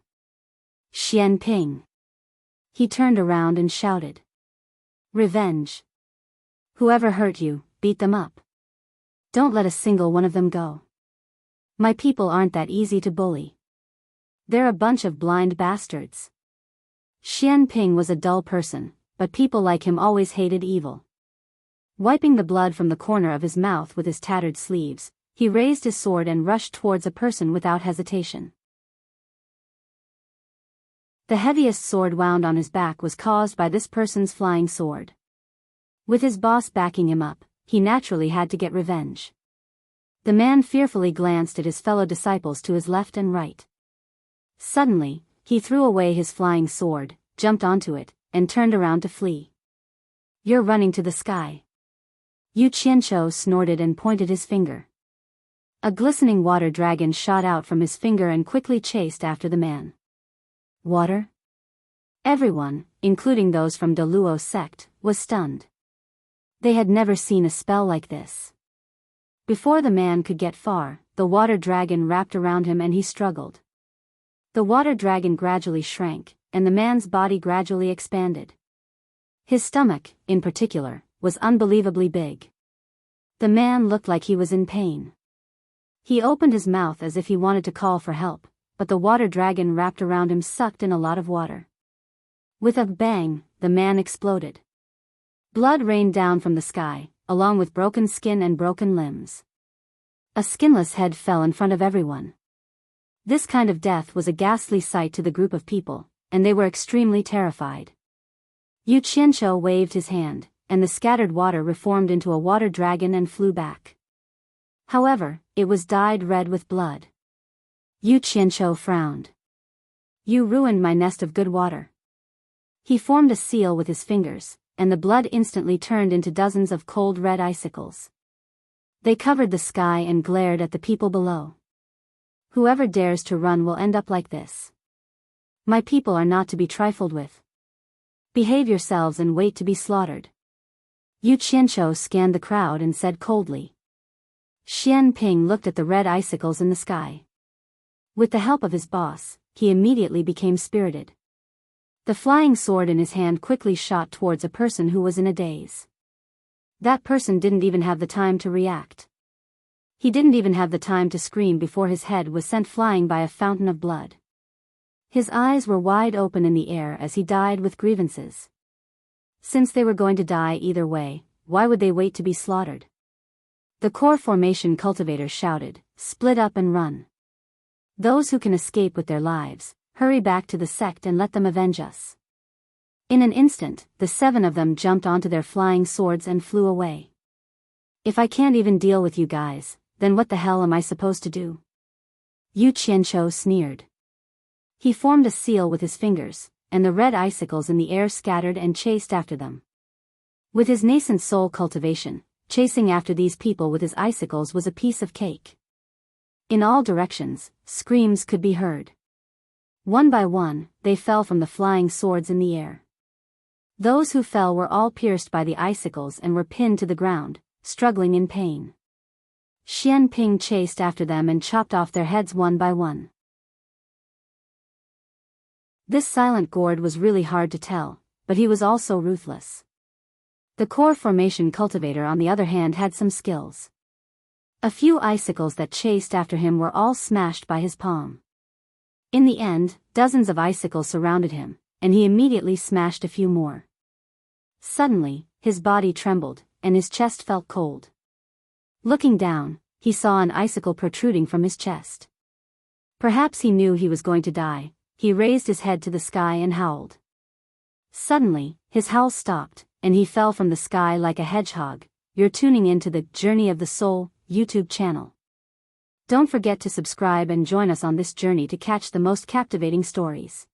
Xian Ping. He turned around and shouted. "Revenge. Whoever hurt you, beat them up. Don't let a single one of them go. My people aren't that easy to bully. They're a bunch of blind bastards." Xian Ping was a dull person, but people like him always hated evil. Wiping the blood from the corner of his mouth with his tattered sleeves, he raised his sword and rushed towards a person without hesitation. The heaviest sword wound on his back was caused by this person's flying sword. With his boss backing him up, he naturally had to get revenge. The man fearfully glanced at his fellow disciples to his left and right. Suddenly, he threw away his flying sword, jumped onto it, and turned around to flee. "You're running to the sky." Yu Qianqiu snorted and pointed his finger. A glistening water dragon shot out from his finger and quickly chased after the man. Water? Everyone, including those from De Luo sect, was stunned. They had never seen a spell like this. Before the man could get far, the water dragon wrapped around him and he struggled. The water dragon gradually shrank, and the man's body gradually expanded. His stomach, in particular, was unbelievably big. The man looked like he was in pain. He opened his mouth as if he wanted to call for help, but the water dragon wrapped around him sucked in a lot of water. With a bang, the man exploded. Blood rained down from the sky, along with broken skin and broken limbs. A skinless head fell in front of everyone. This kind of death was a ghastly sight to the group of people, and they were extremely terrified. Yu Qianqiu waved his hand, and the scattered water reformed into a water dragon and flew back. However, it was dyed red with blood. Yu Qianqiu frowned. "You ruined my nest of good water." He formed a seal with his fingers, and the blood instantly turned into dozens of cold red icicles. They covered the sky and glared at the people below. "Whoever dares to run will end up like this. My people are not to be trifled with. Behave yourselves and wait to be slaughtered." Yu Qianqiu scanned the crowd and said coldly. Xian Ping looked at the red icicles in the sky. With the help of his boss, he immediately became spirited. The flying sword in his hand quickly shot towards a person who was in a daze. That person didn't even have the time to react. He didn't even have the time to scream before his head was sent flying by a fountain of blood. His eyes were wide open in the air as he died with grievances. Since they were going to die either way, why would they wait to be slaughtered? The core formation cultivator shouted, "Split up and run. Those who can escape with their lives, hurry back to the sect and let them avenge us." In an instant, the 7 of them jumped onto their flying swords and flew away. "If I can't even deal with you guys, then what the hell am I supposed to do?" Yu Qianqiu sneered. He formed a seal with his fingers, and the red icicles in the air scattered and chased after them. With his nascent soul cultivation, chasing after these people with his icicles was a piece of cake. In all directions, screams could be heard. One by one, they fell from the flying swords in the air. Those who fell were all pierced by the icicles and were pinned to the ground, struggling in pain. Xian Ping chased after them and chopped off their heads one by one. This silent gourd was really hard to tell, but he was also ruthless. The core formation cultivator on the other hand had some skills. A few icicles that chased after him were all smashed by his palm. In the end, dozens of icicles surrounded him, and he immediately smashed a few more. Suddenly, his body trembled, and his chest felt cold. Looking down, he saw an icicle protruding from his chest. Perhaps he knew he was going to die. He raised his head to the sky and howled. Suddenly, his howl stopped, and he fell from the sky like a hedgehog. You're tuning into the Journey of the Soul YouTube channel. Don't forget to subscribe and join us on this journey to catch the most captivating stories.